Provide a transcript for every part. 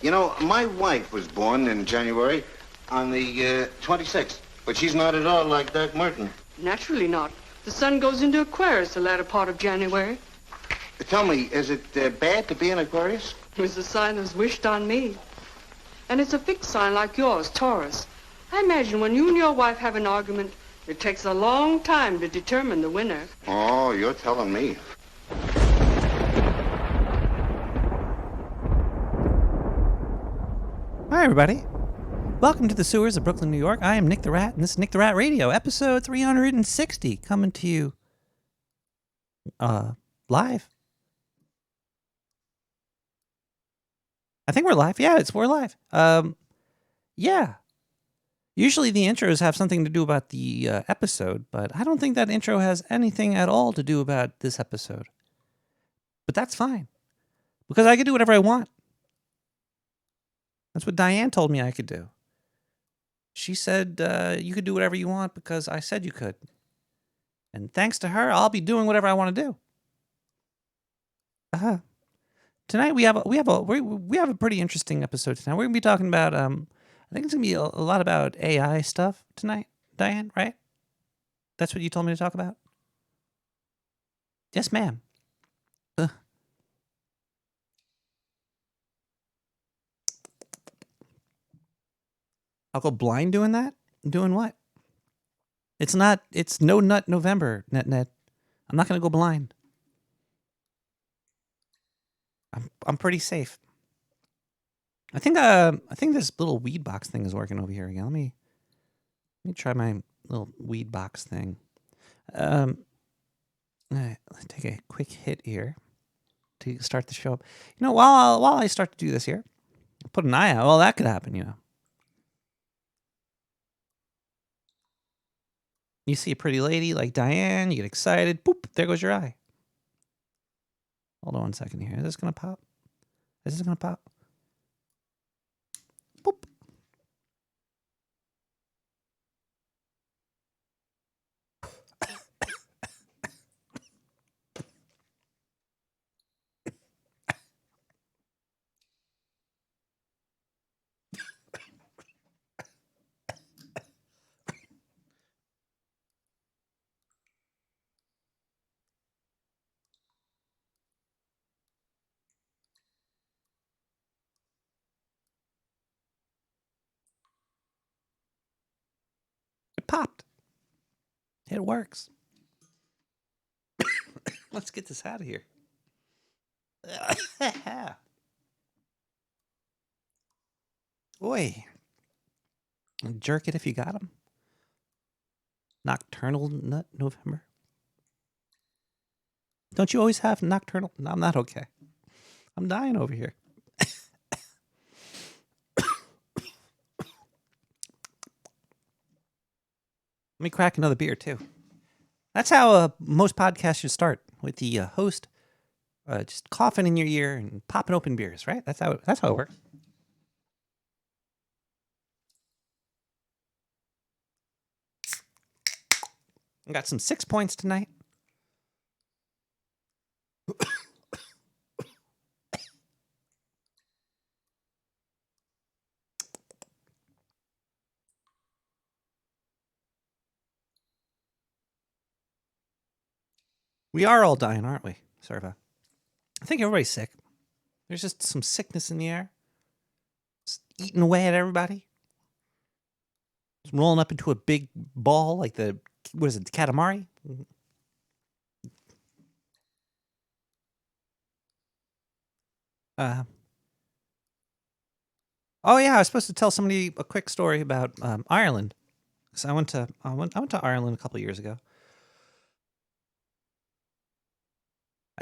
You know, my wife was born in January on the 26th, but she's not at all like Doc Martin. Naturally not. The sun goes into Aquarius the latter part of January. Tell me, is it bad to be an Aquarius? It was a sign that was wished on me. And it's a fixed sign like yours, Taurus. I imagine when you and your wife have an argument, it takes a long time to determine the winner. Oh, you're telling me. Hi, everybody. Welcome to the sewers of Brooklyn, New York. I am Nick the Rat, and this is Nick the Rat Radio, episode 360, coming to you live. I think we're live. Yeah, we're live. Yeah. Usually the intros have something to do about the episode, but I don't think that intro has anything at all to do about this episode. But that's fine, because I can do whatever I want. That's what Diane told me I could do. She said, you could do whatever you want because I said you could. And thanks to her, I'll be doing whatever I want to do. Tonight we have a pretty interesting episode tonight. We're gonna be talking about I think it's gonna be a lot about AI stuff tonight, Diane, right? That's what you told me to talk about? Yes, ma'am. I'll go blind doing that? Doing what? It's no nut November, net. I'm not gonna go blind. I'm pretty safe. I think this little weed box thing is working over here again. Let me try my little weed box thing. Let's take a quick hit here to start the show up. You know, while I start to do this here, put an eye out. Well, that could happen, you know. You see a pretty lady like Diane, you get excited, boop, there goes your eye. Hold on 1 second here. Is this going to pop? Is this going to pop? Boop. It popped. It works. Let's get this out of here. Oi. Jerk it if you got him. Nocturnal nut November. Don't you always have nocturnal? No, I'm not okay. I'm dying over here. Let me crack another beer, too. That's how most podcasts should start, with the host just coughing in your ear and popping open beers, right? That's how it works. I got some 6 points tonight. We are all dying, aren't we? Sorry about. I think everybody's sick. There's just some sickness in the air. Just eating away at everybody. Just rolling up into a big ball like the Katamari? Oh yeah, I was supposed to tell somebody a quick story about Ireland. So I went to Ireland a couple of years ago.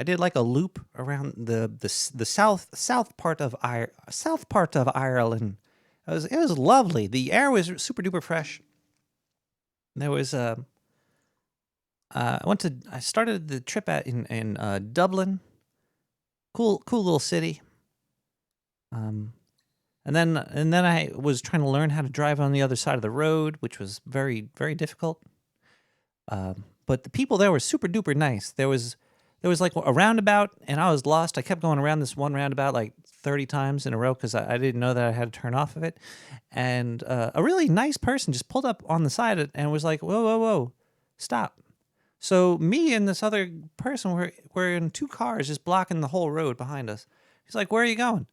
I did like a loop around the south part of Ireland. It was lovely. The air was super duper fresh. There was I started the trip in Dublin. Cool little city. And then I was trying to learn how to drive on the other side of the road, which was very, very difficult. But the people there were super duper nice. There was like a roundabout, and I was lost. I kept going around this one roundabout like 30 times in a row because I didn't know that I had to turn off of it. And a really nice person just pulled up on the side and was like, whoa, whoa, whoa, stop. So me and this other person were in 2 cars just blocking the whole road behind us. He's like, where are you going?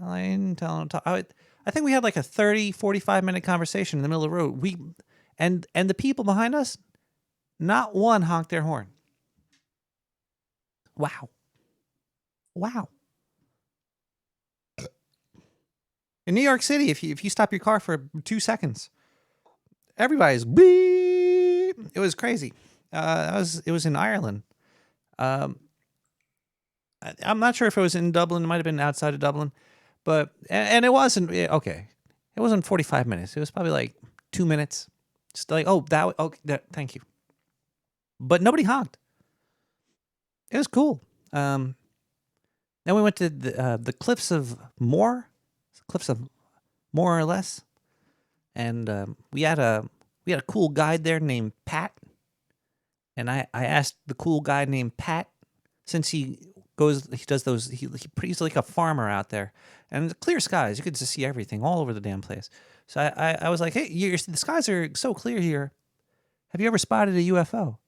I didn't tell him. I think we had like a 30, 45-minute conversation in the middle of the road. And the people behind us, not one honked their horn. Wow. Wow. In New York City, if you stop your car for 2 seconds, everybody's beep. It was crazy. It was in Ireland. I'm not sure if it was in Dublin. It might have been outside of Dublin, but and it wasn't okay. It wasn't 45 minutes. It was probably like 2 minutes. Just like thank you. But nobody honked. It was cool. Then we went to the Cliffs of Moher, Cliffs of More or Less, and we had a cool guide there named Pat. And I asked the cool guy named Pat, since he's like a farmer out there, and clear skies, you could just see everything all over the damn place. So I was like, hey, the skies are so clear here. Have you ever spotted a UFO?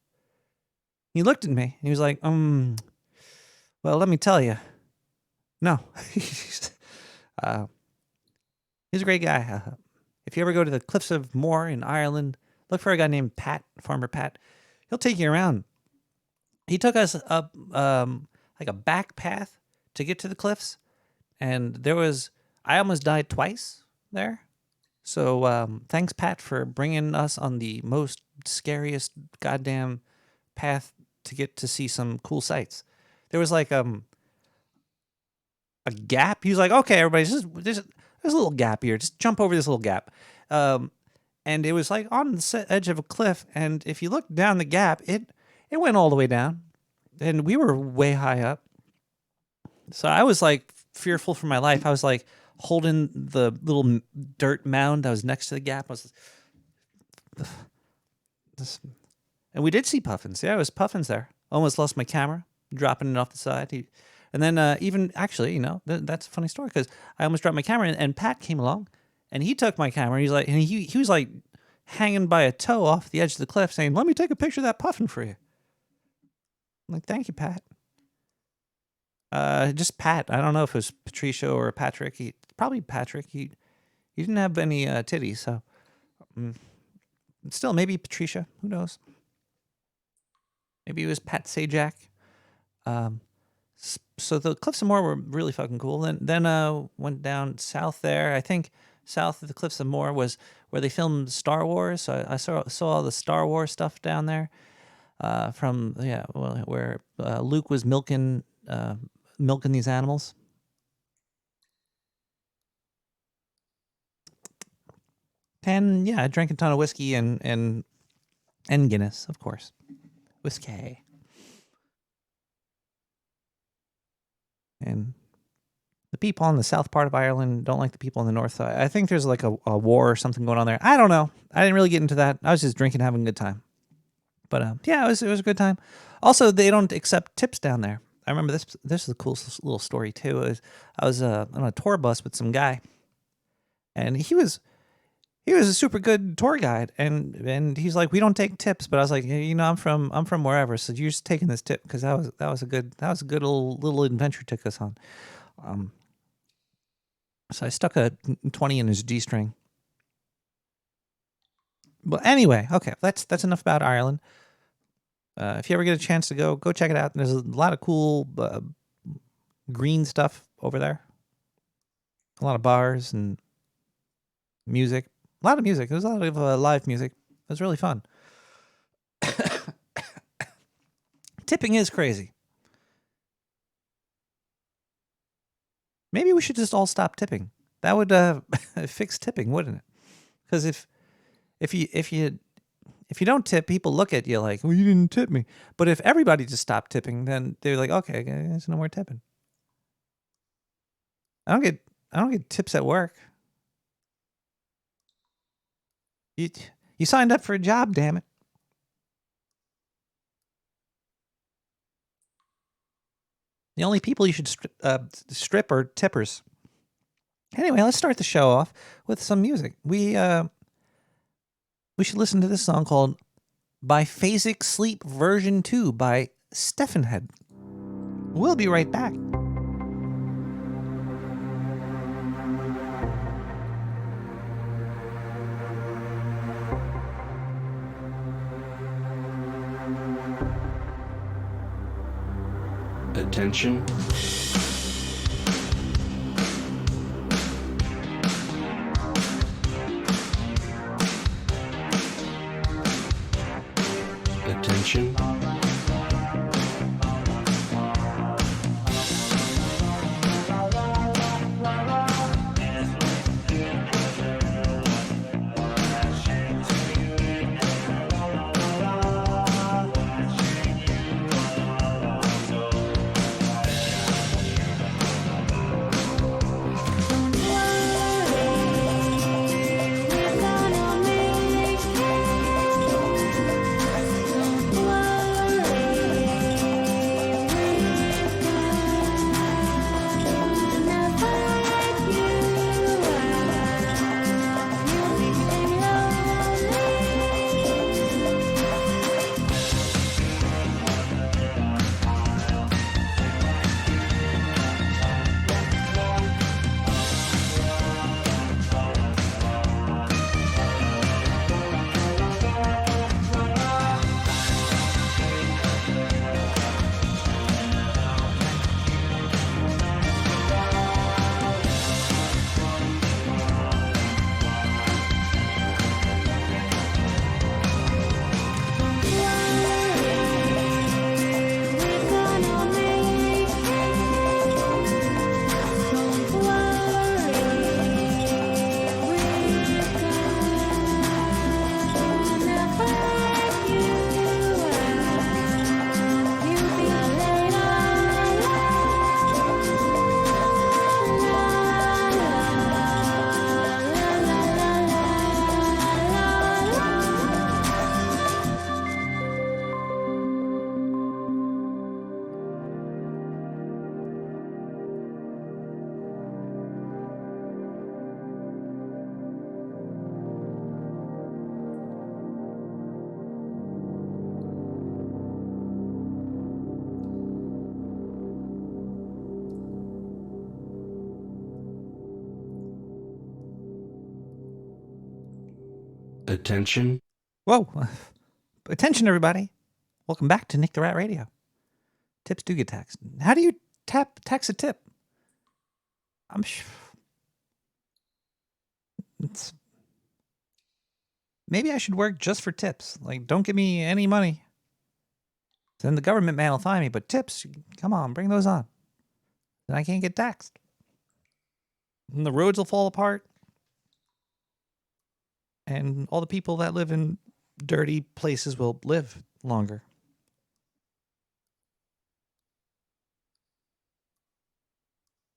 He looked at me and he was like, well, let me tell you, no. He's a great guy. If you ever go to the Cliffs of Moher in Ireland, look for a guy named Pat, Farmer Pat. He'll take you around. He took us up like a back path to get to the cliffs, and I almost died twice there. So thanks, Pat, for bringing us on the most scariest goddamn path to get to see some cool sights. There was like a gap. He was like, okay, everybody, there's a little gap here. Just jump over this little gap. And it was like on the edge of a cliff. And if you look down the gap, it went all the way down. And we were way high up. So I was like fearful for my life. I was like holding the little dirt mound that was next to the gap. And we did see puffins. Yeah, it was puffins there. Almost lost my camera, dropping it off the side. And then even actually, that's a funny story because I almost dropped my camera and Pat came along and he took my camera. He's like, and he was like hanging by a toe off the edge of the cliff saying, let me take a picture of that puffin for you. I'm like, thank you, Pat. Just Pat. I don't know if it was Patricia or Patrick. Probably Patrick. He didn't have any titties, so still maybe Patricia. Who knows? Maybe it was Pat Sajak. So the Cliffs of Moher were really fucking cool. Then went down south there. I think south of the Cliffs of Moher was where they filmed Star Wars. So I saw all the Star Wars stuff down there. Where Luke was milking these animals. And yeah, I drank a ton of whiskey and Guinness, of course. Whiskey. And the people on the south part of Ireland don't like the people on the north side. I think there's like a war or something going on there. I don't know. I didn't really get into that. I was just drinking, having a good time. But yeah, it was a good time. Also, they don't accept tips down there. I remember this is a cool little story too. I was on a tour bus with some guy, and he was a super good tour guide, and he's like, we don't take tips, but I was like, I'm from wherever, so you're just taking this tip because that was a good little adventure took us on. So I stuck a 20 in his G-string. Well, anyway, okay, that's enough about Ireland. If you ever get a chance to go check it out. There's a lot of cool green stuff over there. A lot of bars and music. A lot of music. There's a lot of live music. It was really fun. Tipping is crazy. Maybe we should just all stop tipping. That would fix tipping, wouldn't it? Because if you don't tip, people look at you like, well, you didn't tip me. But if everybody just stopped tipping, then they're like, okay, there's no more tipping. I don't get tips at work. You signed up for a job, damn it. The only people you should strip are tippers. Anyway, let's start the show off with some music. We should listen to this song called Biphasic Sleep Version 2 by Steffenhead. We'll be right back. Attention. Attention. Attention. Whoa. Attention, everybody. Welcome back to Nick the Rat Radio. Tips do get taxed. How do you tax a tip? I'm sure. Maybe I should work just for tips. Like, don't give me any money. Then the government man will find me. But tips, come on, bring those on. Then I can't get taxed. And the roads will fall apart. And all the people that live in dirty places will live longer.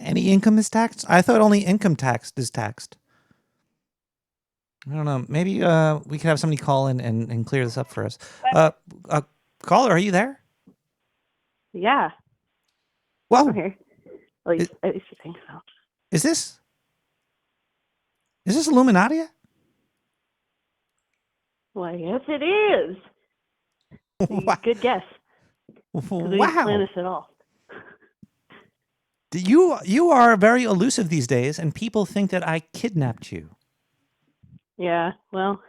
Any income is taxed? I thought only income tax is taxed. I don't know. Maybe we could have somebody call in and clear this up for us. Caller, are you there? Yeah. Whoa. I'm here. At least you think so. Is this Illuminati? Well, yes, it is. Wow. Good guess. We didn't plan this at all. You are very elusive these days, and people think that I kidnapped you. Yeah, well,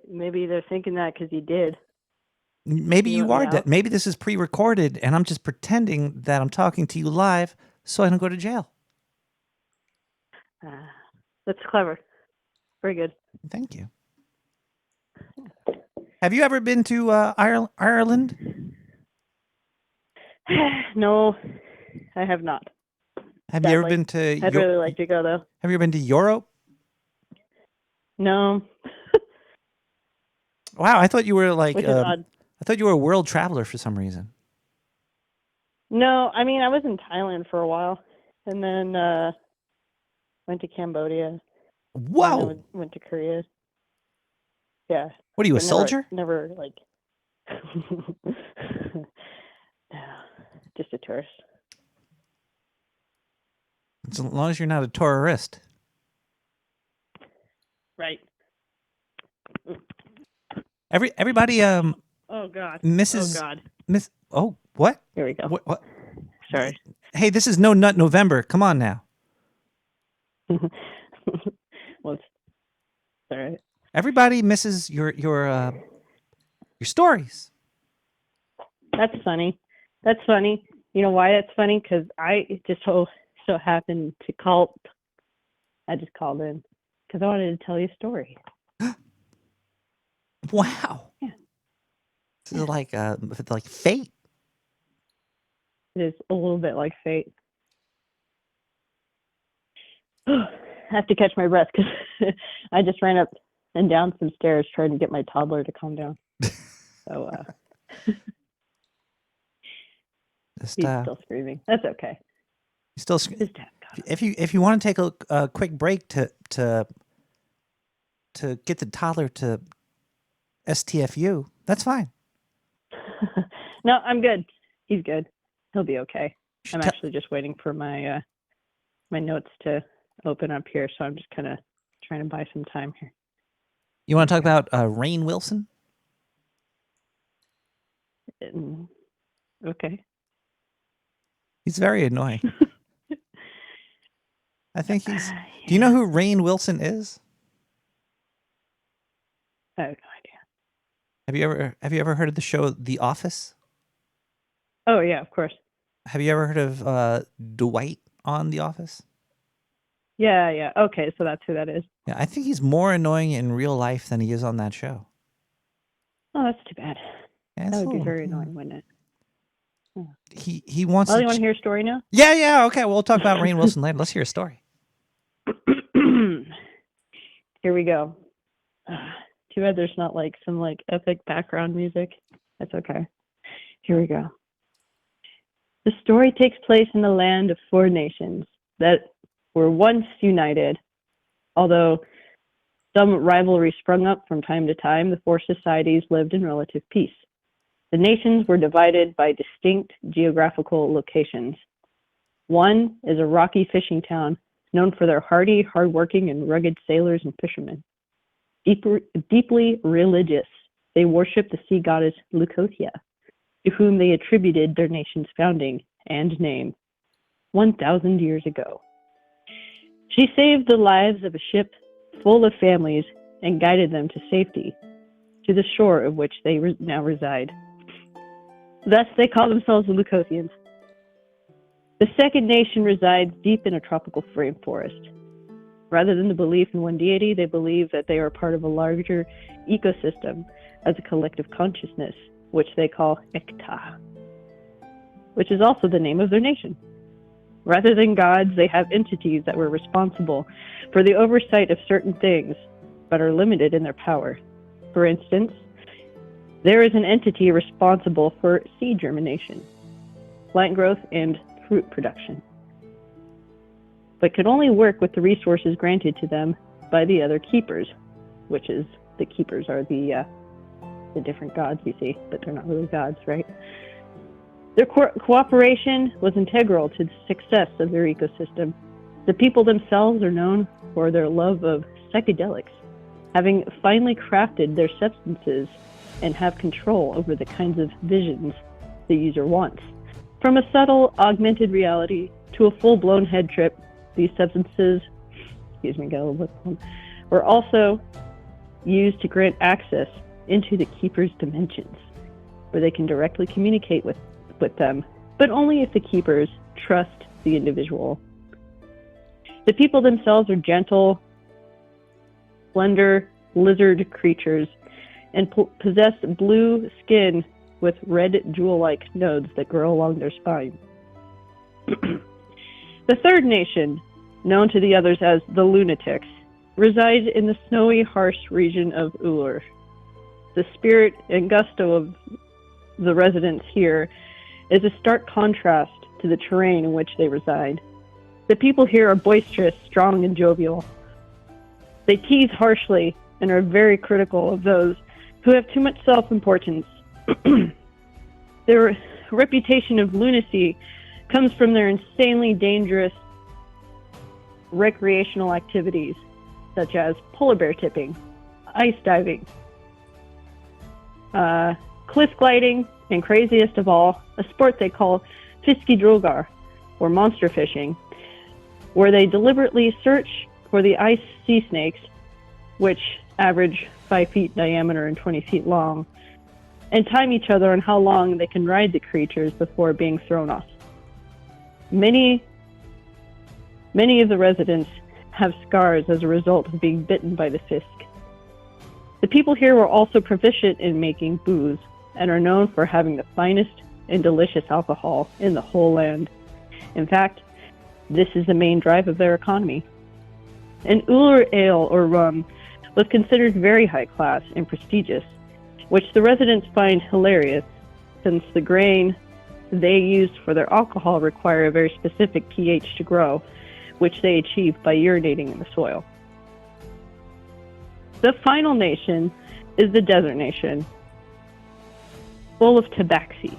maybe they're thinking that because you did. Maybe you are dead. Maybe this is pre-recorded, and I'm just pretending that I'm talking to you live so I don't go to jail. That's clever. Very good. Thank you. Have you ever been to Ireland? No, I have not. Have you ever been to... I'd really like to go, though. Have you ever been to Europe? No. Wow, I thought you were like... Which is odd. I thought you were a world traveler for some reason. No, I mean, I was in Thailand for a while, and then went to Cambodia. Whoa! And went to Korea. Yeah. What are you, a soldier? Never just a tourist. As long as you're not a tourist. Right. Everybody Oh God. Mrs. Oh God. Miss. Oh, what? Here we go. What? Sorry. Hey, this is No Nut November. Come on now. Well, it's all right. Everybody misses your stories. That's funny. That's funny. You know why that's funny? Because I just so happened to call. I just called in because I wanted to tell you a story. Wow. Yeah. This is like fate. It is a little bit like fate. I have to catch my breath because I just ran up and down some stairs trying to get my toddler to calm down. So he's still screaming. That's okay. He's still His dad got him. If you want to take a quick break to get the toddler to STFU, that's fine. No, I'm good. He's good. He'll be okay. I'm actually just waiting for my my notes to open up here, so I'm just kind of trying to buy some time here. You want to talk about Rainn Wilson? Okay. He's very annoying. I think he's. Do you know who Rainn Wilson is? I have no idea. Have you ever heard of the show The Office? Oh yeah, of course. Have you ever heard of Dwight on The Office? Yeah. Okay, so that's who that is. Yeah, I think he's more annoying in real life than he is on that show. Oh, that's too bad. Yeah, That would be very annoying, wouldn't it? He wants. Oh, you want to hear a story now? Yeah. Okay, we'll talk about Rainn Wilson later. Let's hear a story. Here we go. Too bad there's not like some like epic background music. That's okay. Here we go. The story takes place in the land of 4 nations that were once united. Although some rivalry sprung up from time to time, the 4 societies lived in relative peace. The nations were divided by distinct geographical locations. One is a rocky fishing town known for their hardy, hardworking, and rugged sailors and fishermen. Deeply religious, they worship the sea goddess Leucothea, to whom they attributed their nation's founding and name 1,000 years ago. She saved the lives of a ship full of families and guided them to safety, to the shore of which they now reside. Thus, they call themselves the Leucothians. The second nation resides deep in a tropical rainforest. Rather than the belief in one deity, they believe that they are part of a larger ecosystem as a collective consciousness, which they call Ekta, which is also the name of their nation. Rather than gods, they have entities that were responsible for the oversight of certain things, but are limited in their power. For instance, there is an entity responsible for seed germination, plant growth, and fruit production, but can only work with the resources granted to them by the other keepers, which is, the keepers are the different gods you see, but they're not really gods, right? Their cooperation was integral to the success of their ecosystem. The people themselves are known for their love of psychedelics, having finely crafted their substances and have control over the kinds of visions the user wants. From a subtle, augmented reality to a full-blown head trip, these substances, were also used to grant access into the keeper's dimensions, where they can directly communicate with them, but only if the keepers trust the individual. The people themselves are gentle, slender lizard creatures and possess blue skin with red jewel-like nodes that grow along their spine. The third nation, known to the others as the Lunatics, resides in the snowy, harsh region of Ulur. The spirit and gusto of the residents here is a stark contrast to the terrain in which they reside. The people here are boisterous, strong, and jovial. They tease harshly and are very critical of those who have too much self-importance. Their reputation of lunacy comes from their insanely dangerous recreational activities, such as polar bear tipping, ice diving, cliff gliding, and craziest of all, a sport they call fiskidrogar, or monster fishing, where they deliberately search for the ice sea snakes, which average 5 feet diameter and 20 feet long, and time each other on how long they can ride the creatures before being thrown off. Many of the residents have scars as a result of being bitten by the fisk. The people here were also proficient in making booze and are known for having the finest and delicious alcohol in the whole land. In fact, this is the main drive of their economy. An Uller ale or rum was considered very high class and prestigious, which the residents find hilarious since the grain they use for their alcohol require a very specific pH to grow, which they achieve by urinating in the soil. The final nation is the desert nation, full of tabaxi,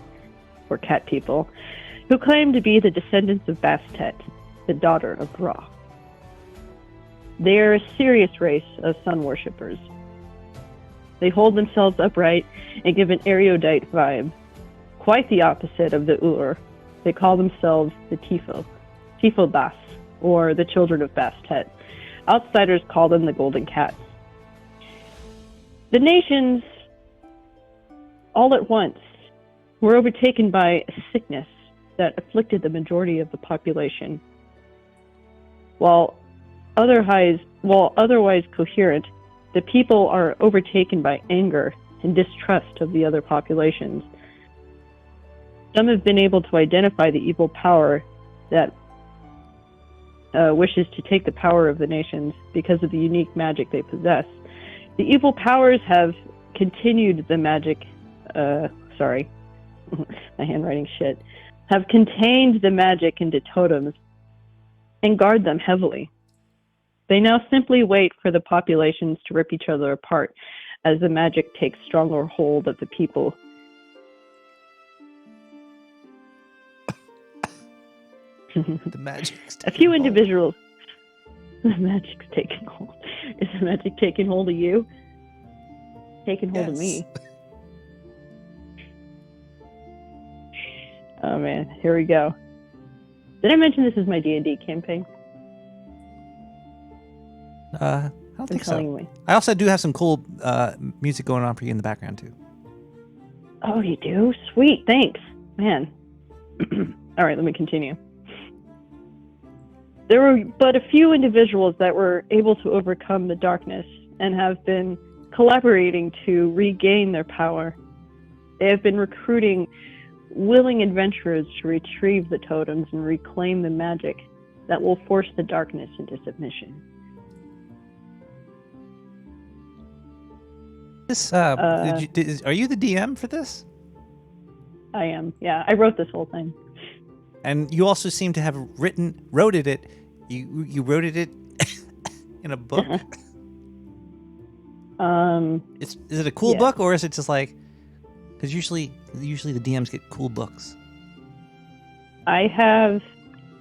or cat people, who claim to be the descendants of Bastet, the daughter of Ra. They are a serious race of sun worshippers. They hold themselves upright and give an erudite vibe, quite the opposite of the Ur. They call themselves the Tifo Bas, or the children of Bastet. Outsiders call them the Golden Cats. The nations, all at once, were overtaken by a sickness that afflicted the majority of the population. While otherwise coherent, the people are overtaken by anger and distrust of the other populations. Some have been able to identify the evil power that wishes to take the power of the nations because of the unique magic they possess. The evil powers have continued the magic, my handwriting shit, have contained the magic into totems and guard them heavily. They now simply wait for the populations to rip each other apart as the magic takes stronger hold of the people. The magic's A few taking hold. individuals. The magic's taking hold. Is the magic taking hold of you? Taking hold of me. Oh man, here we go. Did I mention this is my D&D campaign? I don't think so. Telling me. I also do have some cool music going on for you in the background too. Oh, you do? Sweet, thanks. Man. All right, let me continue. There were but a few individuals that were able to overcome the darkness and have been collaborating to regain their power. They have been recruiting willing adventurers to retrieve the totems and reclaim the magic that will force the darkness into submission. This are you the DM for this? I am. Yeah, I wrote this whole thing. And you also seem to have wrote it. You wrote it in a book. Is it a cool book, or is it just like? Because usually the DMs get cool books. I have.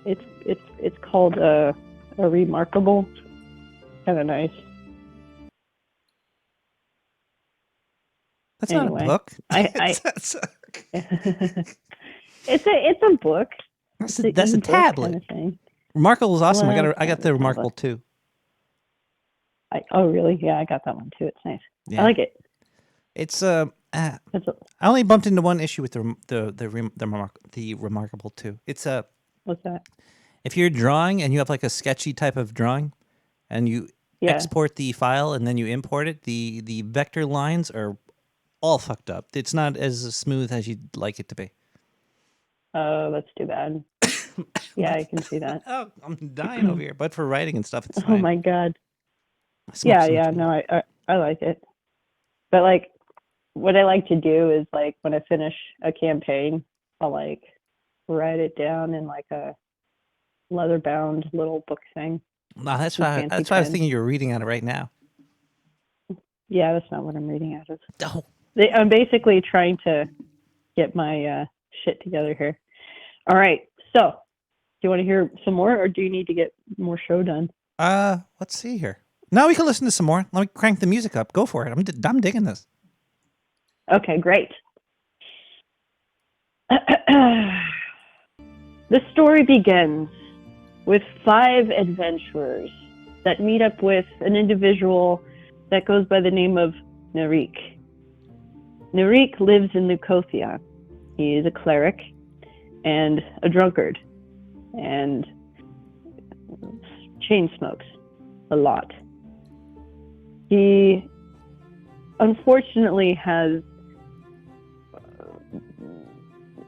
It's called a remarkable. Kind of nice. That's anyway, not a book. It's a book. That's a tablet. Kind of thing. Remarkable is awesome. Well, I got the Remarkable too. Oh really? Yeah, I got that one too. It's nice. Yeah. I like it. It's I only bumped into one issue with the Remarkable too. It's What's that? If you're drawing and you have like a sketchy type of drawing, and you export the file and then you import it, the vector lines are all fucked up. It's not as smooth as you'd like it to be. Oh, that's too bad. Yeah, I can see that. Oh, I'm dying over here. But for writing and stuff, it's Oh fine. my god. Yeah, no, I like it. But like, what I like to do is like when I finish a campaign, I'll like write it down in like a leather-bound little book thing. No, that's why I was thinking you were reading out of right now. Yeah, that's not what I'm reading out of. Oh. I'm basically trying to get my shit together here. All right. So, do you want to hear some more, or do you need to get more show done? Let's see here. No, we can listen to some more. Let me crank the music up. Go for it. I'm digging this. Okay, great. The story begins with 5 adventurers that meet up with an individual that goes by the name of Narik. Narik lives in Nicosia. He is a cleric and a drunkard and chain smokes a lot. He unfortunately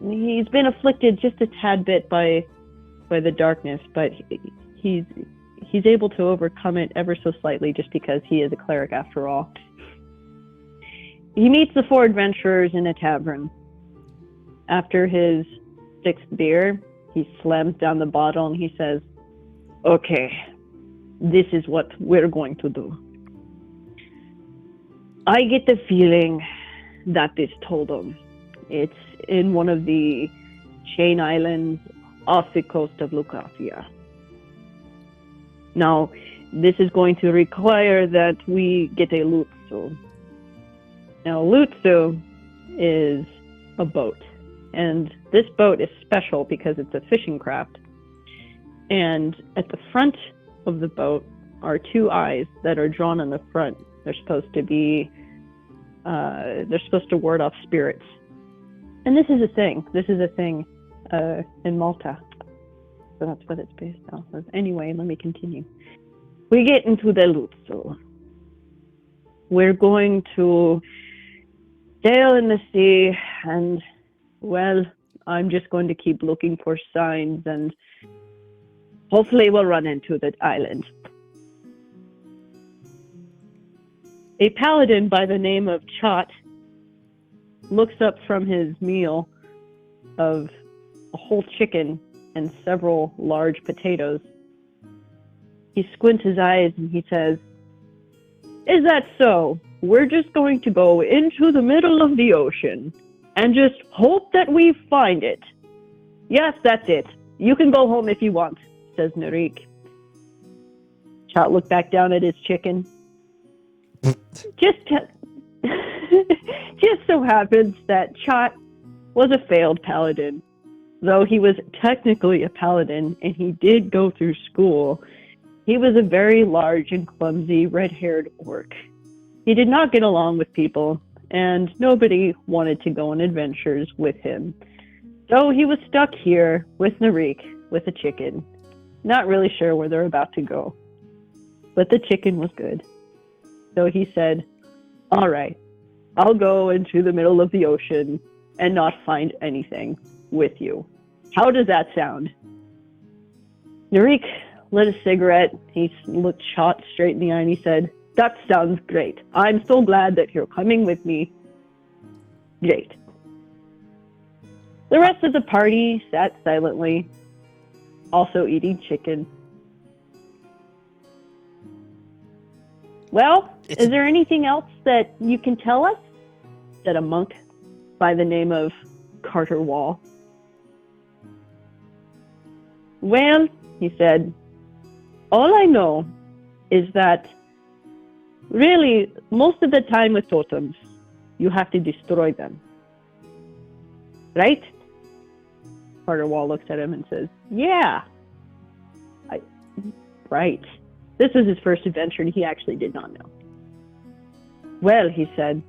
he's been afflicted just a tad bit by the darkness, but he's able to overcome it ever so slightly just because he is a cleric after all. He meets the 4 adventurers in a tavern. After his 6th beer, he slams down the bottle and he says, "Okay, this is what we're going to do. I get the feeling that this totem, it's in one of the chain islands off the coast of Lucasia. Now, this is going to require that we get a lutsu. Now, lutsu is a boat, and this boat is special because it's a fishing craft. And at the front of the boat are 2 eyes that are drawn on the front. They're supposed to be, they're supposed to ward off spirits. And this is a thing. This is a thing in Malta. So that's what it's based off of. Anyway, let me continue. We get into the lutsu. We're going to sail in the sea, and, well, I'm just going to keep looking for signs, and hopefully we'll run into that island. A paladin by the name of Chot looks up from his meal of a whole chicken and several large potatoes. He squints his eyes and he says, "Is that so? We're just going to go into the middle of the ocean and just hope that we find it." "Yes, that's it. You can go home if you want," says Narik. Chot looked back down at his chicken. Just so happens that Chot was a failed paladin. Though he was technically a paladin and he did go through school, he was a very large and clumsy red-haired orc. He did not get along with people, and nobody wanted to go on adventures with him. So he was stuck here with Narik, with a chicken, not really sure where they're about to go. But the chicken was good. So he said, "All right, I'll go into the middle of the ocean and not find anything with you. How does that sound?" Narik lit a cigarette. He looked Chot straight in the eye and he said, "That sounds great. I'm so glad that you're coming with me. Great." The rest of the party sat silently, also eating chicken. "Well, is there anything else that you can tell us?" said a monk by the name of Carter Wall. "Well," he said, "all I know is that really most of the time with totems, you have to destroy them. Right?" Carter Wall looks at him and says, "Yeah. Right." This was his first adventure and he actually did not know. "Well," he said,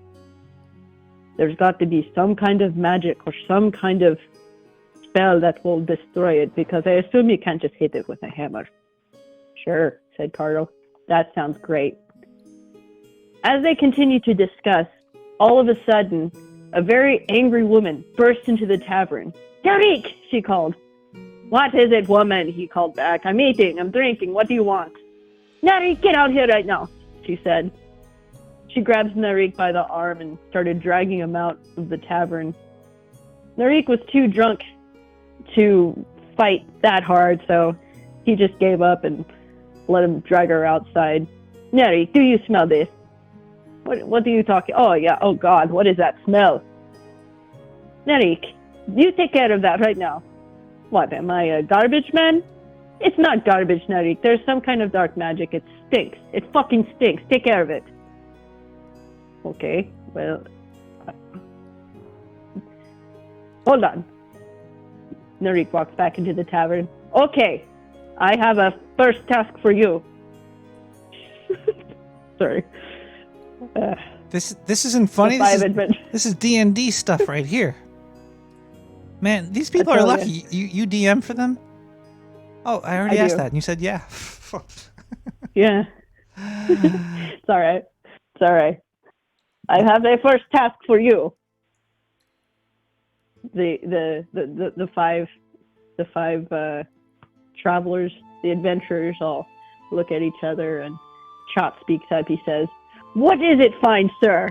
"there's got to be some kind of magic or some kind of spell that will destroy it, because I assume you can't just hit it with a hammer." "Sure," said Carlo. "That sounds great." As they continued to discuss, all of a sudden, a very angry woman burst into the tavern. "Tariq!" she called. "What is it, woman?" he called back. "I'm eating, I'm drinking, what do you want?" "Narik, get out here right now," she said. She grabs Narik by the arm and started dragging him out of the tavern. Narik was too drunk to fight that hard, so he just gave up and let him drag her outside. "Narik, do you smell this?" What are you talking? "Oh, yeah, oh God, what is that smell?" "Narik, You take care of that right now. What, am I a garbage man? It's not garbage, Narik. There's some kind of dark magic. It stinks. It fucking stinks. Take care of it. Okay, well... Hold on. Narik walks back into the tavern. Okay, I have a first task for you. Sorry. This isn't funny. Adventure. This is D&D stuff right here. Man, these people are lucky. You DM for them? Oh, I already asked that, and you said yeah. Yeah. It's all right. It's all right. I have a first task for you. The five travelers, the adventurers, all look at each other, and Chot speaks up. He says, "What is it, fine sir?"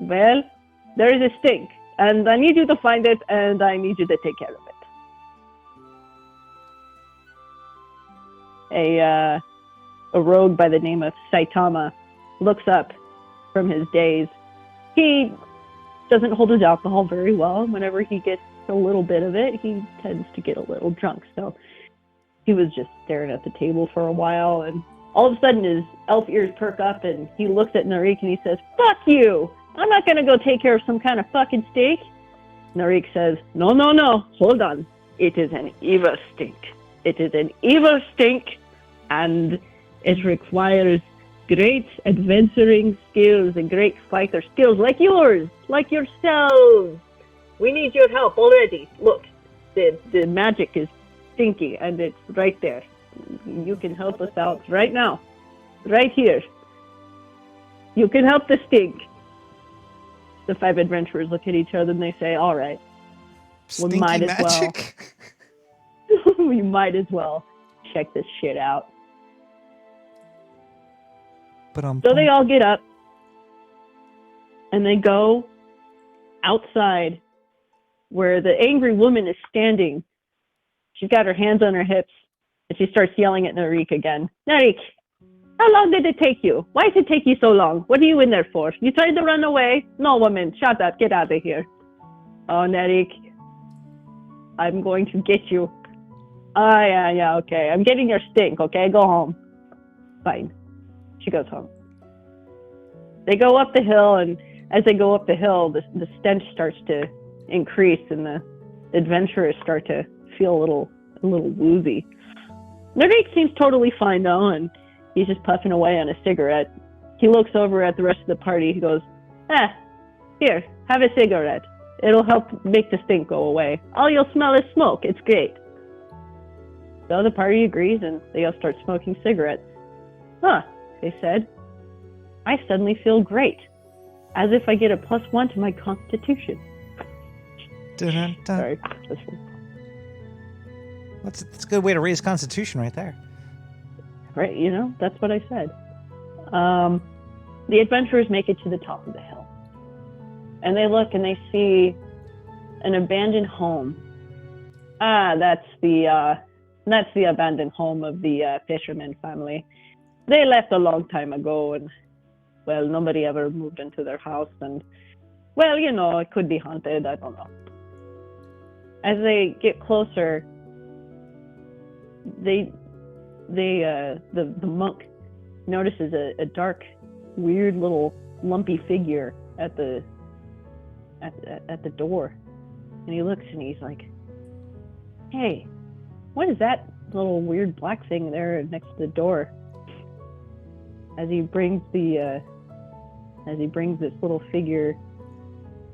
Well, there is a stink, and I need you to find it, and I need you to take care of it. A rogue by the name of Saitama looks up from his daze. He doesn't hold his alcohol very well. Whenever he gets a little bit of it, he tends to get a little drunk. So he was just staring at the table for a while, and all of a sudden his elf ears perk up, and he looks at Narik and he says, "Fuck you! I'm not gonna go take care of some kind of fucking steak." Narik says, No, hold on. It is an evil stink. It is an evil stink, and it requires great adventuring skills and great fighter skills like yours, like yourselves. We need your help already. Look, the magic is stinky, and it's right there. You can help us out right now, right here. You can help the stink. The five adventurers look at each other and they say, "All right, Stinky we might as magic. well. We might as well check this shit out." So they all get up and they go outside where the angry woman is standing. She's got her hands on her hips and she starts yelling at Narik again. "Narik, how long did it take you? Why did it take you so long? What are you in there for? You tried to run away? No, woman, shut up. Get out of here." "Oh, Narik, I'm going to get you." "Oh, yeah, okay. I'm getting your stink, okay? Go home." Fine. She goes home. They go up the hill, and as they go up the hill, the stench starts to increase, and the adventurers start to feel a little woozy. Narik seems totally fine, though, and he's just puffing away on a cigarette. He looks over at the rest of the party. He goes, "Here, have a cigarette. It'll help make the stink go away. All you'll smell is smoke. It's great." So the party agrees, and they all start smoking cigarettes. "Huh," they said. "I suddenly feel great, as if I get a +1 to my constitution." Dun-dun-dun. Sorry. That's a good way to raise constitution right there. Right, that's what I said. The adventurers make it to the top of the hill. And they look and they see an abandoned home. That's the abandoned home of the fisherman family. They left a long time ago, and, well, nobody ever moved into their house, and, well, it could be haunted, I don't know. As they get closer, the monk notices a dark, weird little lumpy figure at the door, and he looks and he's like, "Hey, what is that little weird black thing there next to the door?" As he brings this little figure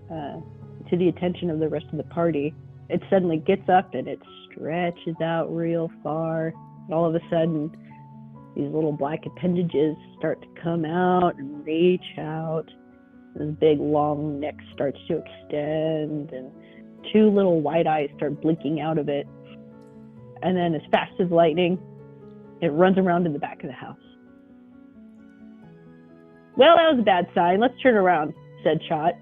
to the attention of the rest of the party, it suddenly gets up and it stretches out real far. And all of a sudden, these little black appendages start to come out and reach out. This big long neck starts to extend, and two little white eyes start blinking out of it. And then, as fast as lightning, it runs around to the back of the house. "Well, that was a bad sign. Let's turn around," said Chot.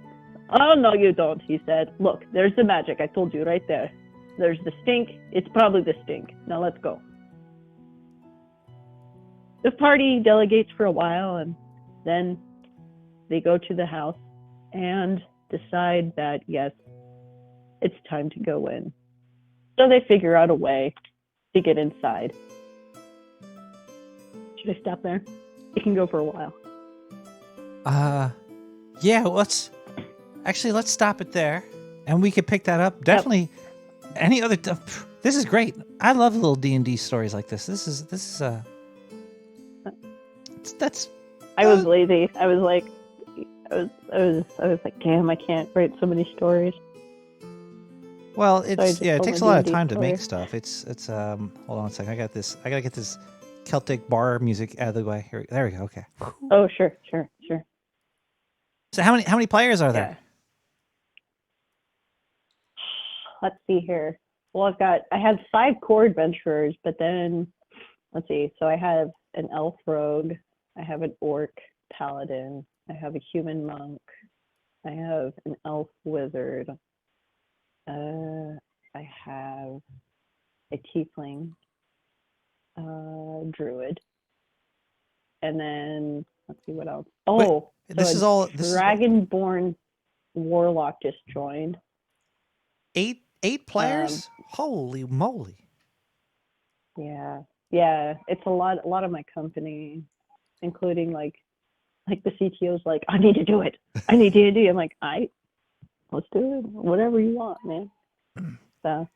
"Oh, no, you don't," he said. "Look, there's the magic. I told you right there. There's the stink. It's probably the stink. Now let's go." The party delegates for a while, and then they go to the house, and decide that, yes, it's time to go in. So they figure out a way to get inside. Should I stop there? It can go for a while. Yeah, let's stop it there, and we could pick that up. Definitely, any other. This is great. I love little D&D stories like this. That's. I was lazy. I was like, damn, I can't write so many stories. Well, So it takes a lot of time to story. make stuff. It's hold on a second. I gotta get this Celtic bar music out of the way. There we go. Okay. Oh, sure. So how many players are there? Let's see here. Well, I have 5 core adventurers, but then let's see. So I have an elf rogue, I have an orc paladin, I have a human monk, I have an elf wizard, I have a tiefling, druid, and then let's see what else. Oh, wait, this is all dragonborn warlock just joined. 8 players? Holy moly! Yeah, it's a lot of my company, including like the CTO's like, I need to do it. I need D&D. I'm like, let's do it. Whatever you want, man. So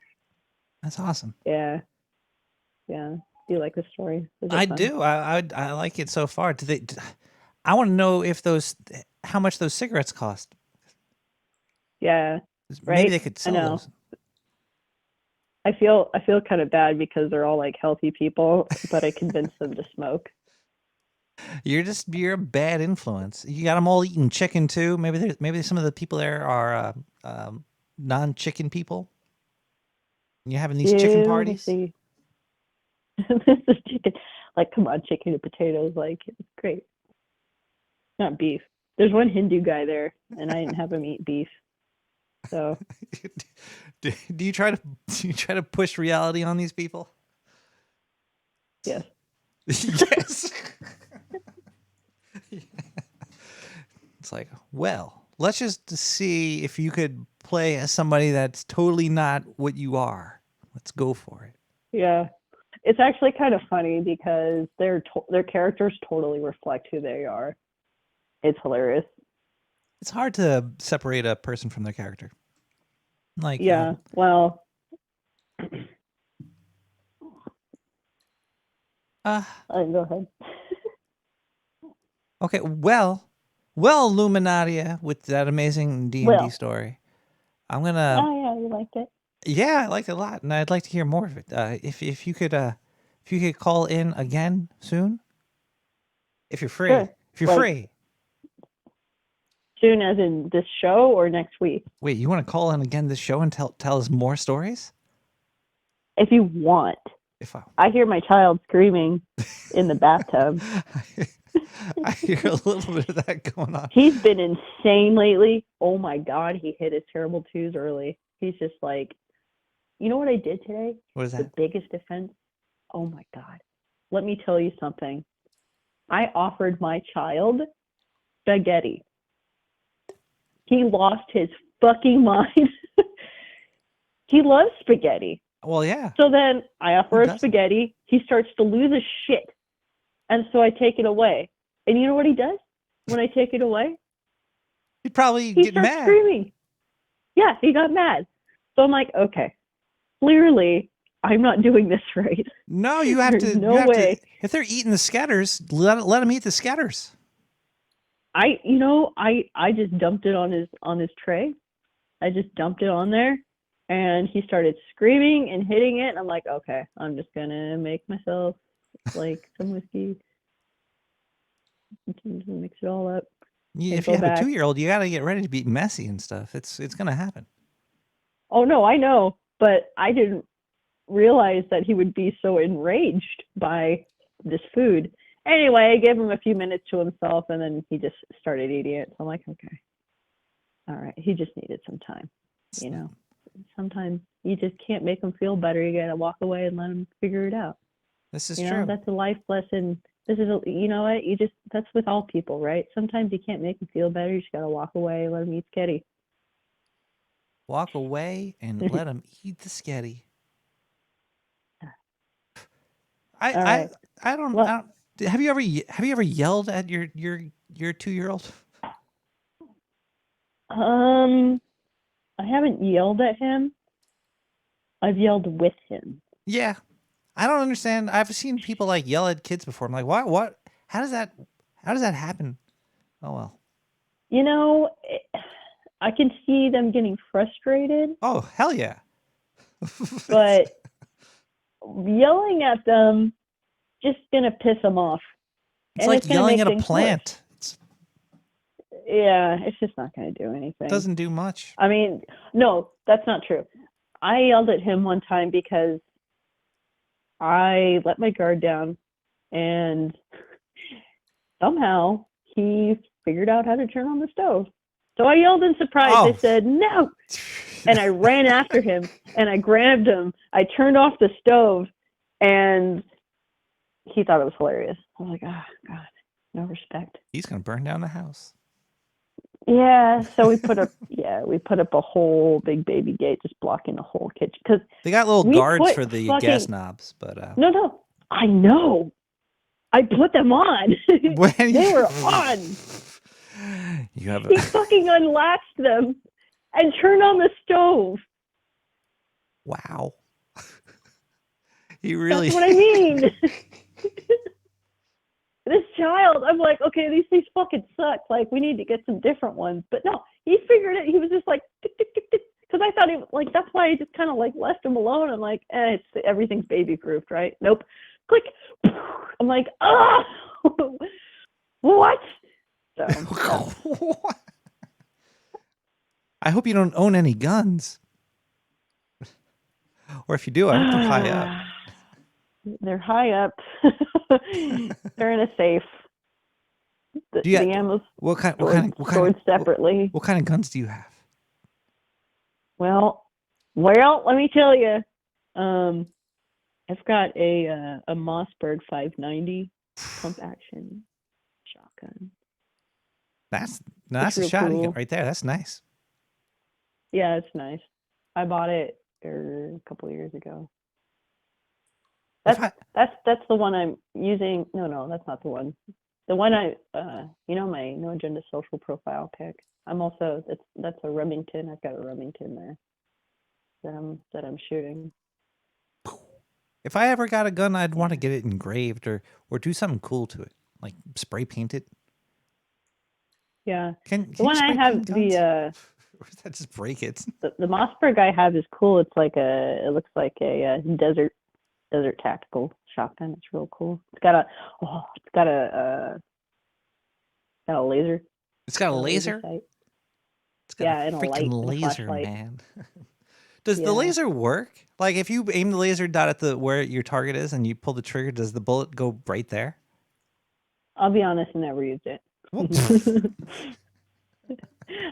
that's awesome. Yeah. Do you like the story? I do. I like it so far. I want to know how much those cigarettes cost. Yeah. Right? Maybe they could sell those. I feel kind of bad because they're all like healthy people, but I convinced them to smoke. You're a bad influence. You got them all eating chicken too. Maybe some of the people there are non-chicken people. You're having these chicken parties. This is chicken. Like, come on, chicken and potatoes. Like, it's great. Not beef. There's one Hindu guy there, and I didn't have him eat beef. So, do you try to push reality on these people? Yes. Yes. It's like, well, let's just see if you could play as somebody that's totally not what you are. Let's go for it. Yeah. It's actually kind of funny because their characters totally reflect who they are. It's hilarious. It's hard to separate a person from their character. Like, well, go ahead. Okay, well, Illuminatia, with that amazing D&D story, I'm gonna. Oh yeah, you liked it. Yeah, I liked it a lot, and I'd like to hear more of it. If you could call in again soon, if you're free. Sure. If you're free. Soon, as in this show or next week? Wait, you want to call in again this show and tell us more stories? If you want. I hear my child screaming in the bathtub. I hear a little bit of that going on. He's been insane lately. Oh my God, he hit his terrible twos early. He's just like, you know what I did today? What is that? The biggest offense? Oh my God. Let me tell you something. I offered my child spaghetti. He lost his fucking mind. He loves spaghetti. Well, yeah. So then I offer him spaghetti. He starts to lose his shit. And so I take it away. And you know what he does when I take it away? He'd probably get mad. He starts screaming. Yeah, he got mad. So I'm like, okay, clearly I'm not doing this right. No, you have to. No way. If they're eating the scatters, let them eat the scatters. I just dumped it on his tray. I just dumped it on there, and he started screaming and hitting it. And I'm like, okay, I'm just gonna make myself like some whiskey, mix it all up. Yeah, if you have a 2-year-old, you got to get ready to be messy and stuff. It's gonna happen. Oh no, I know, but I didn't realize that he would be so enraged by this food. Anyway, I gave him a few minutes to himself, and then he just started eating it. So I'm like, okay, all right. He just needed some time, you know. Sometimes you just can't make him feel better. You gotta walk away and let him figure it out. This is true. true. That's a life lesson. You know what? That's with all people, right? Sometimes you can't make them feel better. You just gotta walk away and let them eat spaghetti. Walk away and let him eat the sketty. All right. I don't. Well- I don't have you ever yelled at your 2-year-old? I haven't yelled at him. I've yelled with him. Yeah. I don't understand. I've seen people like yell at kids before. I'm like, what? How does that happen? Oh well. You know, I can see them getting frustrated, Oh, hell yeah. but yelling at them just gonna piss them off. It's And like it's gonna yelling make at a things plant. Yeah, it's just not gonna do anything. It doesn't do much. I mean, no, that's not true. I yelled at him one time because I let my guard down and somehow he figured out how to turn on the stove. So I yelled in surprise. Oh. I said, no. And I ran after him and I grabbed him. I turned off the stove and he thought it was hilarious. I was like, oh, God, no respect. He's gonna burn down the house. Yeah, so we put up a whole big baby gate just blocking the whole kitchen because They got little we guards put for the fucking- gas knobs, but no, I know. I put them on. when They were on. You have He a fucking unlatched them and turned on the stove. wow. He really. That's what I mean. This child, I'm like, okay, these things fucking suck. Like, we need to get some different ones. But no, he figured it. He was just like, tick, tick, tick, tick. Because I thought that's why I just kind of like left him alone. I'm like, everything's baby proofed, right? Nope. Click. I'm like, oh, what? So, I hope you don't own any guns. Or if you do, I hope they're high up. They're high up. They're in a safe. The ammo's What kind stored separately. What kind of guns do you have? Well, let me tell you. I've got a Mossberg 590 pump action shotgun. That's It's a real shot cool. right there. That's nice. Yeah, it's nice. I bought it a couple of years ago. That's the one I'm using. No, that's not the one. The one my No Agenda social profile pic. I'm also that's a Remington. I've got a Remington there that I'm shooting. If I ever got a gun, I'd want to get it engraved or do something cool to it, like spray paint it. Yeah. Can The one you I spray have paint guns? the Or does that just break it? the Mossberg I have is cool. It looks like a desert tactical shotgun. It's real cool. It's got a laser. It's got a laser. sight. It's got Yeah, a and a freaking light and a laser, flashlight. man. Does the Yeah. laser work? Like if you aim the laser dot at where your target is and you pull the trigger, does the bullet go right there? I'll be honest, I never used it. Well,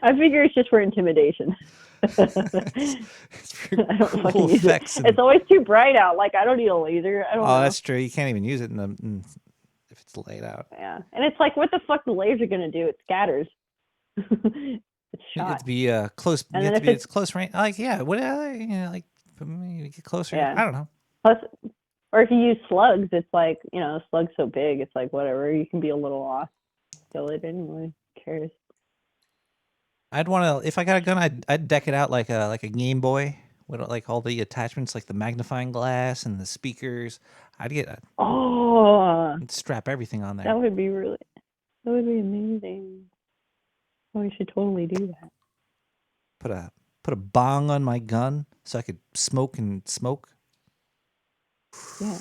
I figure it's just for intimidation. it's for I don't cool fucking use it. effects. It's always too bright out. Like, I don't need a laser. I don't know. Oh, that's true. You can't even use it if it's laid out. Yeah. And it's like, what the fuck the laser going to do? It scatters. It's You have shot. to be close. And You then have to if be it's close range. Like yeah, what like maybe get closer. Yeah. I don't know. Plus, or if you use slugs, it's like, slugs so big, it's like, whatever. You can be a little off. Kill it anyway. Who cares? I'd want to if I got a gun, I'd deck it out like a Game Boy with like all the attachments, like the magnifying glass and the speakers. I'd strap everything on there. That would be amazing. Oh, we should totally do that. Put a bong on my gun so I could smoke and smoke. Yeah.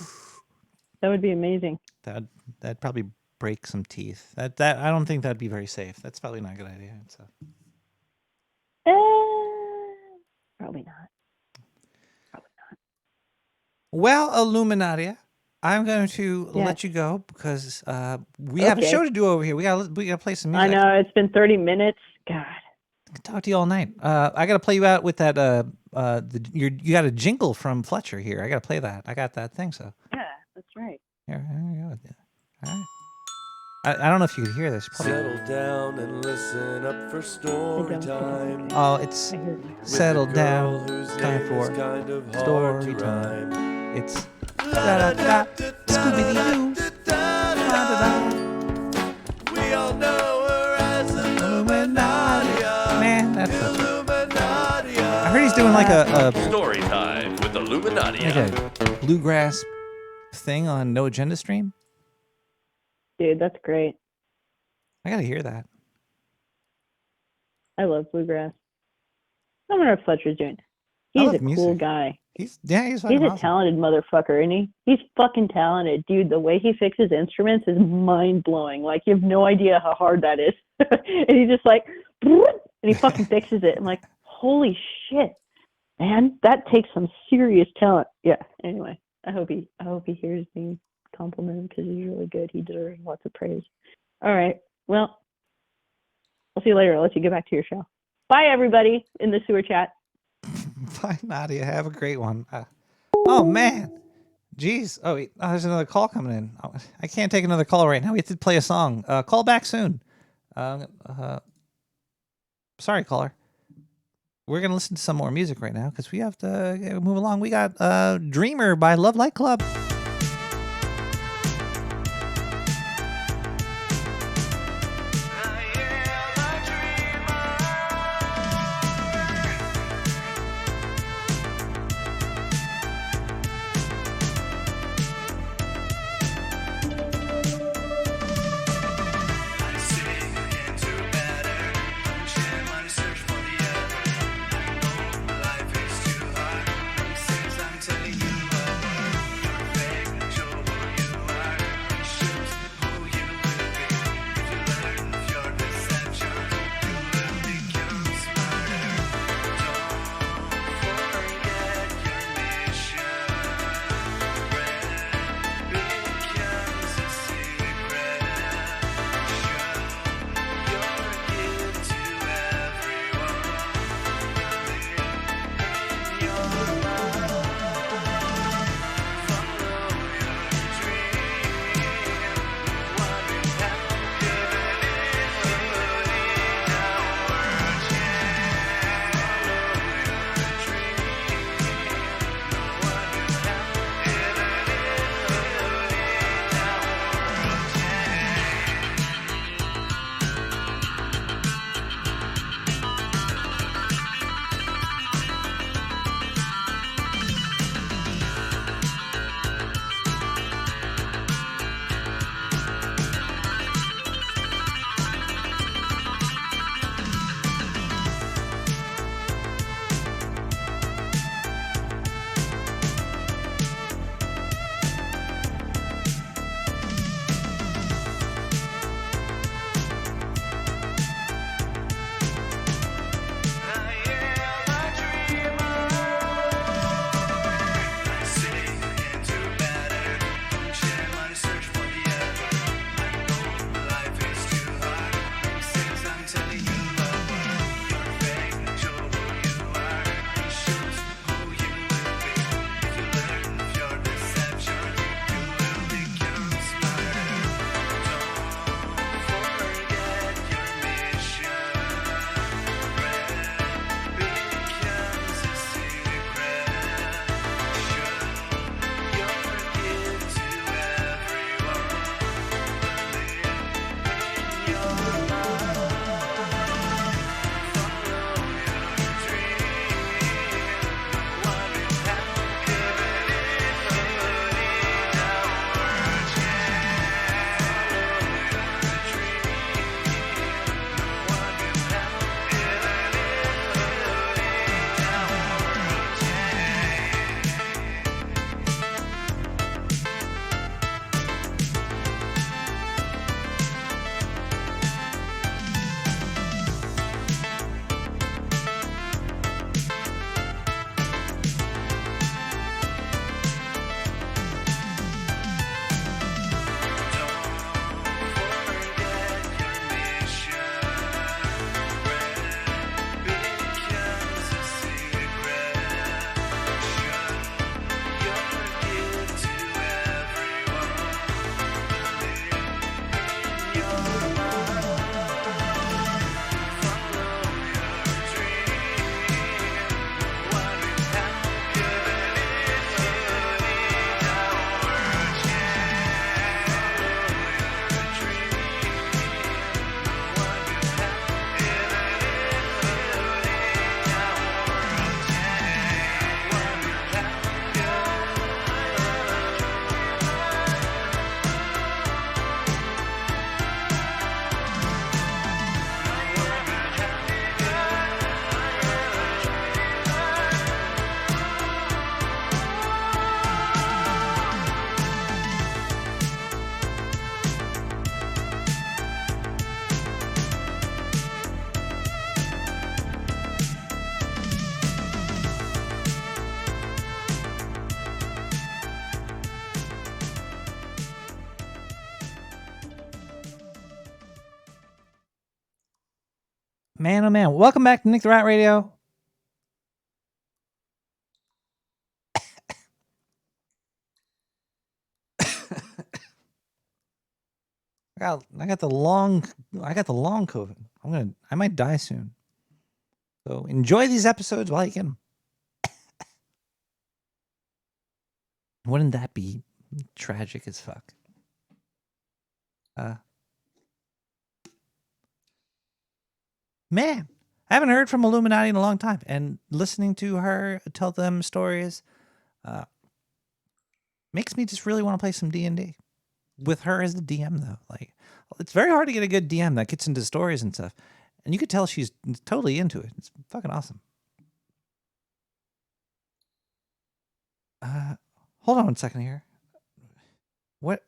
That would be amazing. That'd probably break some teeth. That I don't think that'd be very safe. That's probably not a good idea. So. Probably not. Well, Illuminatia, I'm going to let you go because we have a show to do over here. We gotta play some music. I know it's been 30 minutes. God. I can talk to you all night. I gotta play you out with that. You got a jingle from Fletcher here. I gotta play that. I got that thing. So Yeah, that's right. here we go. All right. I don't know if you could hear this. Probably. Settle down and listen up for story time. Oh, it's I hear it. settled With a girl down. whose It's time name for is kind of hard story to time. rhyme. It's da-da-da, Scooby-Doo, da-da-da, We all know her as Illuminati. Man, that's a, Illuminati. I heard he's doing like a Story time with Illuminati. like a bluegrass thing on No Agenda Stream. Dude, that's great. I gotta hear that. I love bluegrass. I wonder if Fletcher's doing. I He's love a cool music. guy. He's He's fucking a awesome. talented motherfucker, isn't he? He's fucking talented, dude. The way he fixes instruments is mind blowing. Like you have no idea how hard that is. And he's just like, and he fucking fixes it. I'm like, holy shit, man, that takes some serious talent. Yeah. Anyway, I hope he hears me compliment because he's really good. He deserves lots of praise. All right. Well, I'll see you later. I'll let you get back to your show. Bye, everybody in the sewer chat. Bye, Nadia. Have a great one. Oh man, jeez. Oh, wait. Oh, there's another call coming in. Oh, I can't take another call right now. We have to play a song. Call back soon. Sorry, caller. We're gonna listen to some more music right now because we have to move along. We got "Dreamer" by Love Light Club. Man, oh man. Welcome back to Nick the Rat Radio. I got the long COVID. I might die soon. So enjoy these episodes while you can. Wouldn't that be tragic as fuck? Man, I haven't heard from Illuminati in a long time, and listening to her tell them stories makes me just really want to play some D&D with her as the DM, though. Like, it's very hard to get a good DM that gets into stories and stuff, and you could tell she's totally into it. It's fucking awesome. Hold on one second here. What?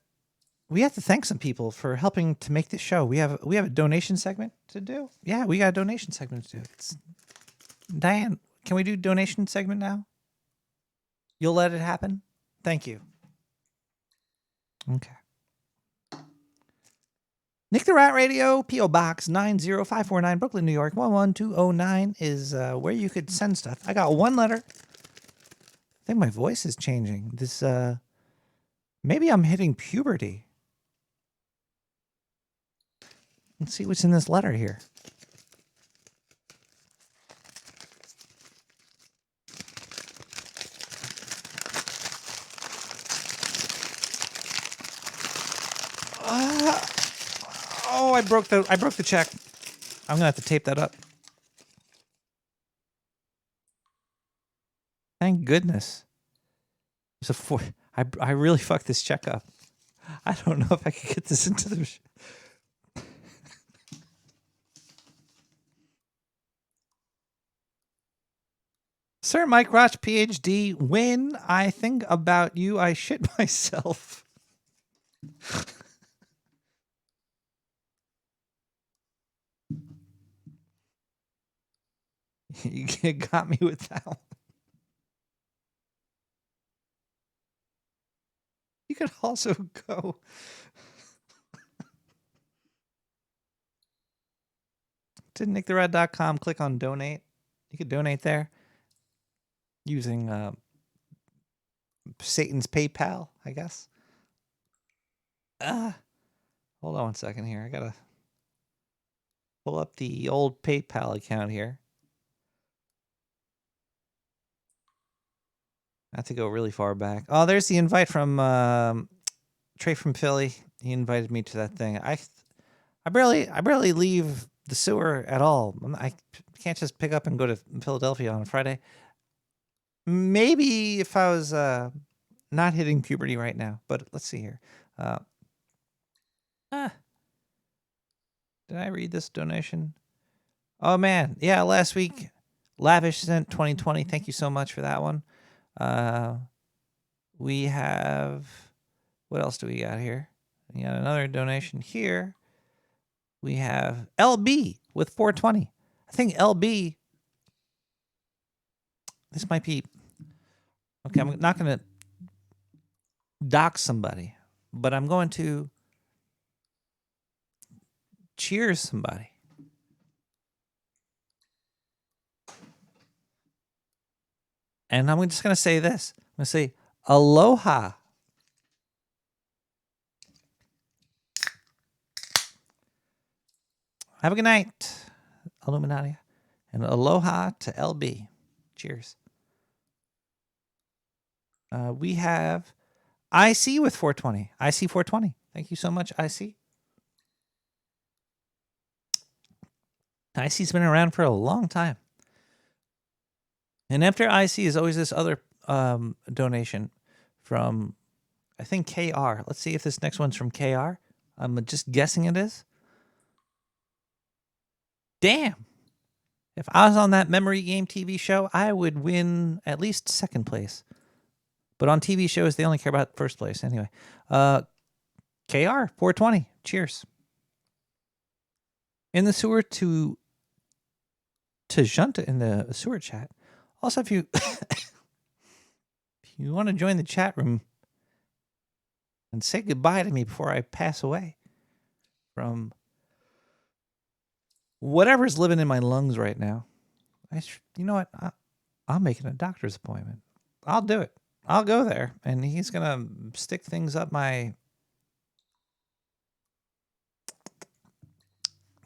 We have to thank some people for helping to make this show. We have a donation segment to do. Yeah, we got a donation segment to do. Diane, can we do donation segment now? You'll let it happen? Thank you. Okay. Nick the Rat Radio, P.O. Box 90549, Brooklyn, New York, 11209 is where you could send stuff. I got one letter. I think my voice is changing. This, maybe I'm hitting puberty. Let's see what's in this letter here. I broke the check. I'm gonna have to tape that up. Thank goodness. I really fucked this check up. I don't know if I could get this into the. Sir Mike Roch, PhD. When I think about you, I shit myself. You got me with that one. You could also go. to nickthered.com, click on donate. You could donate there using Satan's PayPal, I guess. Hold on one second here. I gotta pull up the old PayPal account here. I have to go really far back. Oh, there's the invite from Trey from Philly. He invited me to that thing. I barely leave the sewer at all. I can't just pick up and go to Philadelphia on a Friday. Maybe if I was not hitting puberty right now, but let's see here. Did I read this donation? Oh man, yeah, last week, Lavish sent 2020. Thank you so much for that one. We have, what else do we got here? We got another donation here. We have LB with 420. I think LB, this might be, okay, I'm not going to dox somebody, but I'm going to cheers somebody. And I'm just going to say this. I'm going to say aloha. Have a good night, Illuminati. And aloha to LB. Cheers. We have IC with 420. IC 420. Thank you so much, IC. IC's been around for a long time. And after IC is always this other donation from, I think, KR. Let's see if this next one's from KR. I'm just guessing it is. Damn. If I was on that Memory Game TV show, I would win at least second place. But on TV shows, they only care about first place. Anyway, KR, 420. Cheers. In the sewer to Junta in the sewer chat. Also, if you if you want to join the chat room and say goodbye to me before I pass away from whatever's living in my lungs right now, you know what? I'll make it a doctor's appointment. I'll do it. I'll go there, and he's gonna stick things up my.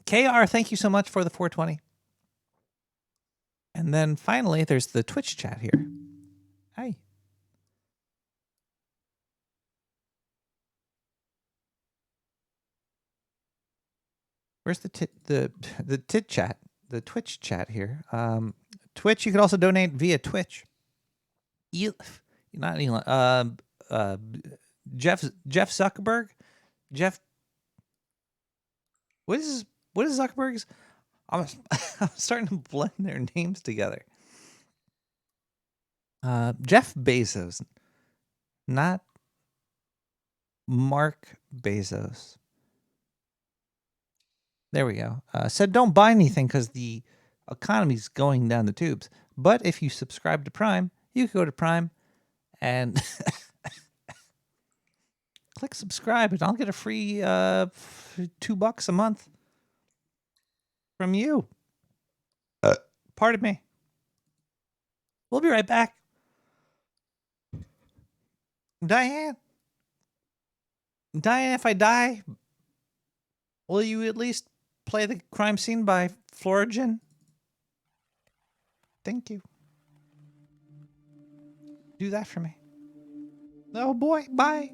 KR, thank you so much for the 420. And then finally, there's the Twitch chat here. Hi. Where's the tit chat? The Twitch chat here. Twitch, you could also donate via Twitch. Not Elon. Jeff Zuckerberg. Jeff. What is Zuckerberg's? I'm starting to blend their names together. Jeff Bezos, not Mark Bezos. There we go. Said don't buy anything because the economy's going down the tubes. But if you subscribe to Prime, you can go to Prime and click subscribe, and I'll get a free $2 a month from you. Pardon me. We'll be right back. Diane, if I die, will you at least play the crime scene by Florigen? Thank you. Do that for me. Oh boy, bye.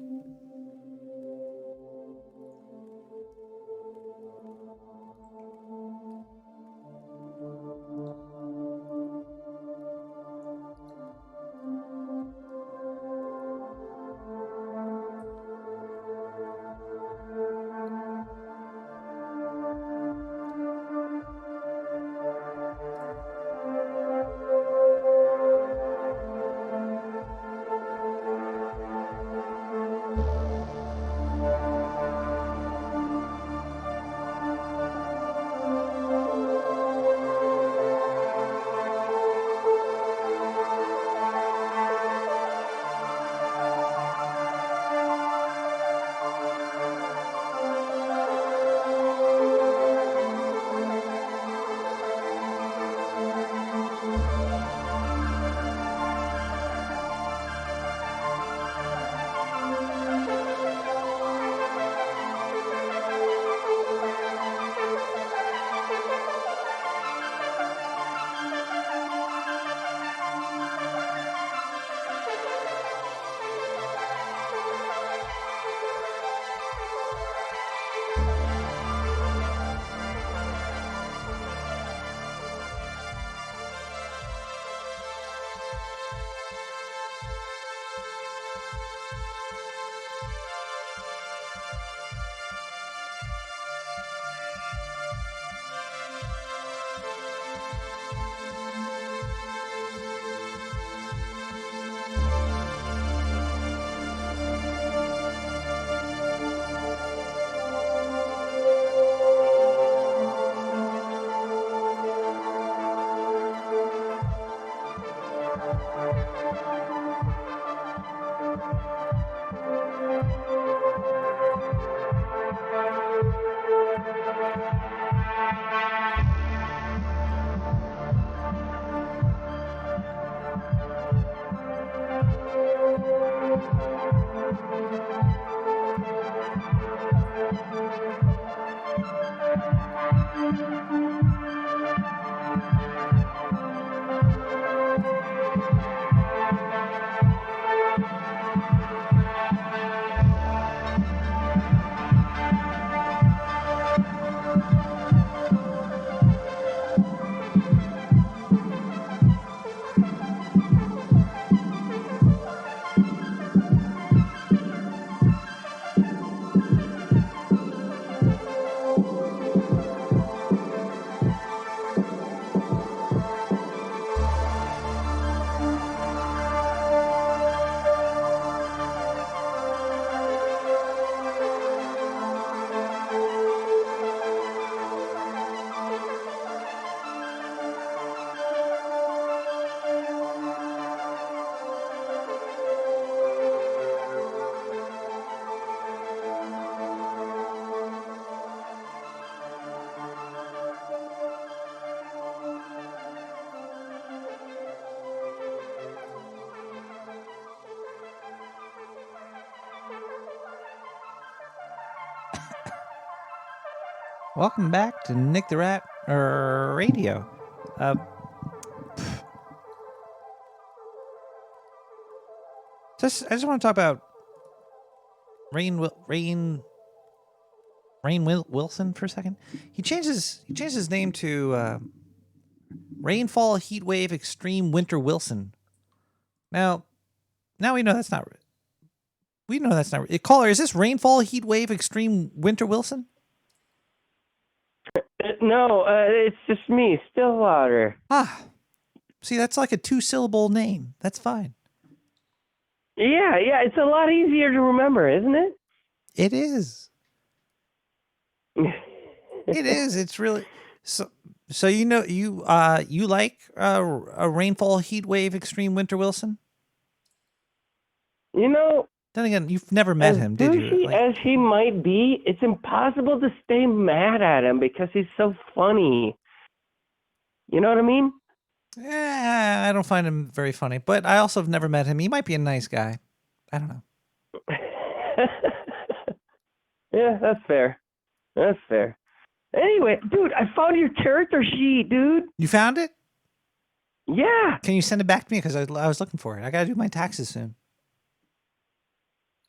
Welcome back to Nick the Rat Radio. I just want to talk about Wilson for a second. He changed his name to Rainfall Heatwave Extreme Winter Wilson. Now we know that's not. We know that's not. Caller, is this Rainfall Heatwave Extreme Winter Wilson? No, it's just me, Stillwater. Ah, see, that's like a 2-syllable name. That's fine. Yeah, it's a lot easier to remember, isn't it? It is. It is. It's really so. So you like a Rainfall Heatwave Extreme Winter Wilson? You know. Then again, you've never met him, did you? As he might be, it's impossible to stay mad at him because he's so funny. You know what I mean? Yeah, I don't find him very funny, but I also have never met him. He might be a nice guy. I don't know. Yeah, that's fair. That's fair. Anyway, dude, I found your character sheet, dude. You found it? Yeah. Can you send it back to me? Because I was looking for it. I got to do my taxes soon.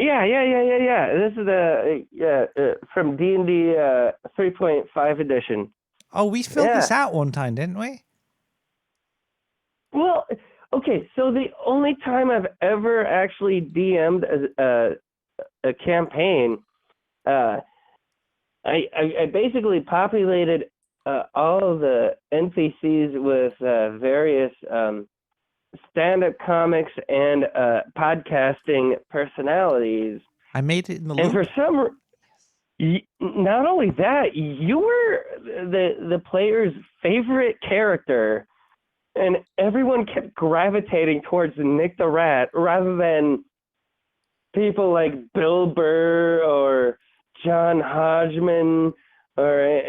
Yeah. This is from D&D 3.5 edition. Oh, we filled this out one time, didn't we? Well, okay, so the only time I've ever actually DM'd a campaign, I basically populated all of the NPCs with various stand-up comics and podcasting personalities. I made it in the loop. And for not only that, you were the player's favorite character, and everyone kept gravitating towards Nick the Rat rather than people like Bill Burr or John Hodgman or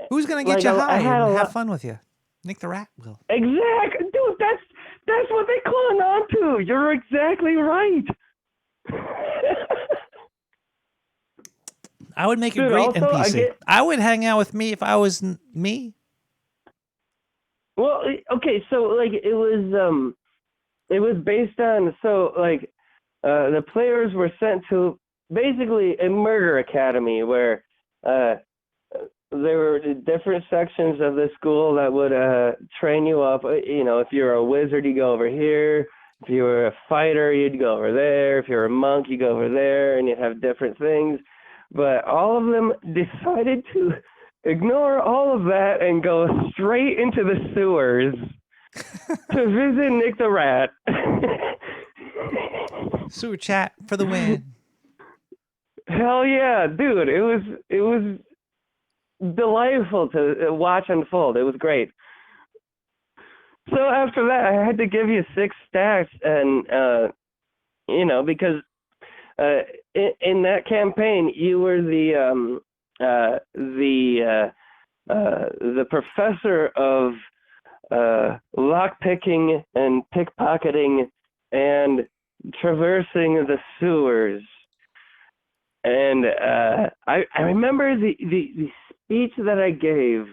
Who's gonna get you high and have fun with you? Nick the Rat will. Exactly, dude. That's what they clung on to. You're exactly right. I would make a great NPC. I would hang out with me if I was me. Well, okay, so like it was based on the players were sent to basically a murder academy where there were different sections of the school that would train you up. If you're a wizard, you go over here. If you were a fighter, you'd go over there. If you're a monk, you go over there, and you'd have different things. But all of them decided to ignore all of that and go straight into the sewers to visit Nick the Rat. Sewer chat for the win. Hell yeah, dude! It was delightful to watch unfold. It was great. So after that, I had to give you 6 stats, and because in that campaign you were the professor of lockpicking and pickpocketing and traversing the sewers. And I remember the speech that I gave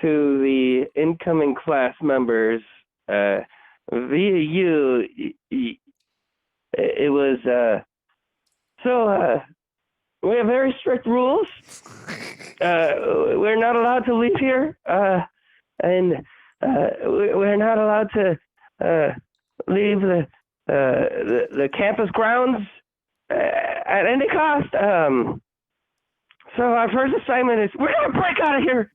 to the incoming class members via you. It was we have very strict rules. We're not allowed to leave here, and we're not allowed to leave the campus grounds at any cost. So our first assignment is we're gonna break out of here,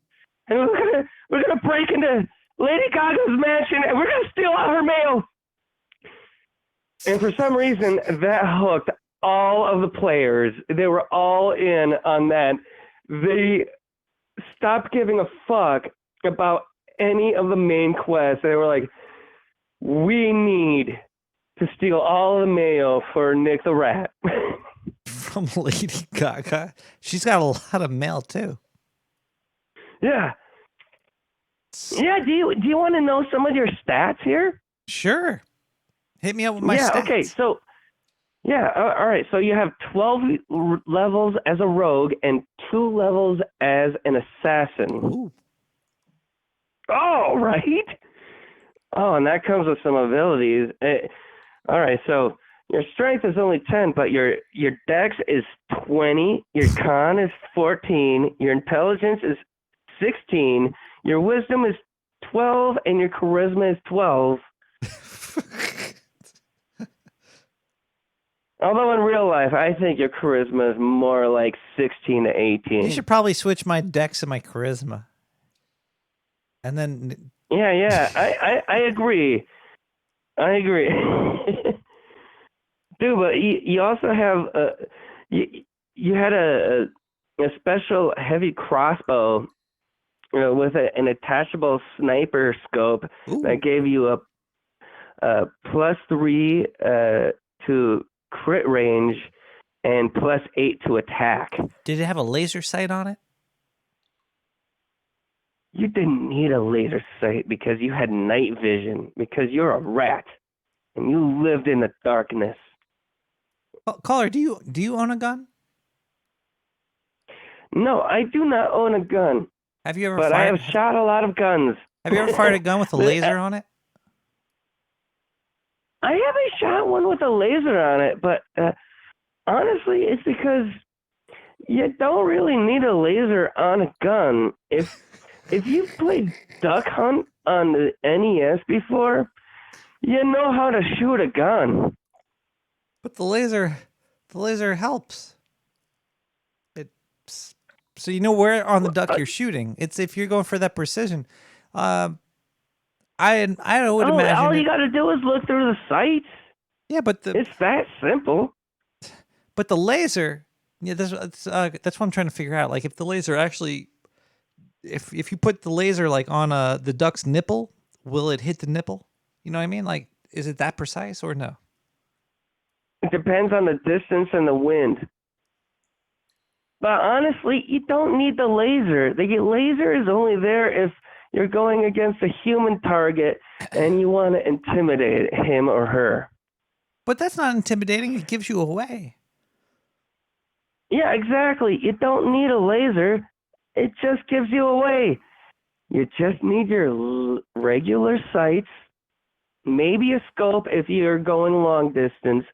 and we're gonna break into Lady Gaga's mansion, and we're gonna steal all her mail. And for some reason, that hooked all of the players. They were all in on that. They stopped giving a fuck about any of the main quests. They were like, we need to steal all the mail for Nick the Rat. From Lady Gaga. She's got a lot of mail, too. Yeah. Yeah, do you want to know some of your stats here? Sure. Hit me up with my stats. Okay, so Yeah, all right. So you have 12 levels as a rogue and 2 levels as an assassin. Ooh. Oh, right. Oh, and that comes with some abilities. All right, so your strength is only 10, but your dex is 20, your con is 14, your intelligence is 16, your wisdom is 12, and your charisma is 12. Although in real life, I think your charisma is more like 16 to 18. You should probably switch my dex and my charisma. And then... Yeah, I agree. I agree. Dude, but you also have you had a special heavy crossbow, with an attachable sniper scope. Ooh. That gave you a +3 to crit range and +8 to attack. Did it have a laser sight on it? You didn't need a laser sight because you had night vision, because you're a rat and you lived in the darkness. Caller, do you own a gun? No, I do not own a gun. Have you ever? But I have shot a lot of guns. Have you ever fired a gun with a laser on it? I haven't shot one with a laser on it, but honestly, it's because you don't really need a laser on a gun. If you've played Duck Hunt on the NES before, you know how to shoot a gun. But the laser helps. So you know where on the duck you're shooting. It's if you're going for that precision. I would imagine. All you got to do is look through the sights. Yeah, but it's that simple. But the laser, yeah, that's what I'm trying to figure out. Like if the laser actually, if you put the laser like on the duck's nipple, will it hit the nipple? You know what I mean? Like, is it that precise or no? It depends on the distance and the wind. But honestly, you don't need the laser. The laser is only there if you're going against a human target and you want to intimidate him or her. But that's not intimidating. It gives you away. Yeah, exactly. You don't need a laser. It just gives you away. You just need your regular sights, maybe a scope if you're going long distance,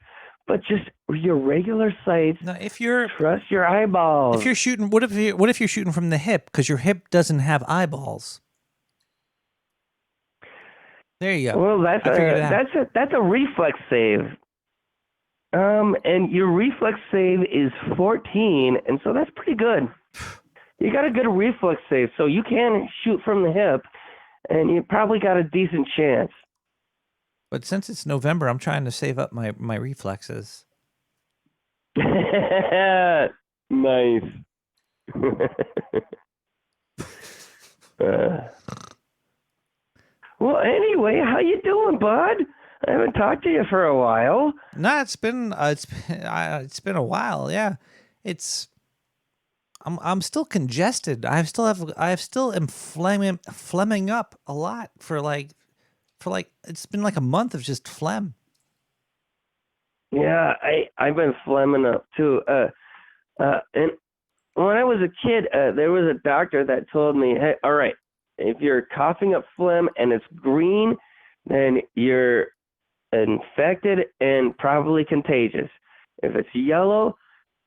but just your regular sights. No, if you're trust your eyeballs. If you're shooting, what if you're shooting from the hip because your hip doesn't have eyeballs? There you go. Well, that's a reflex save. And your reflex save is 14, and so that's pretty good. You got a good reflex save, so you can shoot from the hip, and you probably got a decent chance. But since it's November, I'm trying to save up my reflexes. Nice. Well, anyway, how you doing, bud? I haven't talked to you for a while. No, it's been a while. Yeah, I'm still congested. I still am phlegming up a lot for like it's been like a month of just phlegm. Yeah, I've been phlegming up too. And when I was a kid, there was a doctor that told me, hey, all right, if you're coughing up phlegm and it's green, then you're infected and probably contagious. If it's yellow,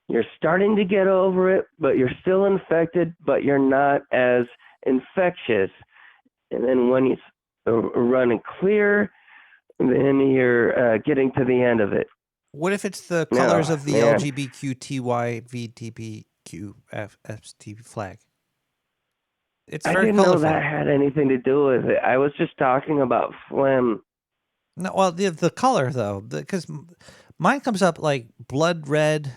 you're starting to get over it, but you're still infected, but you're not as infectious. And then when it's running clear, then you're getting to the end of it. What if it's the colors of the LGBTQTYVTPQFST flag? It's very I didn't colorful. know that had anything to do with it. I was just talking about phlegm. No, well, the color though, because mine comes up like blood red.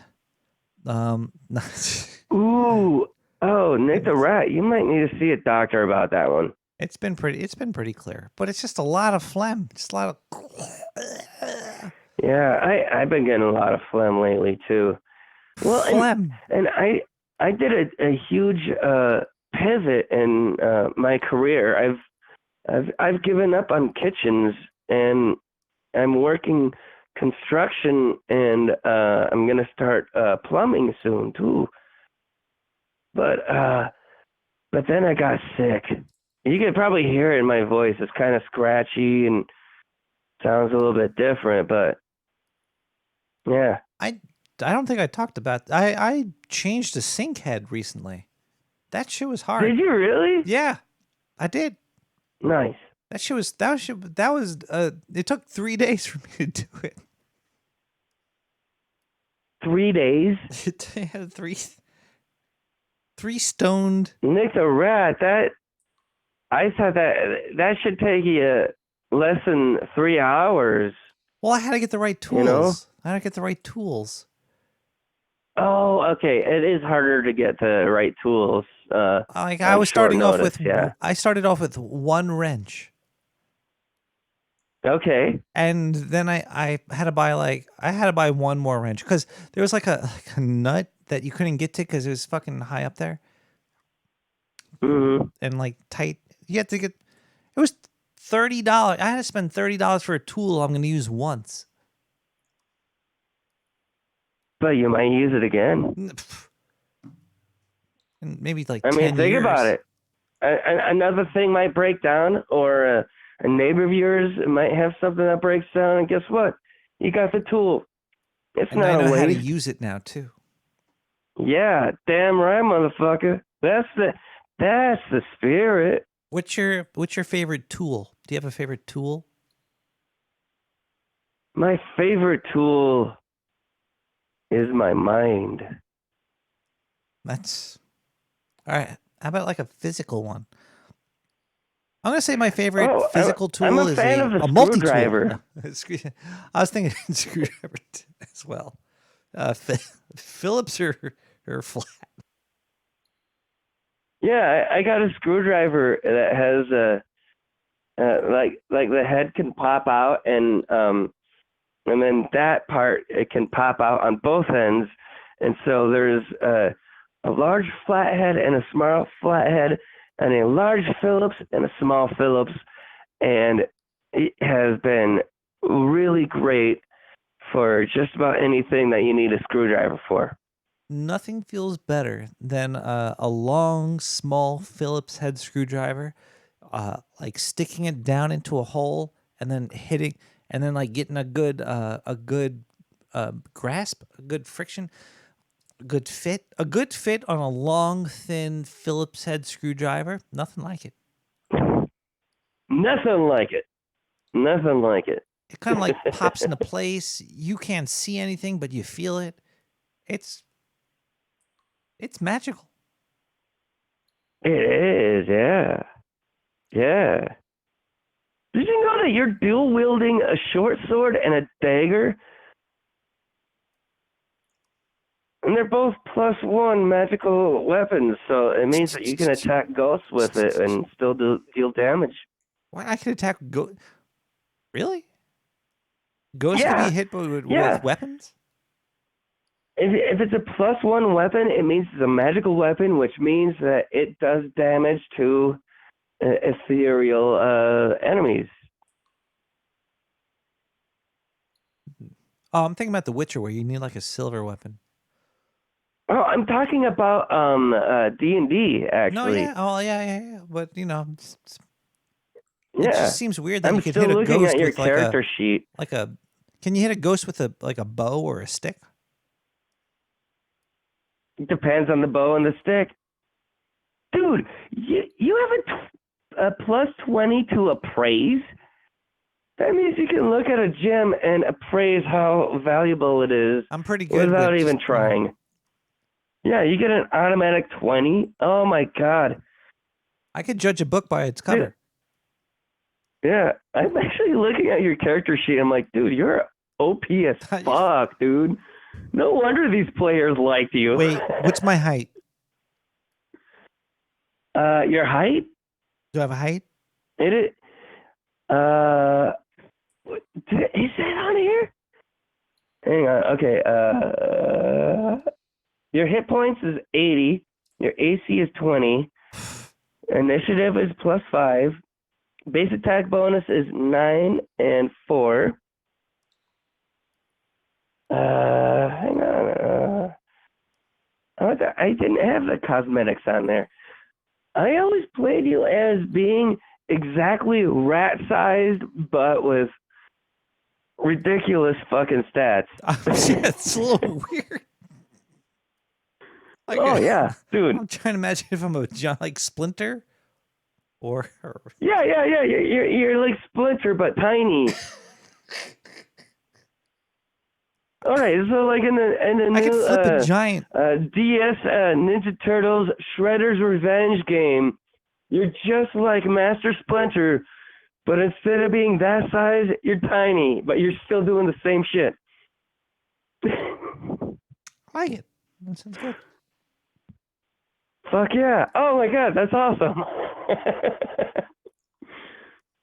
Ooh, oh, Nick the Rat, you might need to see a doctor about that one. It's been pretty clear, but it's just a lot of phlegm. Just a lot of. Yeah, I've been getting a lot of phlegm lately too. Well, phlegm. And I did a huge pivot in my career. I've given up on kitchens and I'm working construction, and I'm gonna start plumbing soon too. But then I got sick. You can probably hear it in my voice. It's kind of scratchy and sounds a little bit different, but yeah. I don't think I talked about. I changed a sink head recently. That shit was hard. Did you really? Yeah, I did. Nice. That shit was it took 3 days for me to do it. 3 days? It had three stoned. Nick the Rat, I thought that should take you less than 3 hours. Well, I had to get the right tools. You know? I had to get the right tools. Oh, okay. It is harder to get the right tools. I was starting off with. Yeah. I started off with one wrench. Okay. And then I had to buy one more wrench because there was like a nut that you couldn't get to because it was fucking high up there. Mm-hmm. And like tight. You had to get. It was $30. I had to spend $30 for a tool I'm going to use once. But you might use it again. And maybe like I 10 mean, think years. about it. Another thing might break down, or a neighbor of yours might have something that breaks down, and guess what? You got the tool. It's And not I know a how to waste. use it now too. Yeah, damn right, motherfucker. That's the spirit. What's your favorite tool? Do you have a favorite tool? My favorite tool is my mind. That's all right. How about like a physical one? I'm gonna say my favorite physical tool I'm a is fan of the a multi-tool. screwdriver. No, I was thinking screwdriver as well. Phillips or flat. Yeah, I got a screwdriver that has like the head can pop out, and then that part, it can pop out on both ends, and so there's a large flathead and a small flathead, and a large Phillips and a small Phillips, and it has been really great for just about anything that you need a screwdriver for. Nothing feels better than a long, small Phillips head screwdriver, like sticking it down into a hole and then hitting, and then like getting a good grasp, a good friction, a good fit on a long, thin Phillips head screwdriver. Nothing like it. Nothing like it. Nothing like it. It kind of like pops into place. You can't see anything, but you feel it. It's magical. It is, yeah. Yeah. Did you know that you're dual wielding a short sword and a dagger? And they're both +1 magical weapons, so it means that you can attack ghosts with it and still deal damage. Why I can attack Really? Ghosts Yeah. can be hit with weapons? If it's a +1 weapon, it means it's a magical weapon, which means that it does damage to ethereal enemies. Oh, I'm thinking about The Witcher, where you need like a silver weapon. Oh, I'm talking about D&D, actually. No, yeah. Oh, yeah. But it Yeah. just seems weird that I'm you could still hit a looking ghost at your with character sheet. Can you hit a ghost with a bow or a stick? It depends on the bow and the stick. Dude, you have a +20 to appraise? That means you can look at a gem and appraise how valuable it is. I'm pretty good without with even trying. Yeah, you get an automatic 20. Oh my god. I could judge a book by its cover. Yeah, I'm actually looking at your character sheet. I'm like, dude, you're OP as fuck, dude. No wonder these players liked you. Wait, what's my height? Your height? Do I have a height? Is that on here? Hang on. Okay. Your hit points is 80. Your AC is 20. Initiative is +5. Base attack bonus is 9 and 4. I didn't have the cosmetics on there. I always played you as being exactly rat-sized, but with ridiculous fucking stats. Yeah, it's a little weird. Like, Oh yeah, dude. I'm trying to imagine if I'm a like Splinter, or Yeah. You're like Splinter, but tiny. All right, so like in the I could new flip a giant. DS Ninja Turtles Shredder's Revenge game, you're just like Master Splinter, but instead of being that size, you're tiny, but you're still doing the same shit. I like it. That sounds good. Fuck yeah. Oh my god, that's awesome.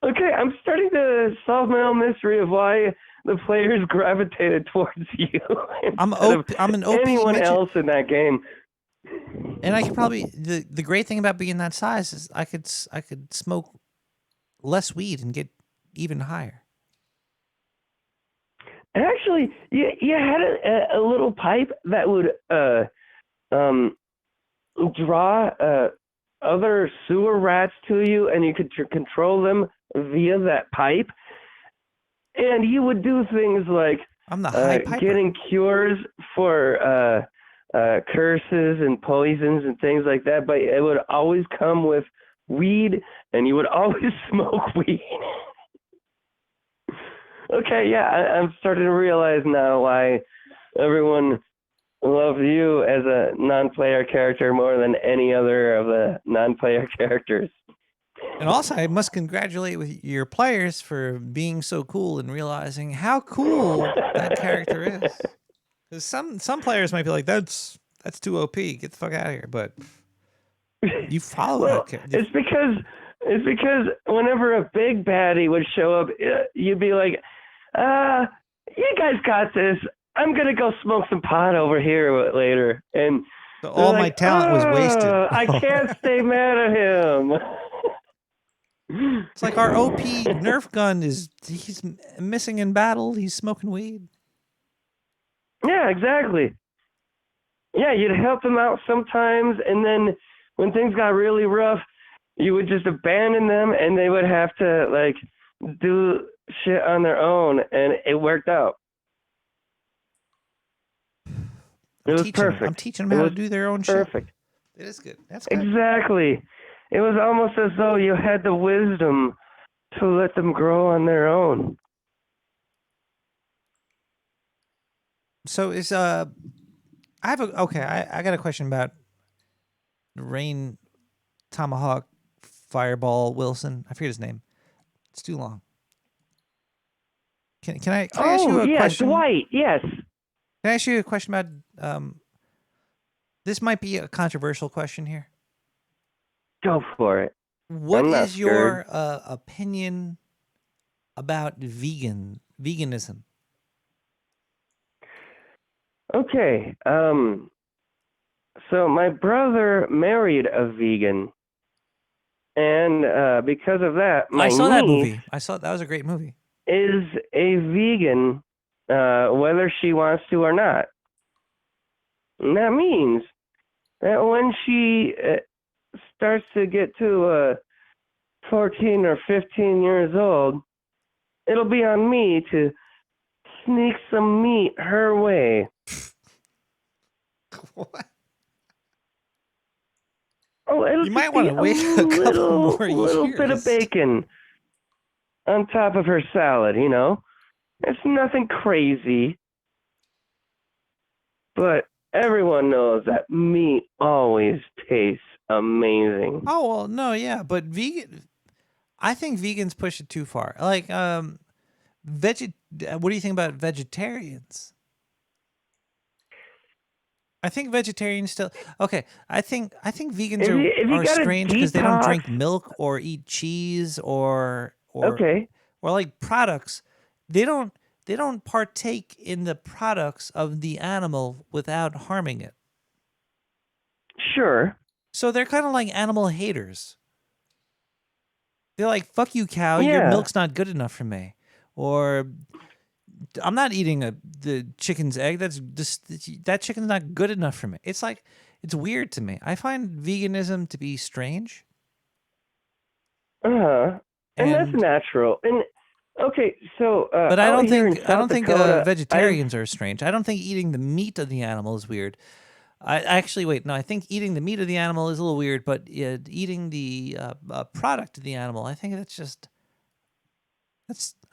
Okay, I'm starting to solve my own mystery of why the players gravitated towards you. I'm an OP anyone midget. else in that game. And I could probably the great thing about being that size is I could smoke less weed and get even higher. And actually, you had a little pipe that would draw other sewer rats to you, and you could control them via that pipe. And you would do things like I'm the high piper. getting cures for curses and poisons and things like that, but it would always come with weed, and you would always smoke weed. Okay, yeah, I'm starting to realize now why everyone loves you as a non-player character more than any other of the non-player characters. And also, I must congratulate with your players for being so cool and realizing how cool that character is. Because some players might be like, that's too OP. Get the fuck out of here. But you follow that character. It's because whenever a big baddie would show up, you'd be like, you guys got this. I'm going to go smoke some pot over here later. And so all my talent was wasted. I can't stay mad at him. It's like our OP Nerf gun he's missing in battle. He's smoking weed. Yeah, exactly. Yeah, you'd help them out sometimes, and then when things got really rough, you would just abandon them, and they would have to like do shit on their own, and it worked out. It was perfect. I'm teaching them how to do their own shit. Perfect. It is good. That's good. Exactly. It was almost as though you had the wisdom to let them grow on their own. So is I got a question about Rain Tomahawk Fireball Wilson. I forget his name. It's too long. Can I ask you a question? Dwight, yes. Can I ask you a question about this might be a controversial question here. Go for it. What is your opinion about veganism? Okay. So my brother married a vegan, and because of that, my I saw that niece movie. That was a great movie. is a vegan, whether she wants to or not. And that means that when she starts to get to 14 or 15 years old, it'll be on me to sneak some meat her way. What? Oh, You might want to wait a couple more years. Little bit of bacon on top of her salad, you know? It's nothing crazy. But everyone knows that meat always tastes amazing. Oh, well, no, yeah, but I think vegans push it too far. Like, what do you think about vegetarians? I think vegetarians still okay. I think vegans are strange because they don't drink milk or eat cheese or like products. They don't partake in the products of the animal without harming it. Sure. So they're kind of like animal haters. They're like, "Fuck you, cow! Yeah. Your milk's not good enough for me," or "I'm not eating the chicken's egg. That chicken's not good enough for me." It's it's weird to me. I find veganism to be strange. And that's And natural. And okay, so but I out don't here in think South Dakota, vegetarians are strange. I don't think eating the meat of the animal is weird. I actually wait. No, I think eating the meat of the animal is a little weird, but eating the product of the animal, I think I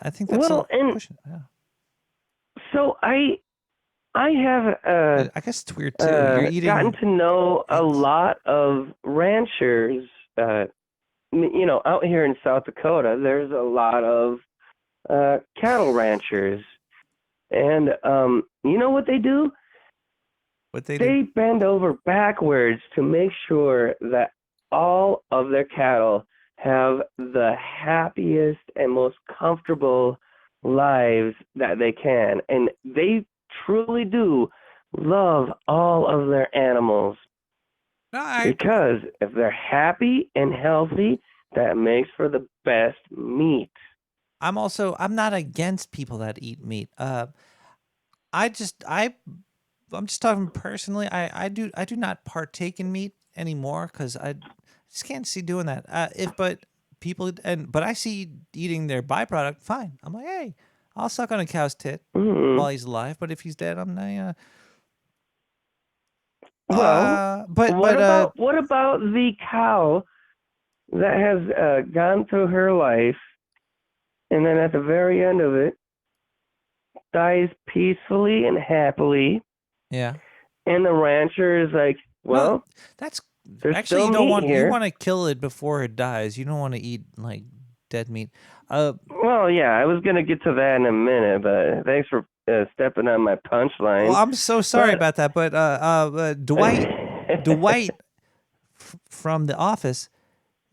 think that's well, and pushing. Yeah. so I have I guess it's weird too. You're eating gotten to know a eggs. lot of ranchers. Out here in South Dakota, there's a lot of cattle ranchers, and you know what they do? What they They do? bend over backwards to make sure that all of their cattle have the happiest and most comfortable lives that they can. And they truly do love all of their animals No, because if they're happy and healthy, that makes for the best meat. I'm not against people that eat meat. I'm just talking personally. I do not partake in meat anymore because I just can't see doing that. But I see eating their byproduct. Fine. I'm like, hey, I'll suck on a cow's tit while he's alive. But if he's dead, I'm not. Well, what about the cow that has gone through her life, and then at the very end of it, dies peacefully and happily? Yeah. And the rancher is like, well, no, that's there's actually still you don't meat want here. you want to kill it before it dies. You don't want to eat like dead meat. Well, yeah, I was gonna get to that in a minute, but thanks for stepping on my punchline. Well, I'm so sorry about that, but Dwight from The Office,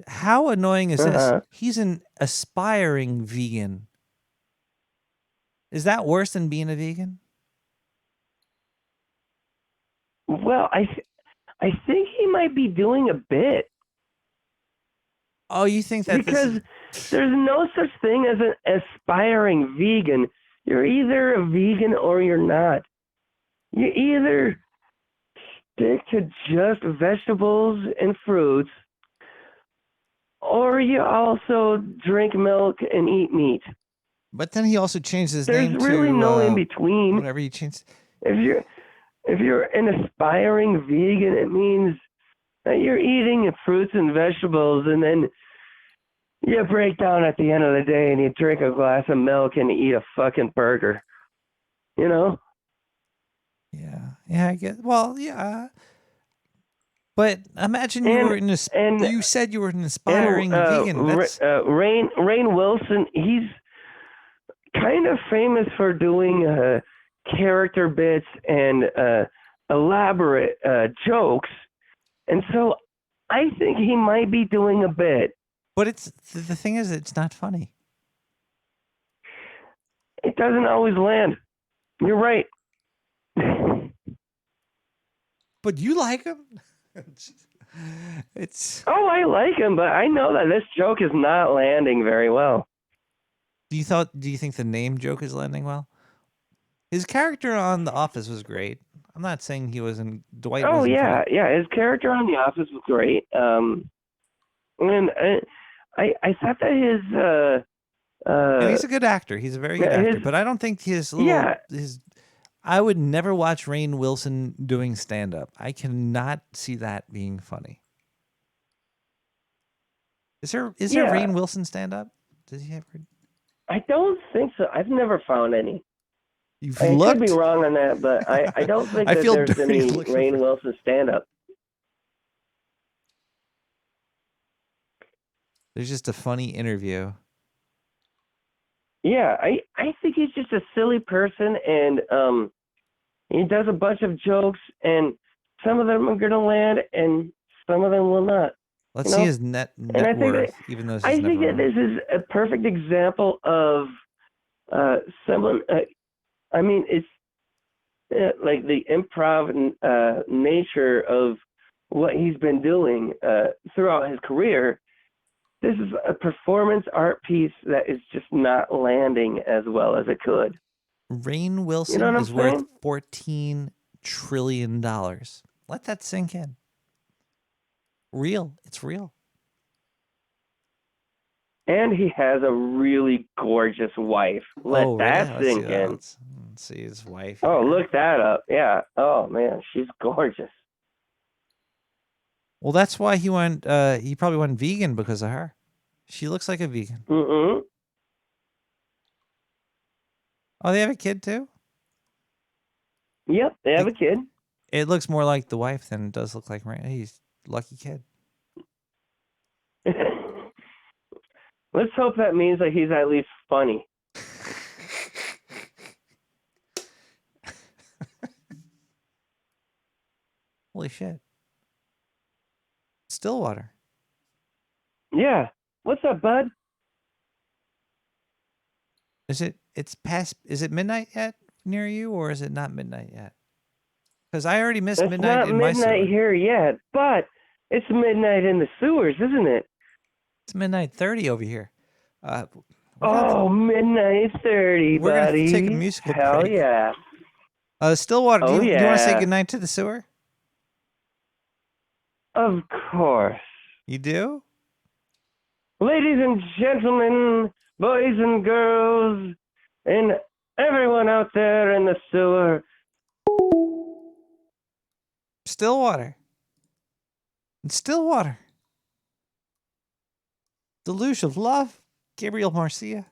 how annoying is this? He's an aspiring vegan. Is that worse than being a vegan? Well, I think he might be doing a bit. Oh, you think that because there's no such thing as an aspiring vegan. You're either a vegan or you're not. You either stick to just vegetables and fruits, or you also drink milk and eat meat. But then he also changed his There's name really to no in between. whatever he changed. If you're an aspiring vegan, it means that you're eating fruits and vegetables, and then you break down at the end of the day and you drink a glass of milk and eat a fucking burger. You know? Yeah, I guess. Well, yeah. But imagine you said you were an aspiring vegan. Rainn Wilson, he's kind of famous for doing character bits and elaborate jokes. And so I think he might be doing a bit. But the thing is, it's not funny. It doesn't always land. You're right. But you like him? Oh, I like him, but I know that this joke is not landing very well. Do you think the name joke is landing well? His character on The Office was great. I'm not saying he wasn't. Dwight. Oh wasn't yeah, funny. yeah. His character on The Office was great. And I thought that he's a good actor. He's a very good actor. But I don't think his. I would never watch Rainn Wilson doing stand-up. I cannot see that being funny. Is there Rainn Wilson stand-up? Does he have? I don't think so. I've never found any. You've I looked? could be wrong on that, but I don't think that there's any Rainn Wilson stand-up. There's just a funny interview. Yeah, I think he's just a silly person, and he does a bunch of jokes, and some of them are going to land, and some of them will not. Let's see his net worth, even though I think that this is a perfect example of someone. I mean, it's like the improv nature of what he's been doing throughout his career. This is a performance art piece that is just not landing as well as it could. Rainn Wilson is worth $14 trillion. Let that sink in. Real. It's real. And he has a really gorgeous wife. Let that really? sink in. Let's see his wife. Oh, here. look that up. Yeah. Oh, man, she's gorgeous. Well, that's why he went. He probably went vegan because of her. She looks like a vegan. Mm-mm. Oh, they have a kid too? Yep, they have a kid. It looks more like the wife than it does look like he's lucky kid. Let's hope that means that he's at least funny. Holy shit. Stillwater. Yeah. What's up, bud? Is it midnight yet near you, or is it not midnight yet? Because I already missed It's midnight not in my sewer. midnight here yet, but it's midnight in the sewers, isn't it? It's midnight 30 over here. Midnight 30, we're buddy. We're going to take a musical Hell break. yeah. Stillwater, do you want to say yeah. goodnight to the sewer? Of course. You do? Ladies and gentlemen, boys and girls, and everyone out there in the sewer. Stillwater. It's Stillwater. Deluge of Love, Gabriel Marcia.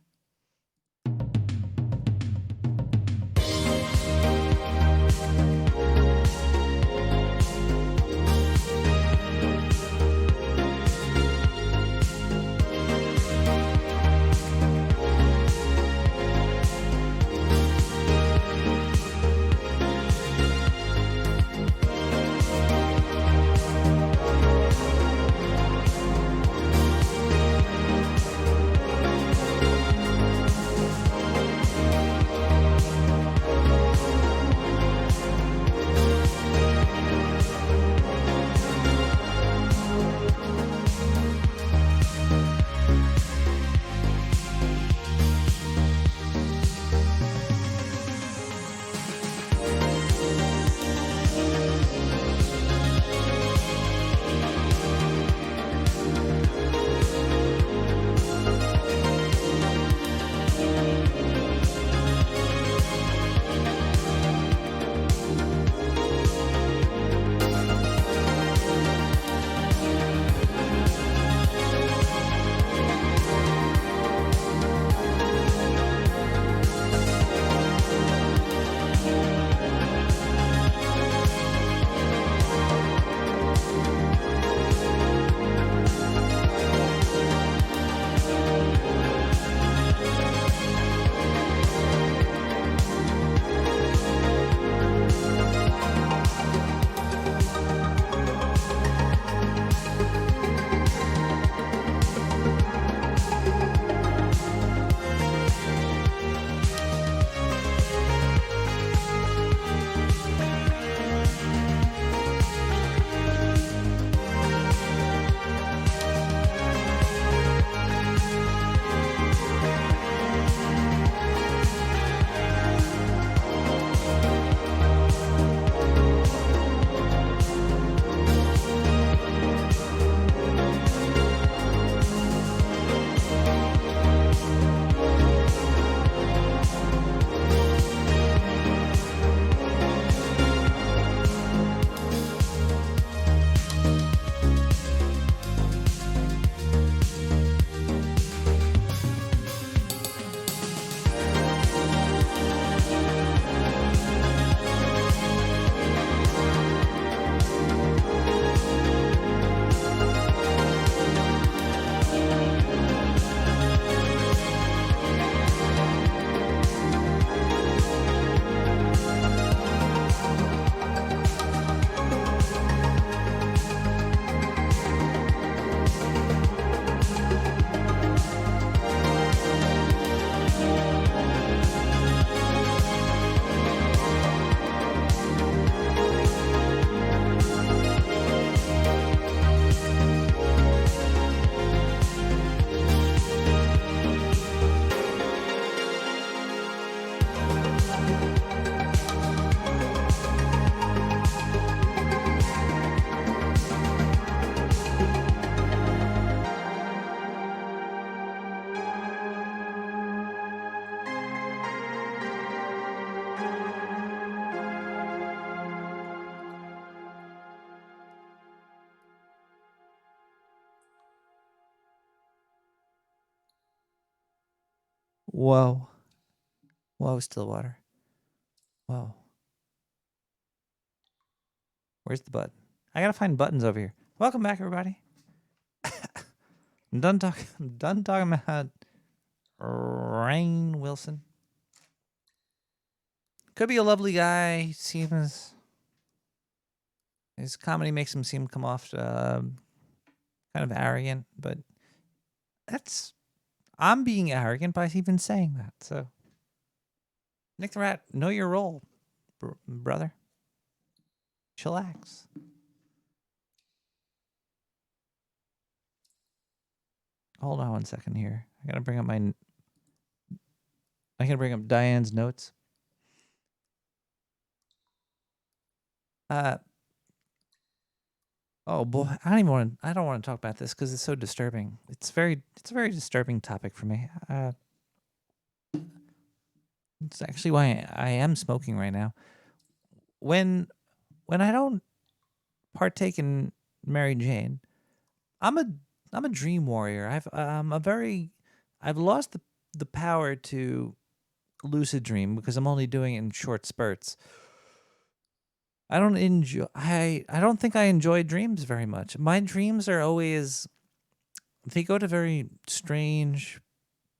Whoa. Whoa, Stillwater. Whoa. Where's the button? I gotta find buttons over here. Welcome back, everybody. I'm done talking about Rainn Wilson. Could be a lovely guy. Seems his comedy makes him come off kind of arrogant, but I'm being arrogant by even saying that. So, Nick the Rat, know your role, brother. Chillax. Hold on one second here. I gotta bring up Diane's notes. Oh boy, I don't want to talk about this because it's so disturbing. It's a very disturbing topic for me. It's actually why I am smoking right now. When I don't partake in Mary Jane, I'm a dream warrior. I've lost the power to lucid dream because I'm only doing it in short spurts. I don't think I enjoy dreams very much. My dreams are always, they go to very strange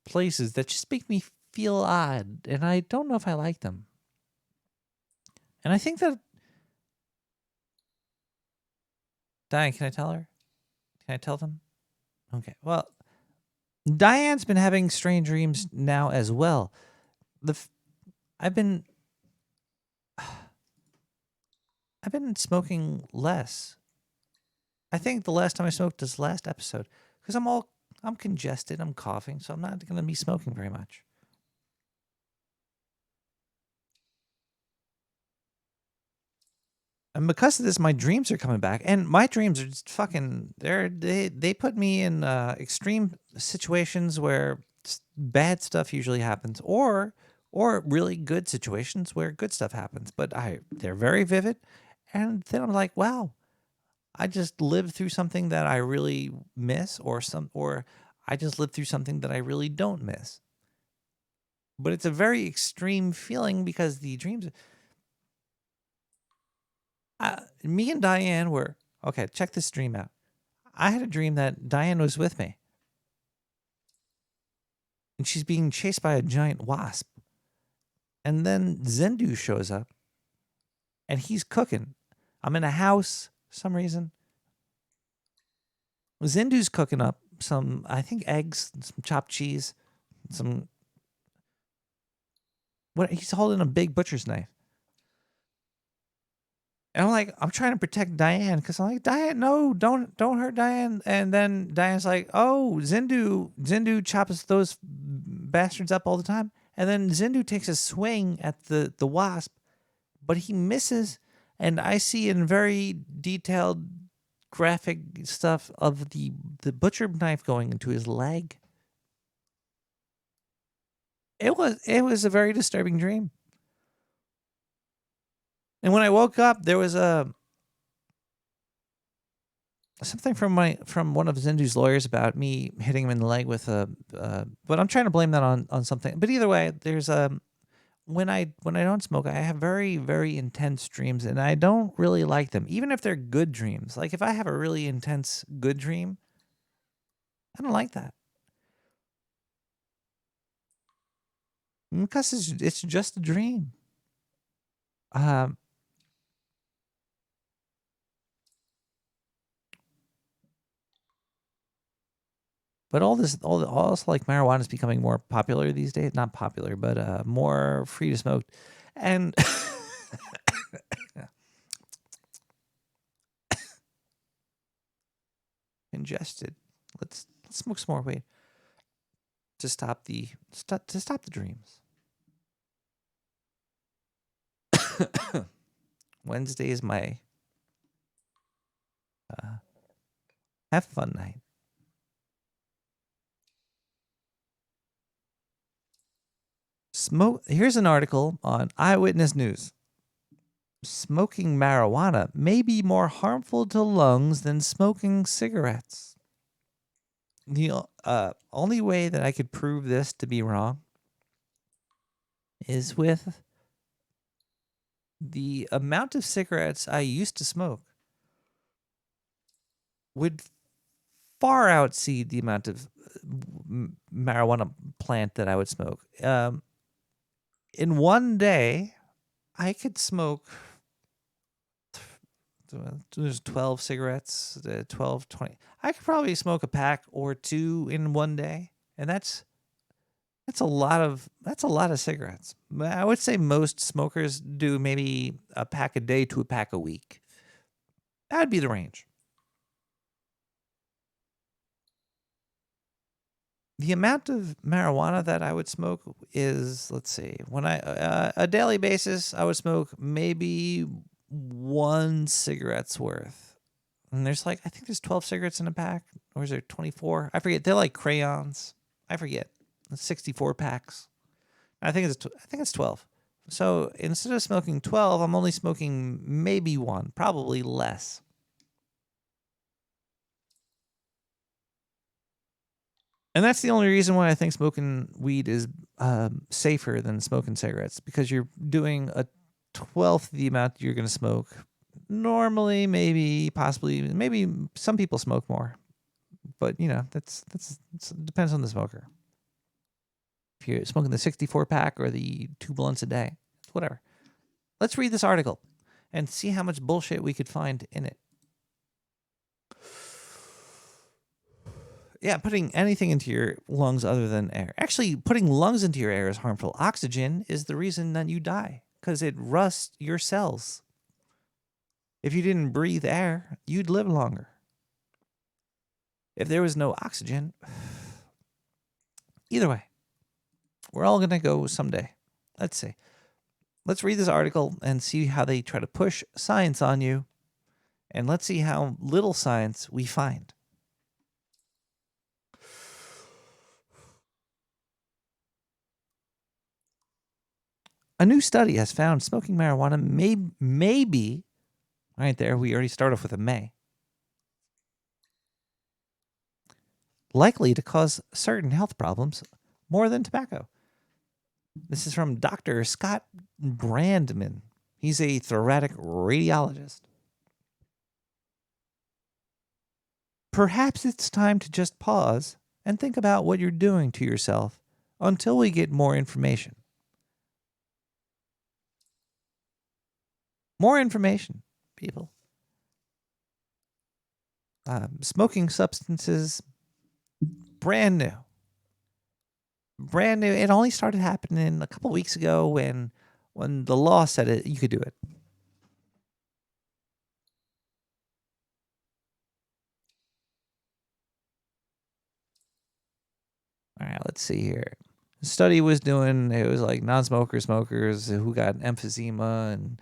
places that just make me feel odd, and I don't know if I like them. And I think that Diane, can I tell her? Can I tell them? Okay. Well, Diane's been having strange dreams now as well. I've been smoking less. I think the last time I smoked is last episode because I'm congested, I'm coughing, so I'm not going to be smoking very much. And because of this, my dreams are coming back, and my dreams are just fucking. They put me in extreme situations where bad stuff usually happens, or really good situations where good stuff happens. But they're very vivid, and then I'm like, wow, I just lived through something that I really miss, or I just lived through something that I really don't miss. But it's a very extreme feeling because the dreams. Me and Diane were okay. Check this dream out. I had a dream that Diane was with me, and she's being chased by a giant wasp. And then Zendu shows up, and he's cooking. I'm in a house for some reason. Zendu's cooking up some, I think, eggs, some chopped cheese, he's holding a big butcher's knife. And I'm like, I'm trying to protect Diane because I'm like, Diane, no, don't hurt Diane. And then Diane's like, oh, Zendu chops those bastards up all the time. And then Zendu takes a swing at the wasp, but he misses. And I see in very detailed graphic stuff of the butcher knife going into his leg. It was a very disturbing dream. And when I woke up, there was something from one of Zendu's lawyers about me hitting him in the leg with but I'm trying to blame that on something. But either way, there's when I don't smoke, I have very, very intense dreams, and I don't really like them, even if they're good dreams. Like if I have a really intense good dream, I don't like that. Because it's just a dream. But all this like marijuana is becoming more popular these days. Not popular, but more free to smoke, and ingested. Let's smoke some more weed to stop the dreams. Wednesday is my have fun night. Here's an article on Eyewitness News. Smoking marijuana may be more harmful to lungs than smoking cigarettes. The only way that I could prove this to be wrong is with the amount of cigarettes I used to smoke would far exceed the amount of marijuana plant that I would smoke. In one day, I could smoke there's 12 cigarettes, 12, 20. I could probably smoke a pack or two in one day, and that's a lot of cigarettes. I would say most smokers do maybe a pack a day to a pack a week. That would be the range. The amount of marijuana that I would smoke is, let's see, when a daily basis, I would smoke maybe one cigarette's worth. And there's I think there's 12 cigarettes in a pack, or is there 24? I forget. They're like crayons. I forget. 64 packs. I think it's 12. So instead of smoking 12, I'm only smoking maybe one, probably less. And that's the only reason why I think smoking weed is safer than smoking cigarettes, because you're doing a 12th the amount you're going to smoke. Normally, maybe, possibly, maybe some people smoke more, but that's depends on the smoker. If you're smoking the 64 pack or the 2 blunts a day, whatever. Let's read this article and see how much bullshit we could find in it. Yeah, putting anything into your lungs other than air. Actually, putting lungs into your air is harmful. Oxygen is the reason that you die, because it rusts your cells. If you didn't breathe air, you'd live longer. If there was no oxygen, either way, we're all going to go someday. Let's see. Let's read this article and see how they try to push science on you. And let's see how little science we find. A new study has found smoking marijuana may be, right there, we already start off with a may, likely to cause certain health problems more than tobacco. This is from Dr. Scott Brandman. He's a thoracic radiologist. Perhaps it's time to just pause and think about what you're doing to yourself until we get more information. More information, people. Smoking substances, brand new. Brand new. It only started happening a couple weeks ago when the law said it, you could do it. All right, let's see here. The study was doing, it was like non-smokers, smokers who got emphysema and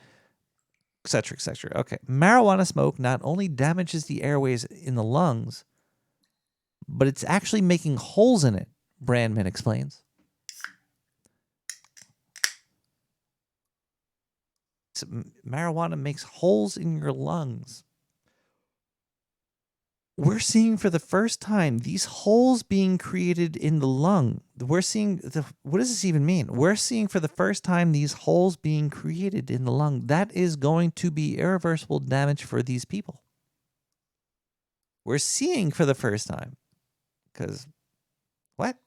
et cetera, et cetera. Okay. Marijuana smoke not only damages the airways in the lungs, but it's actually making holes in it, Brandman explains. Marijuana makes holes in your lungs. We're seeing for the first time these holes being created in the lung. We're seeing, what does this even mean? We're seeing for the first time these holes being created in the lung. That is going to be irreversible damage for these people. We're seeing for the first time. Because, what?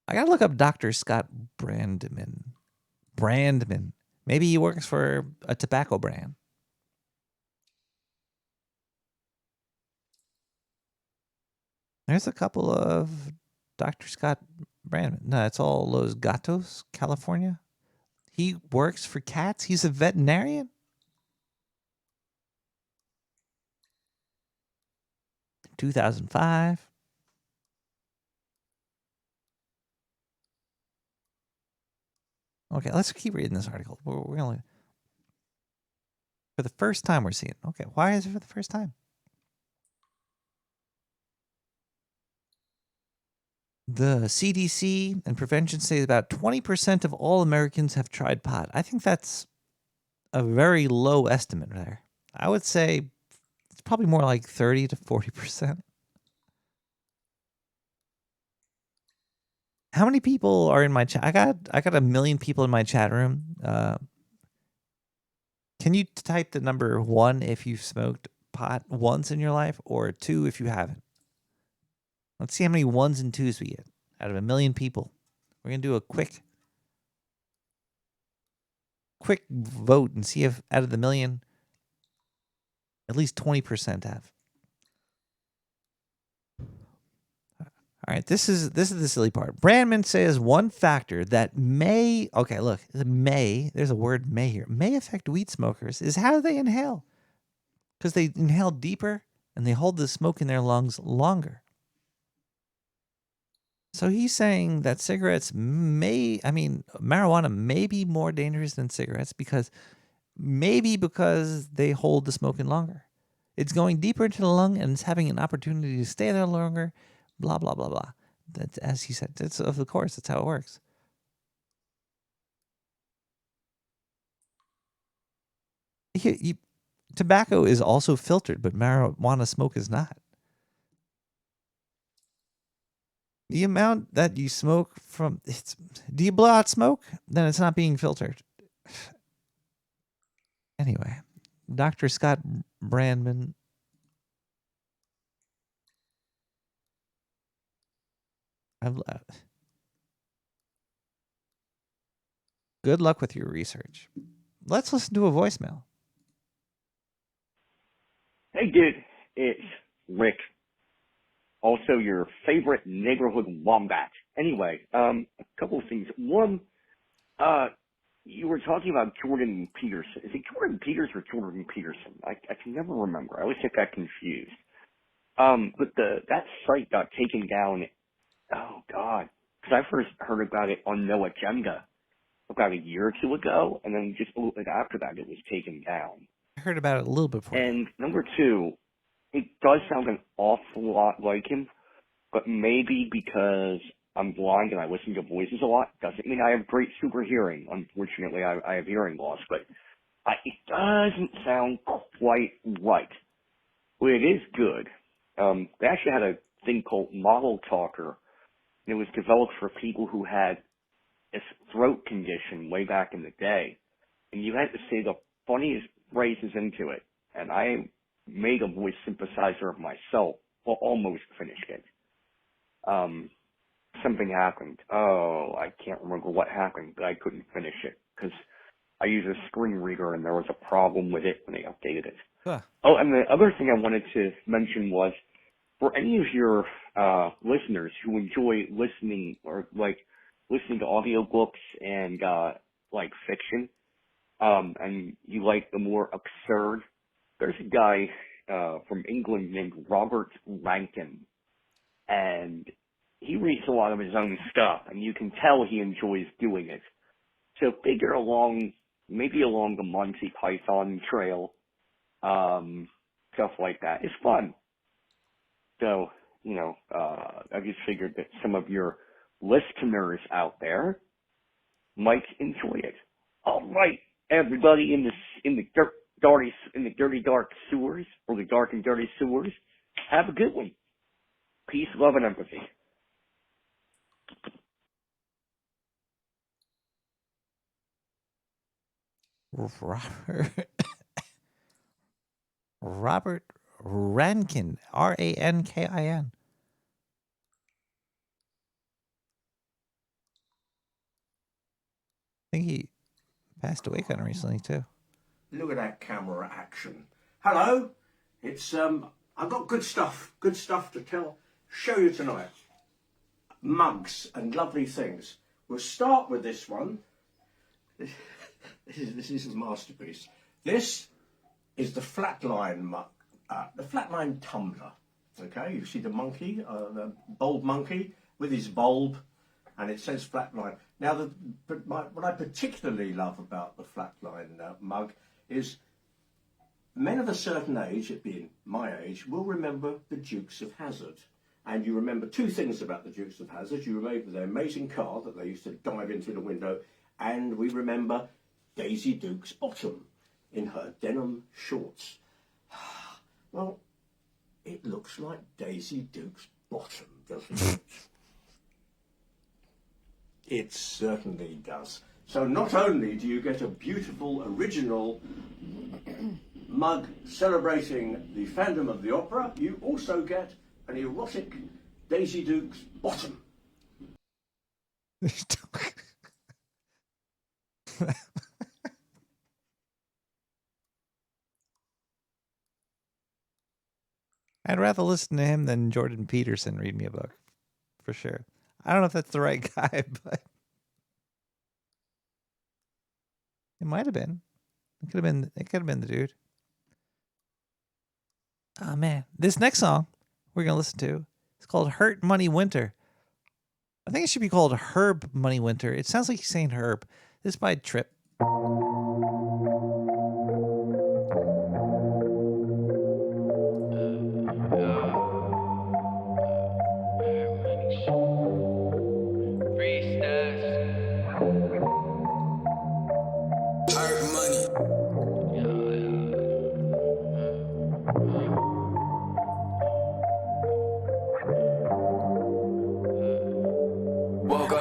I gotta look up Dr. Scott Brandman. Maybe he works for a tobacco brand. There's a couple of Dr. Scott Brandman. No, it's all Los Gatos, California. He works for cats. He's a veterinarian. In 2005. Okay, let's keep reading this article. We're going to... For the first time we're seeing it. Okay, why is it for the first time? The CDC and prevention say about 20% of all Americans have tried pot. I think that's a very low estimate there. I would say it's probably more like 30 to 40%. How many people are in my chat? I got 1 million people in my chat room. Can you type the number 1 if you've smoked pot once in your life, or 2 if you haven't? Let's see how many 1s and 2s we get out of 1 million people. We're gonna do a quick vote and see if out of the 1 million, at least 20% have. All right, this is the silly part. Brandman says one factor that may, okay, look, there's a word may here, may affect weed smokers is how they inhale. Because they inhale deeper and they hold the smoke in their lungs longer. So he's saying that marijuana may be more dangerous than cigarettes because they hold the smoke in longer. It's going deeper into the lung and it's having an opportunity to stay there longer. Blah, blah, blah, blah. That's, as he said, of course, that's how it works. Tobacco is also filtered, but marijuana smoke is not. The amount that you smoke do you blow out smoke? Then it's not being filtered. Anyway, Dr. Scott Brandman. Good luck with your research. Let's listen to a voicemail. Hey, dude, it's Rick. Also, your favorite neighborhood wombat. Anyway, a couple of things. One, you were talking about Jordan Peterson. Is it Jordan Peters or Jordan Peterson? I can never remember. I always get that confused. But that site got taken down. Oh God, because I first heard about it on No Agenda about a year or 2 ago, and then just a little bit after that, it was taken down. I heard about it a little bit before. And number 2, it does sound an awful lot like him, but maybe because I'm blind and I listen to voices a lot, doesn't mean I have great super hearing. Unfortunately, I have hearing loss, but it doesn't sound quite right. Well, it is good. They actually had a thing called Model Talker, and it was developed for people who had a throat condition way back in the day, and you had to say the funniest phrases into it, and I made a voice synthesizer of myself, well, almost finished it. Something happened. Oh, I can't remember what happened, but I couldn't finish it, because I use a screen reader, and there was a problem with it when they updated it. Huh. Oh, and the other thing I wanted to mention was, for any of your listeners who enjoy listening to audiobooks and fiction, and you like the more absurd, there's a guy from England named Robert Rankin, and he reads a lot of his own stuff, and you can tell he enjoys doing it. So figure maybe along the Monty Python trail, stuff like that. It's fun. So, I just figured that some of your listeners out there might enjoy it. All right, everybody in the dirty dark sewers, or the dark and dirty sewers, have a good one. Peace, love, and empathy. Robert Rankin, Rankin. I think he passed away kind of recently too. Look at that camera action. Hello, it's I've got good stuff to show you tonight. Mugs and lovely things. We'll start with this one. This is a masterpiece. This is the Flatline mug, the Flatline tumbler. Okay, you see the monkey, the bulb monkey with his bulb, and it says Flatline. Now, what I particularly love about the Flatline mug is men of a certain age, it being my age, will remember the Dukes of Hazzard. And you remember 2 things about the Dukes of Hazzard. You remember their amazing car that they used to dive into the window, and we remember Daisy Duke's bottom in her denim shorts. Well, it looks like Daisy Duke's bottom, doesn't it? It certainly does. So not only do you get a beautiful original mug celebrating the fandom of the opera, you also get an erotic Daisy Dukes bottom. I'd rather listen to him than Jordan Peterson read me a book, for sure. I don't know if that's the right guy, but it might have been. It could have been the dude. Oh man, this next song we're gonna listen to is called "Hurt Money Winter." I think it should be called "Herb Money Winter." It sounds like he's saying "herb." This is by Trip.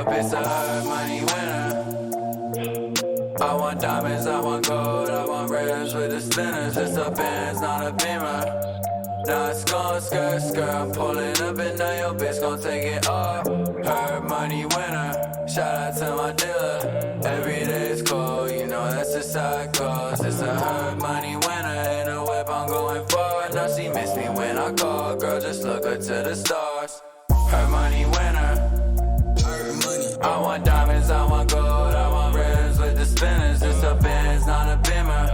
It's a hard money winner. I want diamonds, I want gold, I want rims with the spinners. It's a Benz, not a Beamer. Now it's gon' skirt, I'm pulling up and now your bitch gon' take it off. Hard money winner. Shout out to my dealer. Every day is cold, you know that's just how it goes. It's a hard money winner. In a whip, I'm going far. Now she miss me when I call. Girl, just look her to the stars. Hard money winner. I want diamonds, I want gold, I want rims with the spinners. It's a Benz, not a Beamer.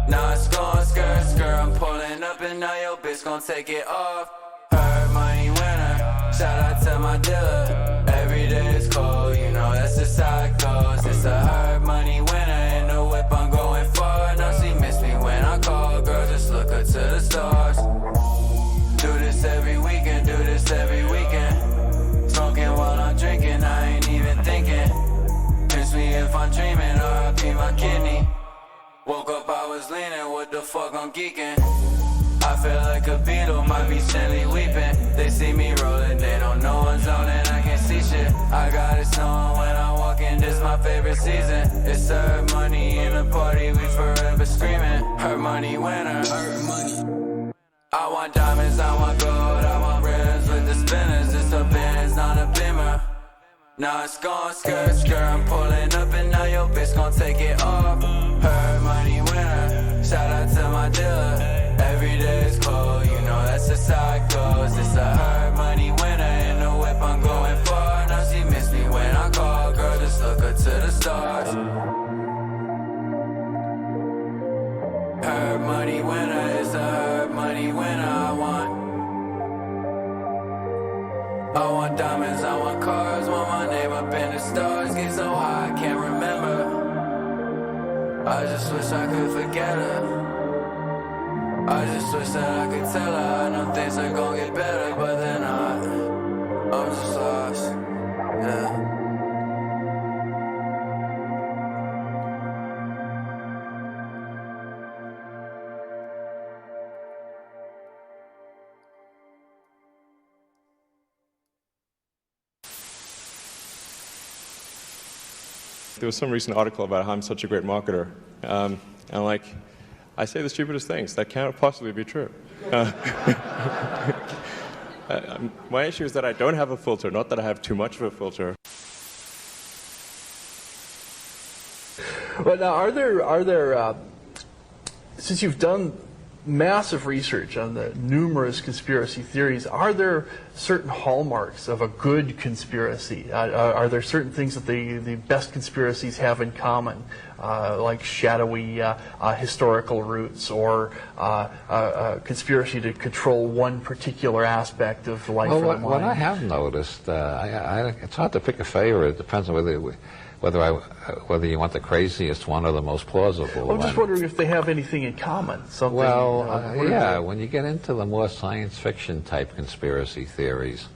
Now it's gon' skirt, I'm pulling up and now your bitch gon' take it off. Hard money winner, shout out to my dealer. Every day is cold, you know that's just how it goes. It's a hard money winner, in the whip I'm going far. Now she miss me when I call, girl just look her to the stars. Do this every weekend, do this every weekend. Smoking while I'm drinking, I ain't even thinking. Pinch me if I'm dreaming, RIP my kidney. Woke up, I was leaning, what the fuck I'm geeking. I feel like a beetle, might be gently weeping. They see me rolling, they don't know what's on and I can't see shit. I got it snowing when I walk in, this my favorite season. It's her money in the party, we forever screaming. Her money winner, her money. I want diamonds, I want gold, I want rims with the spinners. It's a Benz, not a Beamer. Now it's gon' skirt, I'm pulling up and now your bitch gon' take it off. Her money winner, shout out to my dealer. Every day is cold, you know that's just how it goes. It's a her money winner, in the whip I'm going far. Now she miss me when I call, girl just look her to the stars. Her money winner, it's a her money winner. I want diamonds, I want cars, want my name up in the stars. Get so high, I can't remember. I just wish I could forget her. I just wish that I could tell her I know things are gonna get better, but they're not. I'm just lost, yeah. There was some recent article about how I'm such a great marketer. And like, I say the stupidest things. That cannot possibly be true. My issue is that I don't have a filter, not that I have too much of a filter. Well, now, are there since you've done massive research on the numerous conspiracy theories, are there certain hallmarks of a good conspiracy? Are there certain things that the best conspiracies have in common, like shadowy historical roots, or a conspiracy to control one particular aspect of life or the mind? What I have noticed, it's hard to pick a favorite. It depends on whether you want the craziest one or the most plausible. I'm just wondering if they have anything in common. Something. Well, yeah. When you get into the more science fiction type conspiracy theories,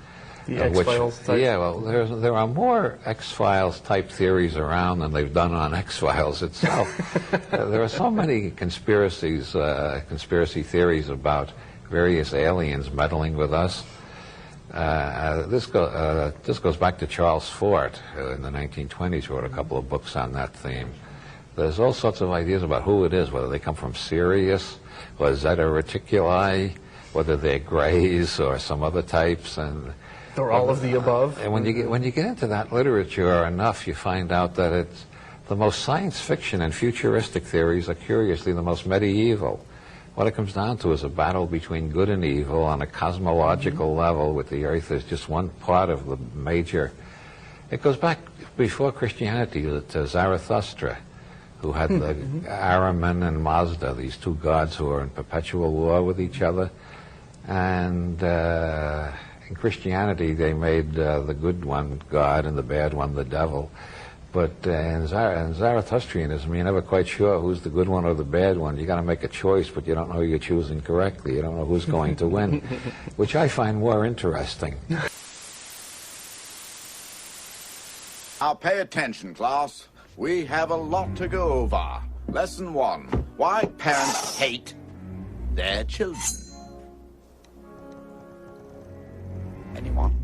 the X-Files type. Yeah, well, there are more X-Files type theories around than they've done on X-Files itself. There are so many conspiracy theories about various aliens meddling with us This goes back to Charles Fort, who in the 1920s wrote a couple of books on that theme. There's all sorts of ideas about who it is, whether they come from Sirius, or Zeta Reticuli, whether they're Greys or some other types, and or all of the above. And when you get into that literature enough, you find out that it's the most science fiction and futuristic theories are curiously the most medieval. What it comes down to is a battle between good and evil on a cosmological level, with the Earth as just one part of the major. It goes back before Christianity to Zarathustra, who had the Ahriman and Mazda, these two gods who are in perpetual war with each other. And in Christianity, they made the good one God and the bad one the devil. But in Zarathustrianism, you're never quite sure who's the good one or the bad one. You got to make a choice, but you don't know you're choosing correctly. You don't know who's going to win, which I find more interesting. Now pay attention, class. We have a lot to go over. Lesson 1. Why parents hate their children. Anyone?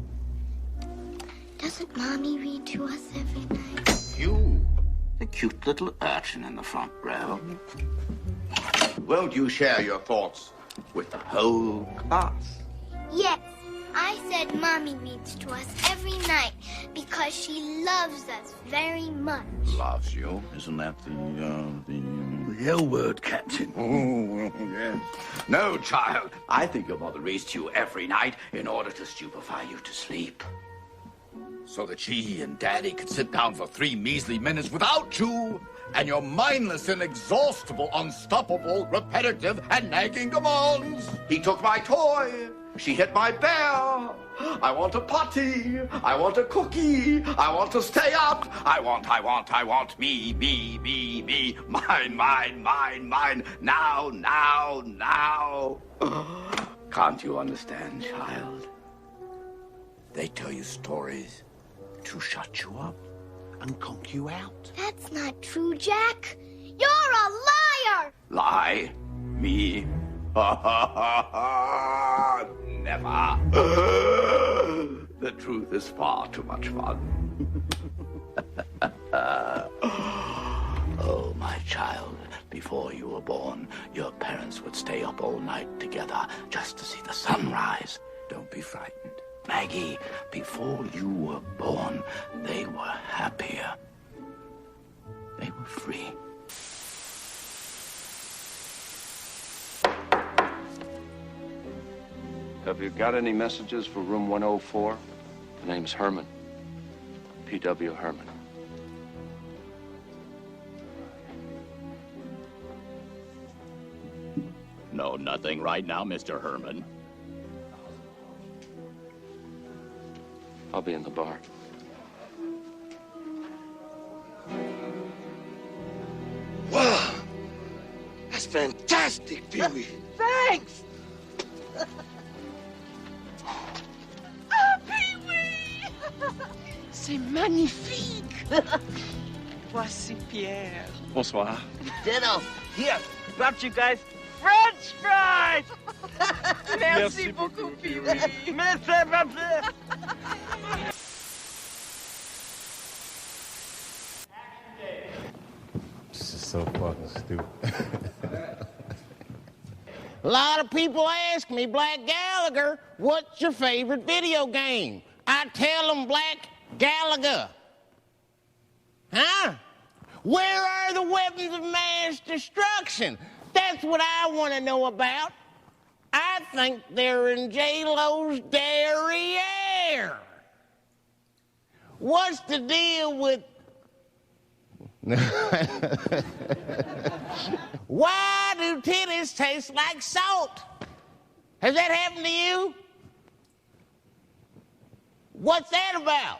Doesn't Mommy read to us every night? You, the cute little urchin in the front row. Won't you share your thoughts with the whole class? Yes, I said Mommy reads to us every night because she loves us very much. Loves you? Isn't that the L word, Captain? Oh, yes. No, child. I think your mother reads to you every night in order to stupefy you to sleep. So that she and Daddy could sit down for 3 measly minutes without you and your mindless, inexhaustible, unstoppable, repetitive, and nagging demands. He took my toy. She hit my bear. I want a potty. I want a cookie. I want to stay up. I want. Me. Mine. Now. Can't you understand, child? They tell you stories to shut you up and conk you out. That's not true, Jack. You're a liar! Lie? Me? Never. The truth is far too much fun. Oh, my child, before you were born, your parents would stay up all night together just to see the sunrise. Don't be frightened. Maggie, before you were born, they were happier. They were free. Have you got any messages for room 104? The name's Herman. P.W. Herman. No, nothing right now, Mr. Herman. I'll be in the bar. Wow! That's fantastic, Pee-wee. Thanks! Ah, Pee-wee! C'est magnifique! Voici Pierre. Bonsoir. Ditto. Here, brought you guys French fries! Merci beaucoup, Pee-wee. Merci, merci. This is so fucking stupid. A lot of people ask me, Black Gallagher, what's your favorite video game? I tell them Black Gallagher. Huh? Where are the weapons of mass destruction? That's what I want to know about. I think they're in J-Lo's derriere. What's the deal with... Why do titties taste like salt? Has that happened to you? What's that about?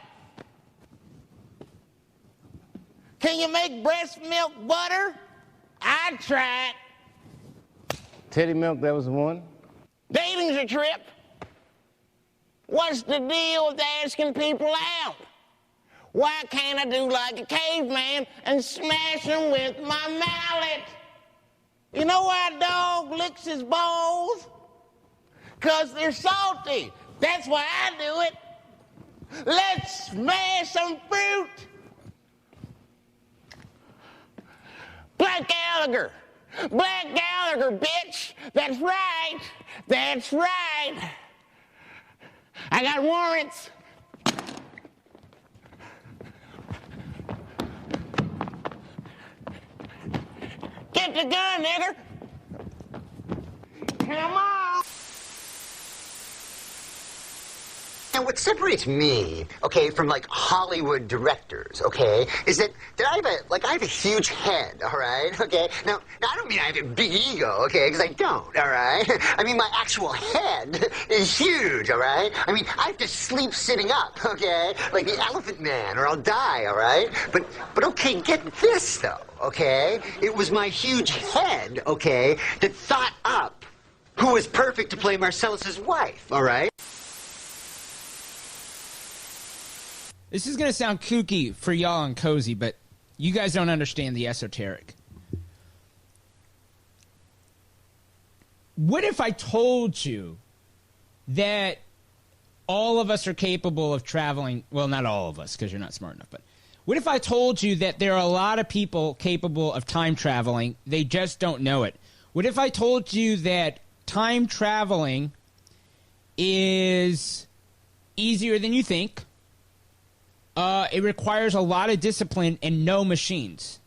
Can you make breast milk butter? I tried. Titty milk, that was the one. Dating's a trip. What's the deal with asking people out? Why can't I do like a caveman and smash them with my mallet? You know why a dog licks his balls? 'Cause they're salty. That's why I do it. Let's smash some fruit. Black Gallagher. Black Gallagher, bitch. That's right. That's right. I got warrants. Get the gun, nigger. Come on. And what separates me, okay, from like Hollywood directors, okay, is that I have a huge head, all right, okay. Now I don't mean I have a big ego, okay, because I don't, all right. I mean my actual head is huge, all right. I mean I have to sleep sitting up, okay, like the Elephant Man, or I'll die, all right. But okay, get this though, okay. It was my huge head, okay, that thought up who was perfect to play Marcellus's wife, all right. This is going to sound kooky for y'all and cozy, but you guys don't understand the esoteric. What if I told you that all of us are capable of traveling? Well, not all of us, because you're not smart enough. But what if I told you that there are a lot of people capable of time traveling? They just don't know it. What if I told you that time traveling is easier than you think? It requires a lot of discipline and no machines.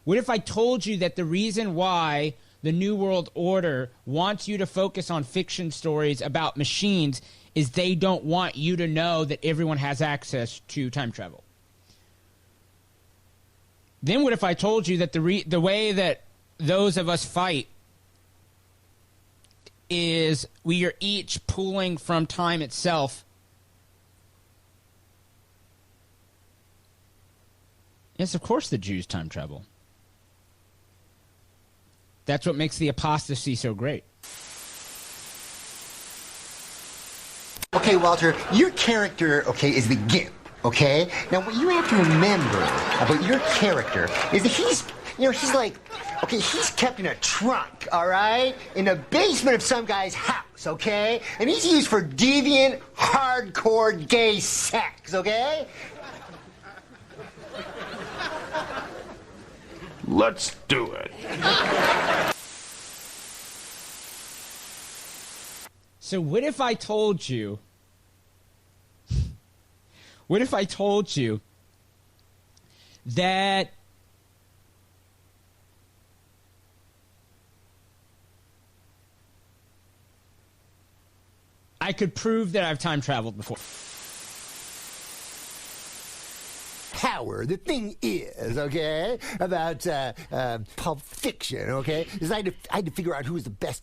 What if I told you that the reason why the New World Order wants you to focus on fiction stories about machines is they don't want you to know that everyone has access to time travel? Then what if I told you that the way that those of us fight is we are each pulling from time itself? Yes, of course the Jews time travel. That's what makes the apostasy so great. Okay, Walter, your character, okay, is the Gimp, okay? Now, what you have to remember about your character is that he's like, okay, he's kept in a trunk, all right? In the basement of some guy's house, okay? And he's used for deviant, hardcore gay sex, okay? Let's do it. So what if I told you... What if I told you that I could prove that I've time traveled before? Power. The thing is, okay, about Pulp Fiction, okay, is I had to figure out who was the best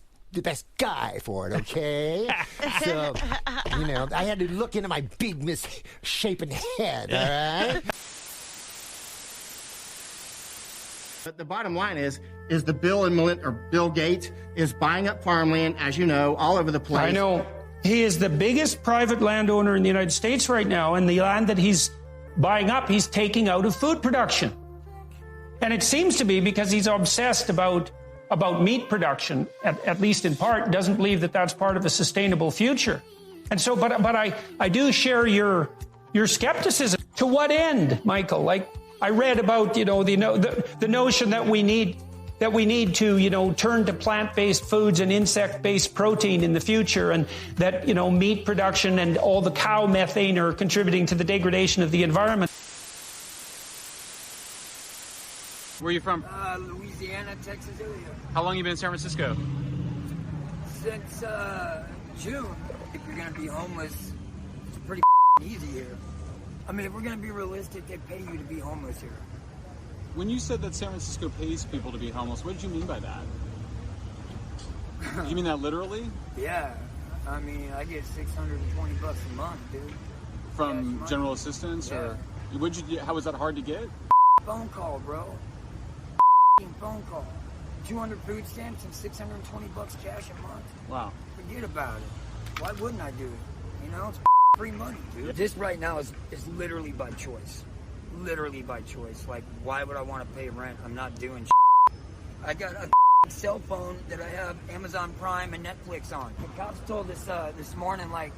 guy for it, okay? So, I had to look into my big misshapen head, all right? But the bottom line is the Bill Gates is buying up farmland, as you know, all over the place. I know. He is the biggest private landowner in the United States right now, and the land that he's buying up, he's taking out of food production. And it seems to be because he's obsessed about meat production, at least in part, doesn't believe that that's part of a sustainable future. And so, but I do share your skepticism. To what end, Michael? Like, I read about, the notion that we need to, turn to plant-based foods and insect-based protein in the future, and that, meat production and all the cow methane are contributing to the degradation of the environment. Where are you from? Louisiana, Texas area. How long you been in San Francisco? Since June. If you're gonna be homeless, it's pretty easy here. I mean, if we're gonna be realistic, they pay you to be homeless here. When you said that San Francisco pays people to be homeless, what did you mean by that? You mean that literally? Yeah. I mean, I get $620 a month, dude. From general assistance, yeah. Or how was that hard to get? Phone call, bro. Phone call. 200 food stamps and $620 cash a month. Wow. Forget about it. Why wouldn't I do it? It's free money, dude. This right now is literally by choice. Literally by choice. Like, why would I want to pay rent? I'm not doing shit. I got a cell phone that I have Amazon Prime and Netflix on. The cops told us this morning, like,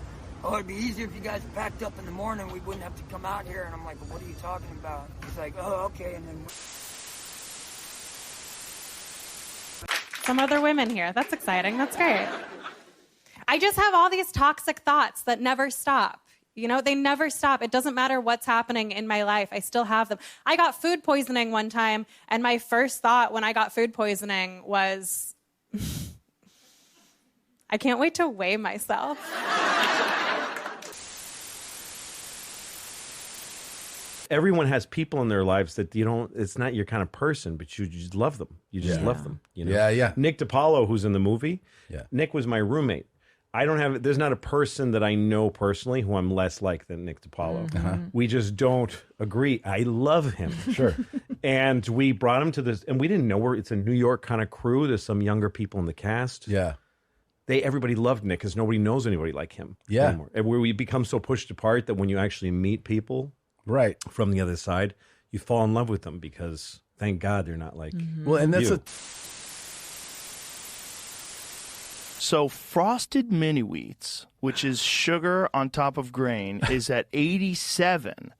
oh, it'd be easier if you guys packed up in the morning. We wouldn't have to come out here. And I'm like, well, what are you talking about? He's like, oh, okay. And then... Some other women here. That's exciting. That's great. I just have all these toxic thoughts that never stop. You know, they never stop. It doesn't matter what's happening in my life. I still have them. I got food poisoning one time, and my first thought when I got food poisoning was, I can't wait to weigh myself. Everyone has people in their lives that you don't, it's not your kind of person, but you just love them. You just love them. You know? Yeah. Nick DiPaolo, who's in the movie, Yeah. Nick was my roommate. There's not a person that I know personally who I'm less like than Nick DiPaolo. We just don't agree. I love him. Sure. And we brought him to this, and we didn't know where it's a New York kind of crew. There's some younger people in the cast. Yeah. Everybody loved Nick because nobody knows anybody like him anymore. And where we become so pushed apart that when you actually meet people from the other side, you fall in love with them because thank God they're not like Well, and that's you. So frosted mini wheats, which is sugar on top of grain, is at 87,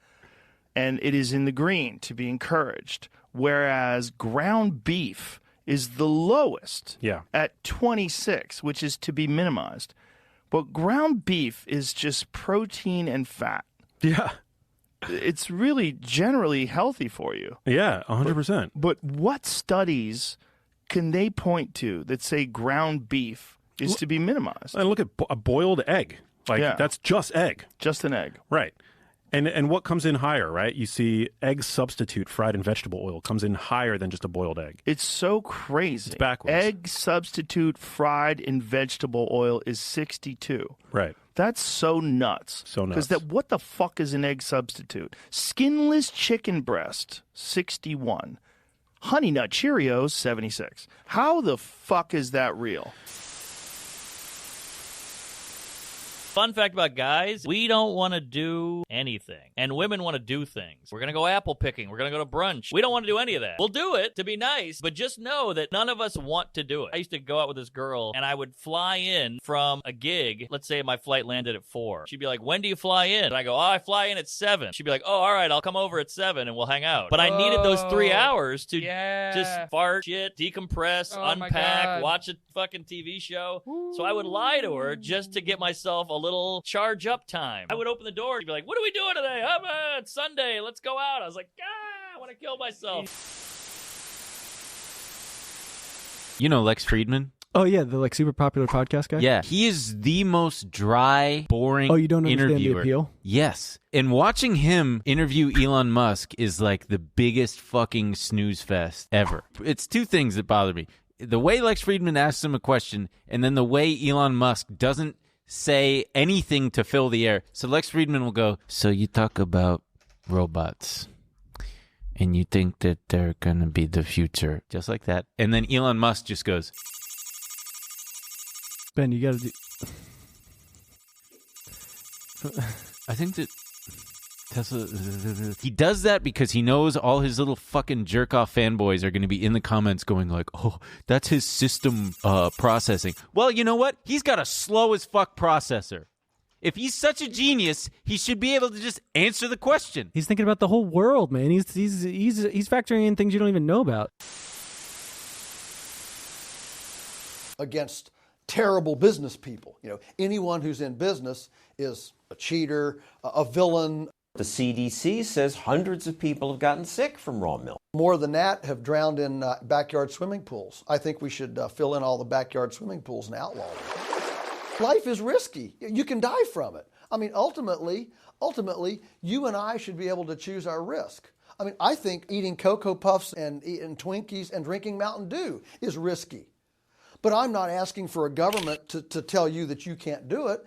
and it is in the green to be encouraged. Whereas ground beef is the lowest at 26, which is to be minimized. But ground beef is just protein and fat. Yeah. It's really generally healthy for you. Yeah, 100%. But what studies can they point to that say ground beef is to be minimized? And look at a boiled egg. That's just egg. Just an egg. Right. And what comes in higher, right? You see egg substitute fried in vegetable oil comes in higher than just a boiled egg. It's so crazy. It's backwards. Egg substitute fried in vegetable oil is 62. Right. That's so nuts. So nuts. Because what the fuck is an egg substitute? Skinless chicken breast, 61. Honey Nut Cheerios, 76. How the fuck is that real? Fun fact about guys, we don't want to do anything. And women want to do things. We're going to go apple picking. We're going to go to brunch. We don't want to do any of that. We'll do it to be nice, but just know that none of us want to do it. I used to go out with this girl, and I would fly in from a gig. Let's say my flight landed at 4. She'd be like, when do you fly in? And I go, I fly in at 7. She'd be like, oh, all right, I'll come over at 7 and we'll hang out. But I needed those 3 hours to just fart, shit, decompress, unpack, watch a fucking TV show. So I would lie to her just to get myself a little charge up time. I would open the door and be like, what are we doing today? It's Sunday. Let's go out. I was like, I want to kill myself. You know Lex Friedman? Oh, yeah, the super popular podcast guy? Yeah, he is the most dry, boring Oh, you don't understand the interviewer. appeal? Yes. And watching him interview Elon Musk is like the biggest fucking snooze fest ever. It's two things that bother me. The way Lex Friedman asks him a question, and then the way Elon Musk doesn't say anything to fill the air. So Lex Friedman will go, so you talk about robots, and you think that they're going to be the future. Just like that. And then Elon Musk just goes, Ben, you got to do... I think that Tesla... He does that because he knows all his little fucking jerk-off fanboys are going to be in the comments going like, oh, that's his system processing. Well, you know what? He's got a slow-as-fuck processor. If he's such a genius, he should be able to just answer the question. He's thinking about the whole world, man. He's factoring in things you don't even know about. Against terrible business people. You know, anyone who's in business is a cheater, a villain. The CDC says hundreds of people have gotten sick from raw milk. More than that have drowned in backyard swimming pools. I think we should fill in all the backyard swimming pools and outlaw them. Life is risky. You can die from it. I mean, ultimately, you and I should be able to choose our risk. I mean, I think eating Cocoa Puffs and eating Twinkies and drinking Mountain Dew is risky. But I'm not asking for a government to tell you that you can't do it.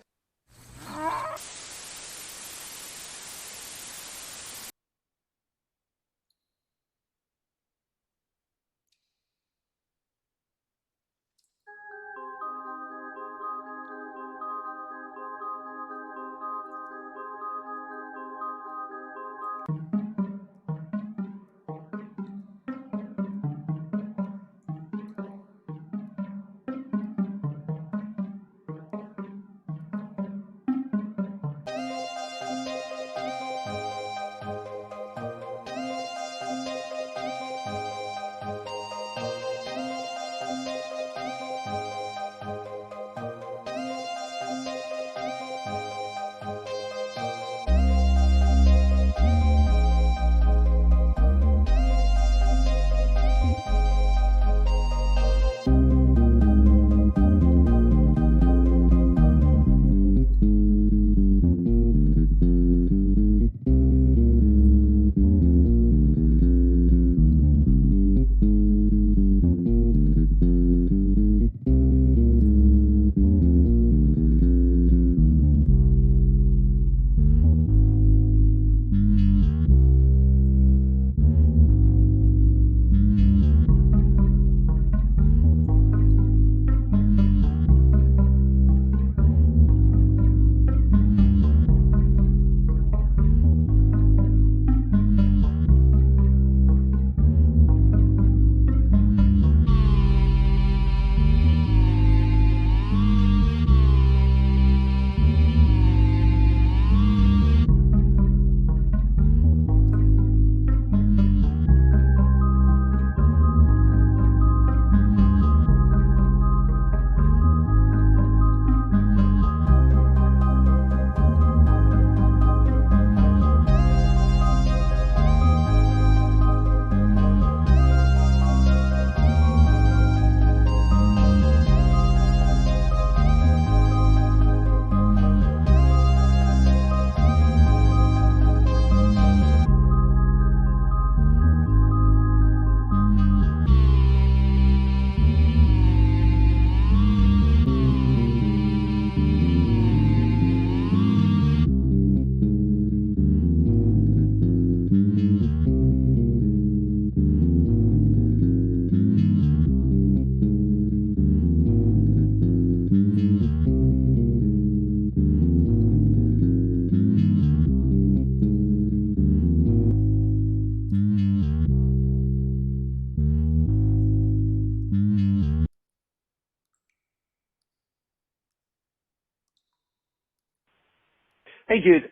Hey, dude.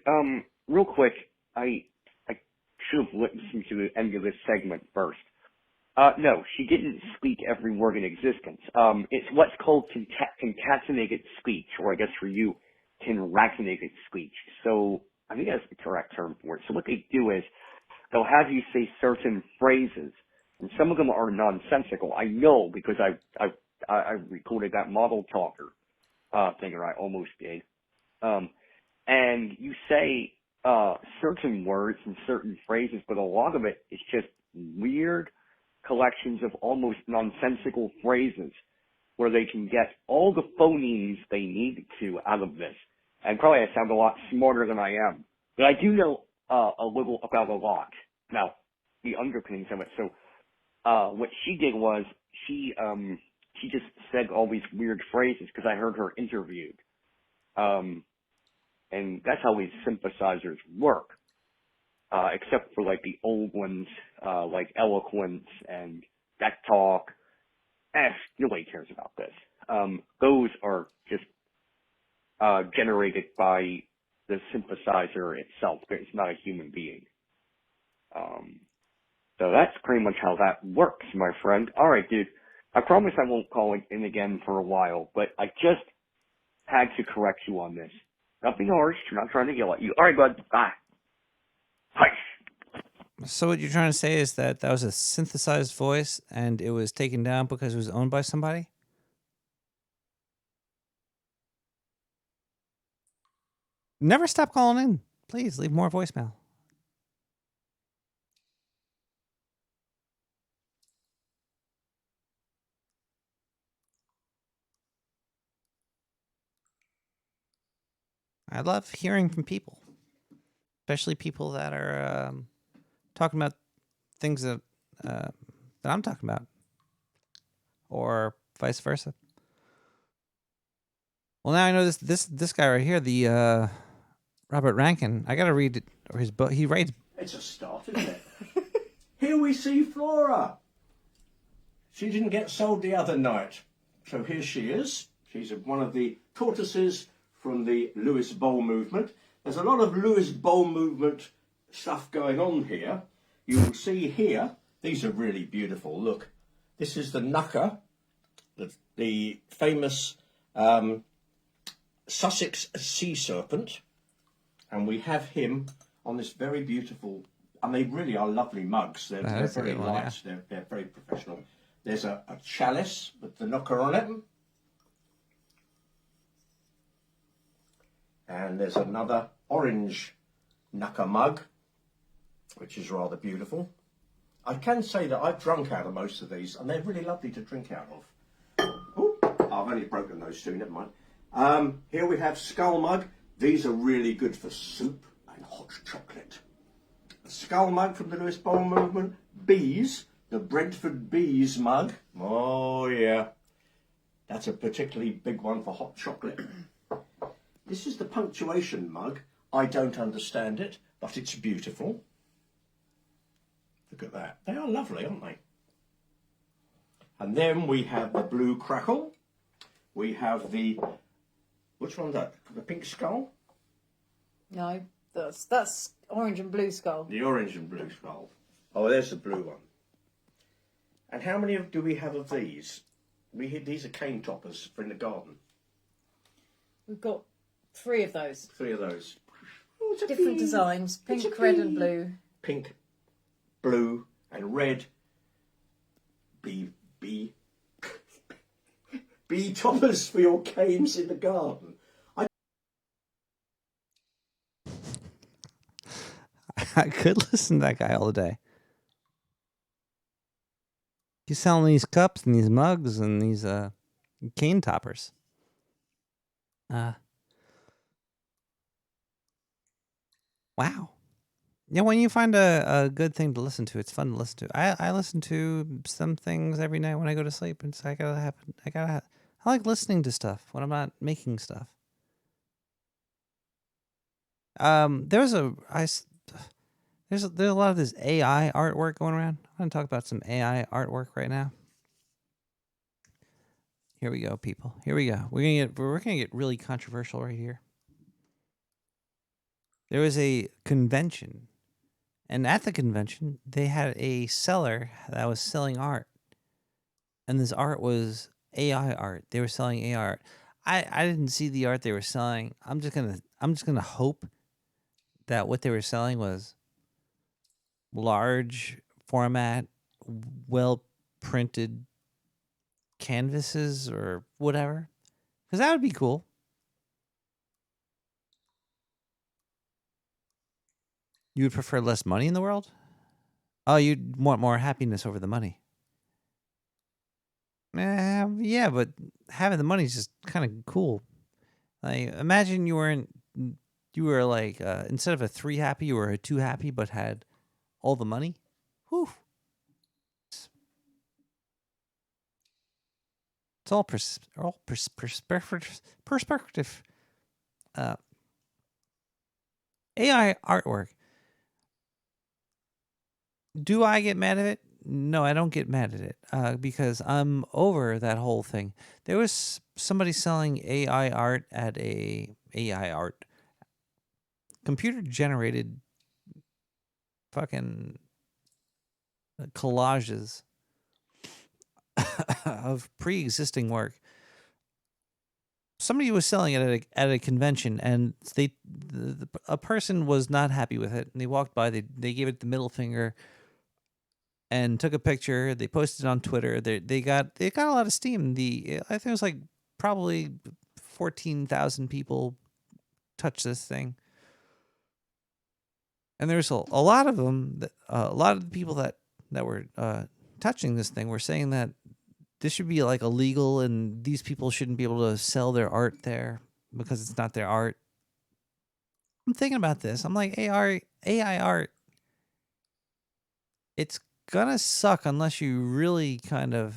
Real quick, I should have listened to the end of this segment first. No, she didn't speak every word in existence. It's what's called concatenated speech, or I guess for you, concatenated speech. So I think that's the correct term for it. So what they do is they'll have you say certain phrases, and some of them are nonsensical. I know because I recorded that model talker thing, or I almost did. And you say certain words and certain phrases, but a lot of it is just weird collections of almost nonsensical phrases where they can get all the phonemes they need to out of this. And probably I sound a lot smarter than I am, but I do know a little about a lot. Now, the underpinnings of it. So what she did was she just said all these weird phrases because I heard her interviewed. And that's how these synthesizers work. Except for like the old ones, like Eloquence and Deck Talk. Nobody cares about this. Those are just generated by the synthesizer itself. It's not a human being. So that's pretty much how that works, my friend. All right, dude. I promise I won't call in again for a while, but I just had to correct you on this. Nothing harsh. I'm not trying to yell at you. All right, bud. Bye. So what you're trying to say is that was a synthesized voice and it was taken down because it was owned by somebody? Never stop calling in. Please leave more voicemail. I love hearing from people, especially people that are talking about things that I'm talking about, or vice versa. Well, now I know this guy right here, the Robert Rankin. I gotta read his book. He writes. It's a start, isn't it? Here we see Flora. She didn't get sold the other night, so here she is. She's one of the tortoises from the Lewis Bowl movement. There's a lot of Lewis Bowl movement stuff going on here. You will see here, these are really beautiful. Look, this is the knucker, the famous Sussex sea serpent. And we have him on this very beautiful, and they really are lovely mugs. They're very light, yeah. They're very professional. There's a chalice with the knocker on it. And there's another orange knucker mug, which is rather beautiful. I can say that I've drunk out of most of these, and they're really lovely to drink out of. Ooh, I've only broken those two, never mind. Here we have skull mug. These are really good for soup and hot chocolate. A skull mug from the Lewis Bowl movement. Bees, the Brentford Bees mug. Oh, yeah. That's a particularly big one for hot chocolate. This is the punctuation mug. I don't understand it, but it's beautiful. Look at that. They are lovely, aren't they? And then we have the blue crackle. We have the... Which one's that? The pink skull? No, that's orange and blue skull. The orange and blue skull. Oh, there's the blue one. And how many do we have of these? These are cane toppers for in the garden. We've got 3 of those. 3 of those. Oh, different designs, pink, red and blue. Pink, blue and red. Bee toppers for your canes in the garden. I could listen to that guy all day. He's selling these cups and these mugs and these cane toppers. Wow. Yeah, when you find a good thing to listen to, it's fun to listen to. I listen to some things every night when I go to sleep, and so I like listening to stuff when I'm not making stuff. There's a lot of this AI artwork going around. I'm going to talk about some AI artwork right now. Here we go, people. Here we go. We're gonna get really controversial right here. There was a convention, and at the convention, they had a seller that was selling art, and this art was AI art. They were selling AI art. I didn't see the art they were selling. I'm just gonna hope that what they were selling was large format, well printed canvases or whatever, because that would be cool. You would prefer less money in the world? Oh, you'd want more happiness over the money. Yeah, but having the money is just kind of cool. Like, imagine you were like instead of a 3 happy, you were a 2 happy, but had all the money. Whew. It's all perspective. AI artwork. Do I get mad at it? No, I don't get mad at it because I'm over that whole thing. There was somebody selling AI art at a AI art. Computer generated fucking collages of pre-existing work. Somebody was selling it at a convention, and a person was not happy with it, and they walked by. They gave it the middle finger and took a picture. They posted it on Twitter. They got a lot of steam. I think it was like probably 14,000 people touched this thing, and there's a lot of them. A lot of the people that were touching this thing were saying that this should be like illegal, and these people shouldn't be able to sell their art there because it's not their art. I'm thinking about this. I'm like, AI art. It's gonna suck unless you really kind of.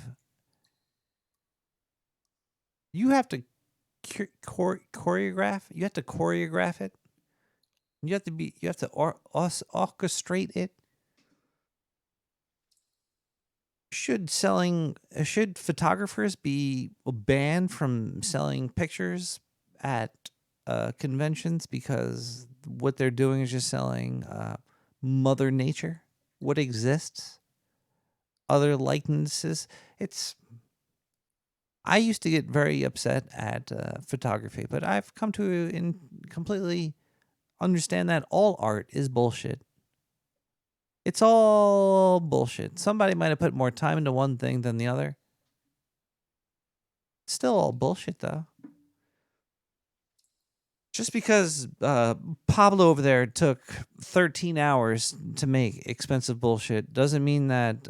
You have to choreograph. You have to choreograph it. You have to orchestrate it. Should photographers be banned from selling pictures at conventions because what they're doing is just selling Mother Nature, what exists, other likenesses? I used to get very upset at photography, but I've come to completely understand that all art is bullshit. It's all bullshit. Somebody might have put more time into one thing than the other. Still all bullshit, though. Just because Pablo over there took 13 hours to make expensive bullshit doesn't mean that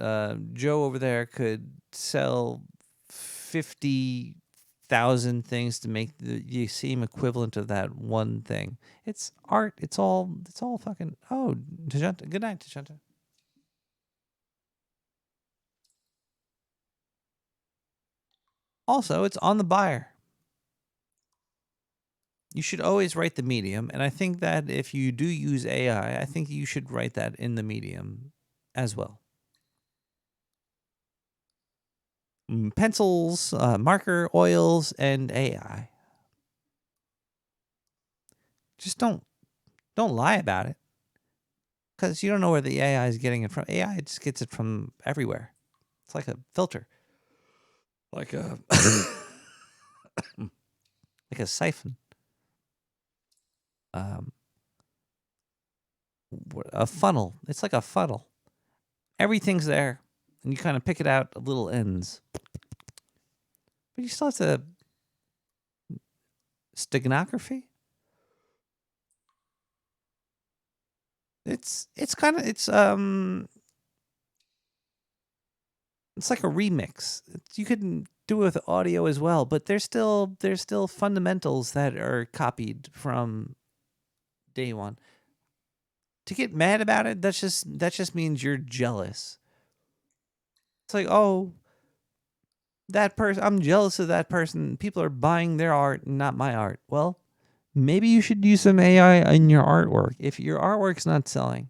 Joe over there could sell 50,000 things to make the same equivalent of that one thing. It's art. It's all fucking. Oh, Tajanta. Good night, Tajanta. Also, it's on the buyer. You should always write the medium, and I think that if you do use AI, I think you should write that in the medium as well. Pencils, marker, oils, and AI. Just don't lie about it, because you don't know where the AI is getting it from. AI just gets it from everywhere. It's like a filter. Like a like a siphon. A funnel. It's like a funnel. Everything's there, and you kind of pick it out at little ends. But you still have to steganography. It's like a remix. You could do it with audio as well, but there's still fundamentals that are copied from day one. To get mad about it, that just means you're jealous. It's like, oh, that person, I'm jealous of that person. People are buying their art, not my art. Well, maybe you should use some AI in your artwork. If your artwork's not selling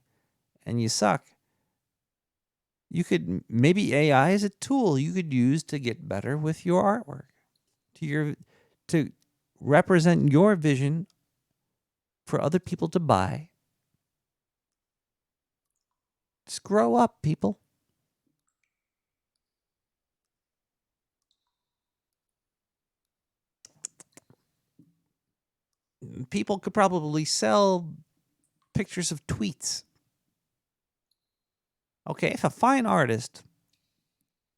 and you suck, maybe AI is a tool you could use to get better with your artwork, to represent your vision for other people to buy, Just grow up, people. People could probably sell pictures of tweets. Okay, if a fine artist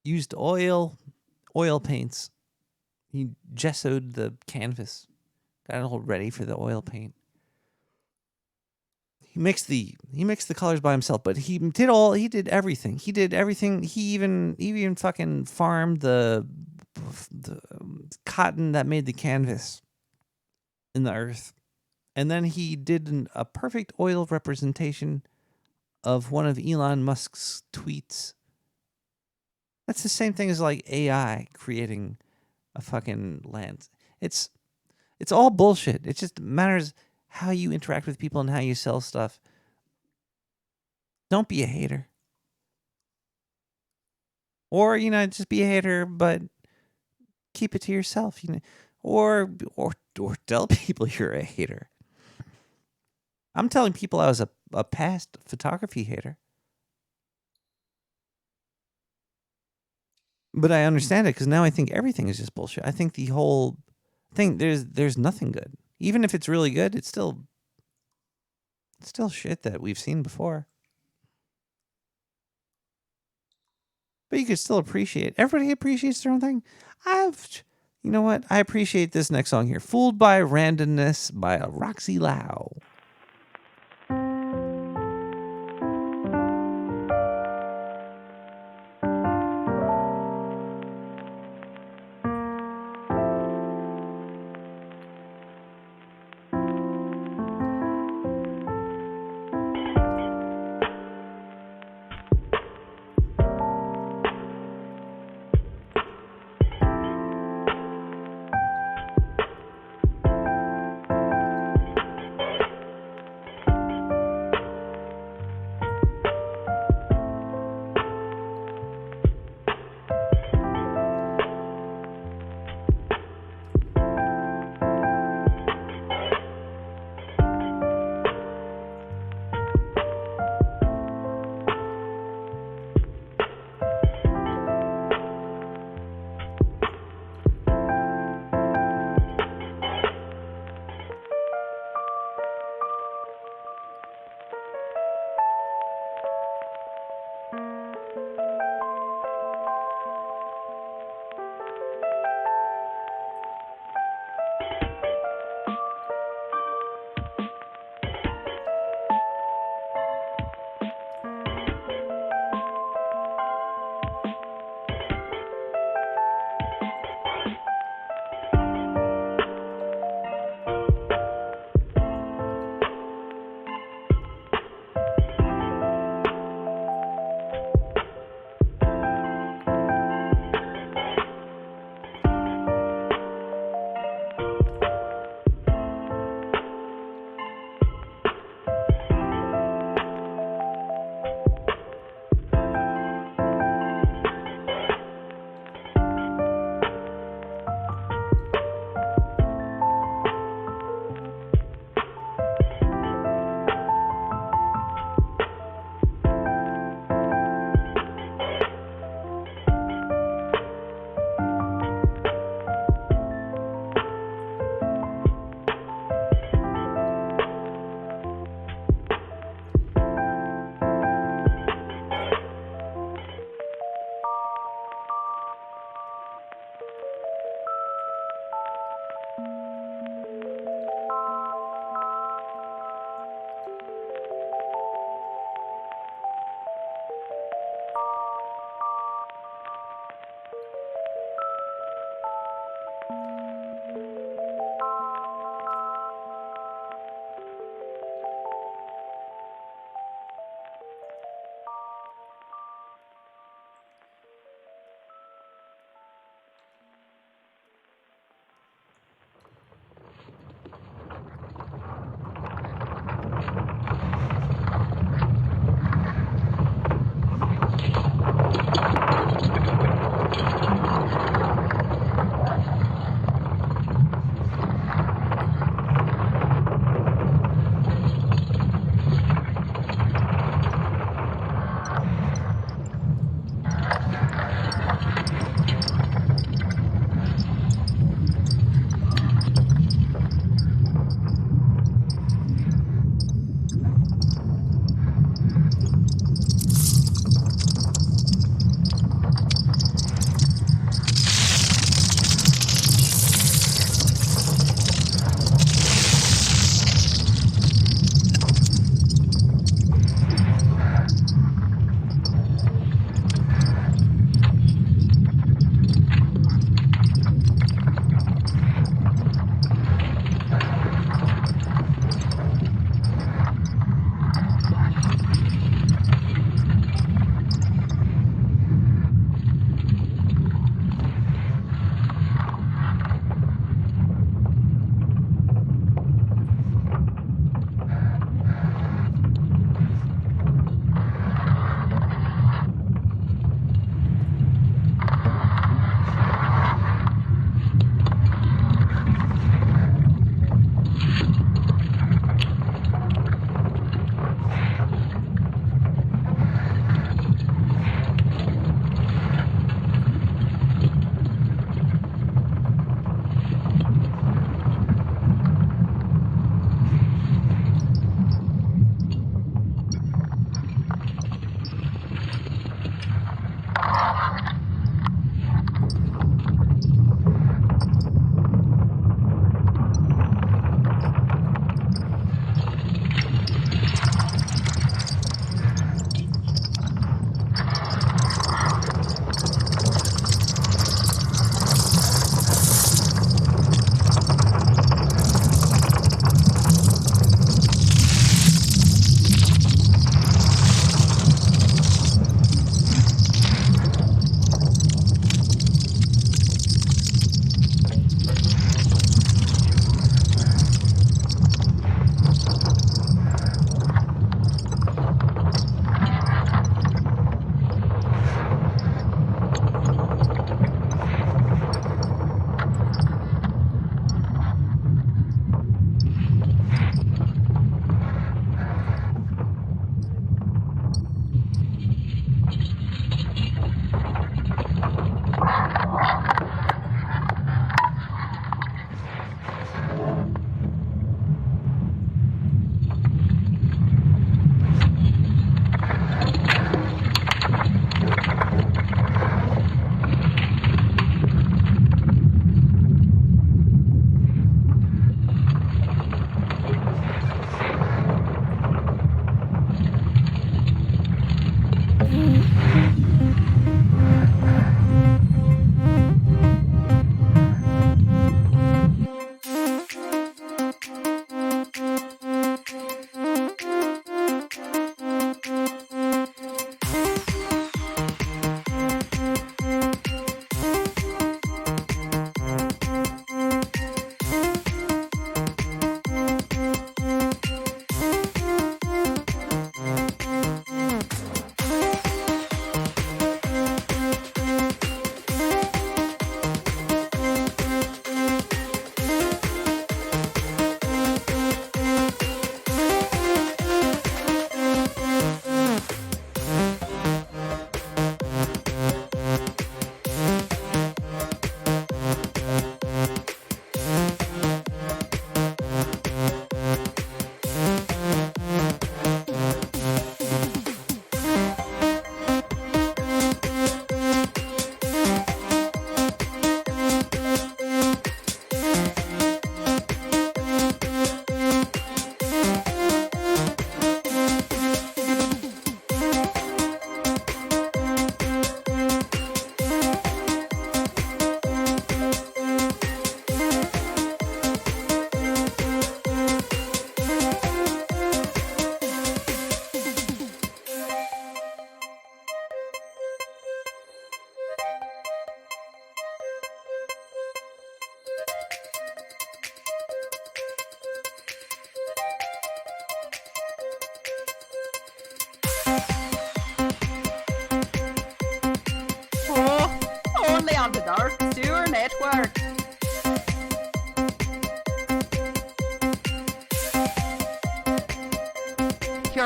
used oil paints, he gessoed the canvas, got it all ready for the oil paint. He mixed the colors by himself, but he did everything. He even fucking farmed the cotton that made the canvas in the earth. And then he did a perfect oil representation of one of Elon Musk's tweets. That's the same thing as like AI creating a fucking land. It's all bullshit. It just matters how you interact with people and how you sell stuff. Don't be a hater. Or, just be a hater, but keep it to yourself, Or tell people you're a hater. I'm telling people I was a past photography hater. But I understand it because now I think everything is just bullshit. I think the whole thing, there's nothing good. Even if it's really good, it's still shit that we've seen before. But you could still appreciate. Everybody appreciates their own thing. You know what? I appreciate this next song here. Fooled by Randomness by Roxy Lau.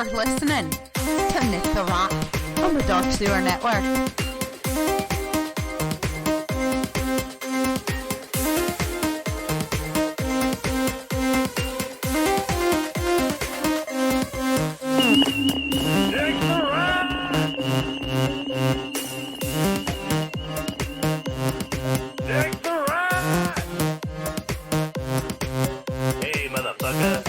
You're listening to Nick the Rat on the Dark Sewer Network. Hey, motherfucker.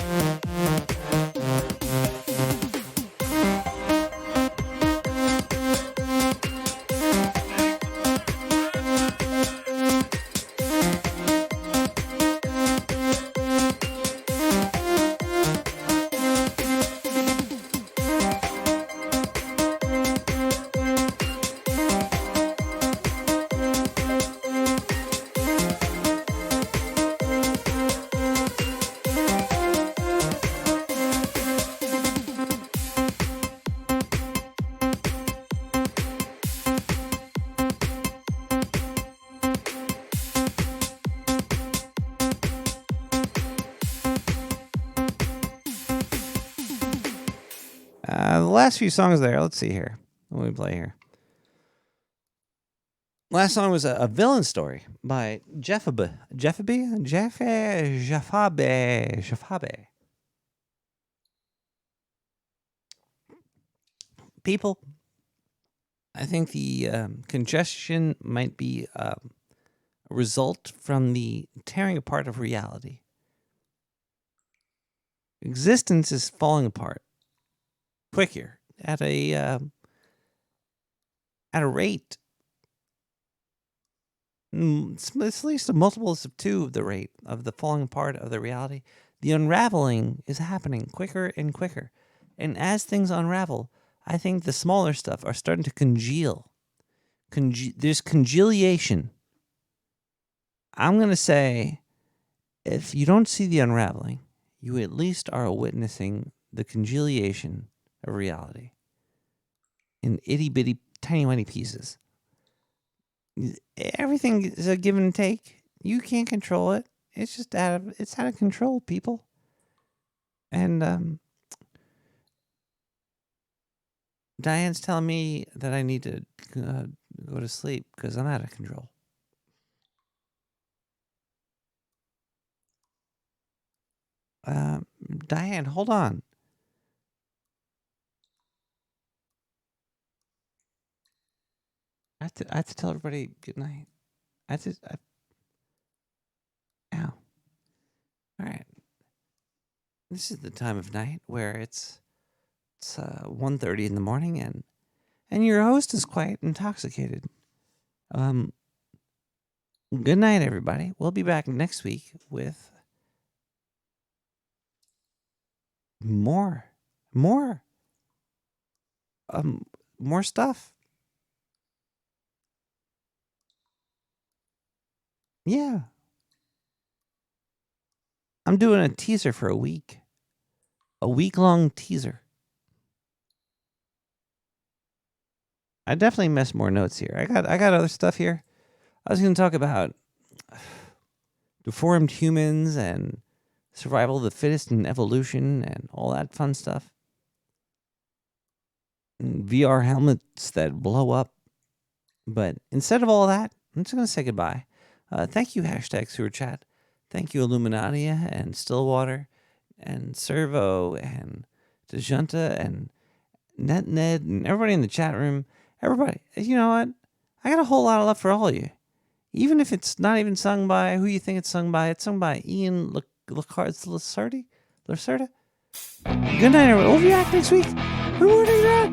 The last few songs there, let's see here. What do we play here? Last song was a villain story by Jeffabe. People, I think the congestion might be a result from the tearing apart of reality. Existence is falling apart quicker at a rate. It's at least a multiples of 2 of the rate of the falling apart of the reality. The unraveling is happening quicker and quicker. And as things unravel, I think the smaller stuff are starting to congeal. There's congealation. I'm going to say, if you don't see the unraveling, you at least are witnessing the congealation of reality in itty-bitty, tiny-whiny pieces. Everything is a give and take. You can't control it. It's just out of control, people. And Diane's telling me that I need to go to sleep because I'm out of control. Diane, hold on. I have to tell everybody good night. Ow. All right. This is the time of night where it's 1:30 in the morning and your host is quite intoxicated. Good night, everybody. We'll be back next week with more stuff. Yeah. I'm doing a teaser for a week. A week-long teaser. I definitely missed more notes here. I got other stuff here. I was going to talk about deformed humans and survival of the fittest and evolution and all that fun stuff. And VR helmets that blow up. But instead of all that, I'm just going to say goodbye. Thank you, #SewerChat. Thank you, Illuminatia and Stillwater and Servo and Dejunta and Ned and everybody in the chat room. Everybody, you know what? I got a whole lot of love for all of you. Even if it's not even sung by who you think it's sung by Ian Lacerda. Good night, everyone. We'll be back next week. Good morning, Dad.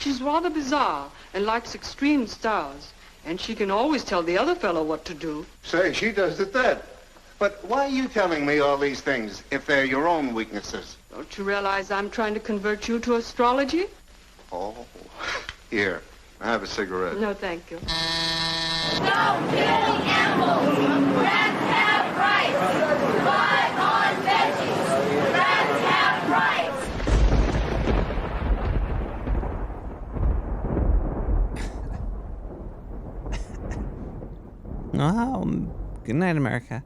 She's rather bizarre and likes extreme styles. And she can always tell the other fellow what to do. Say, she does it that. But why are you telling me all these things if they're your own weaknesses? Don't you realize I'm trying to convert you to astrology? Oh, here, have a cigarette. No, thank you. No killing animals. Rats have rights. Buy on veggies. Rats have rights. Well, good night, America.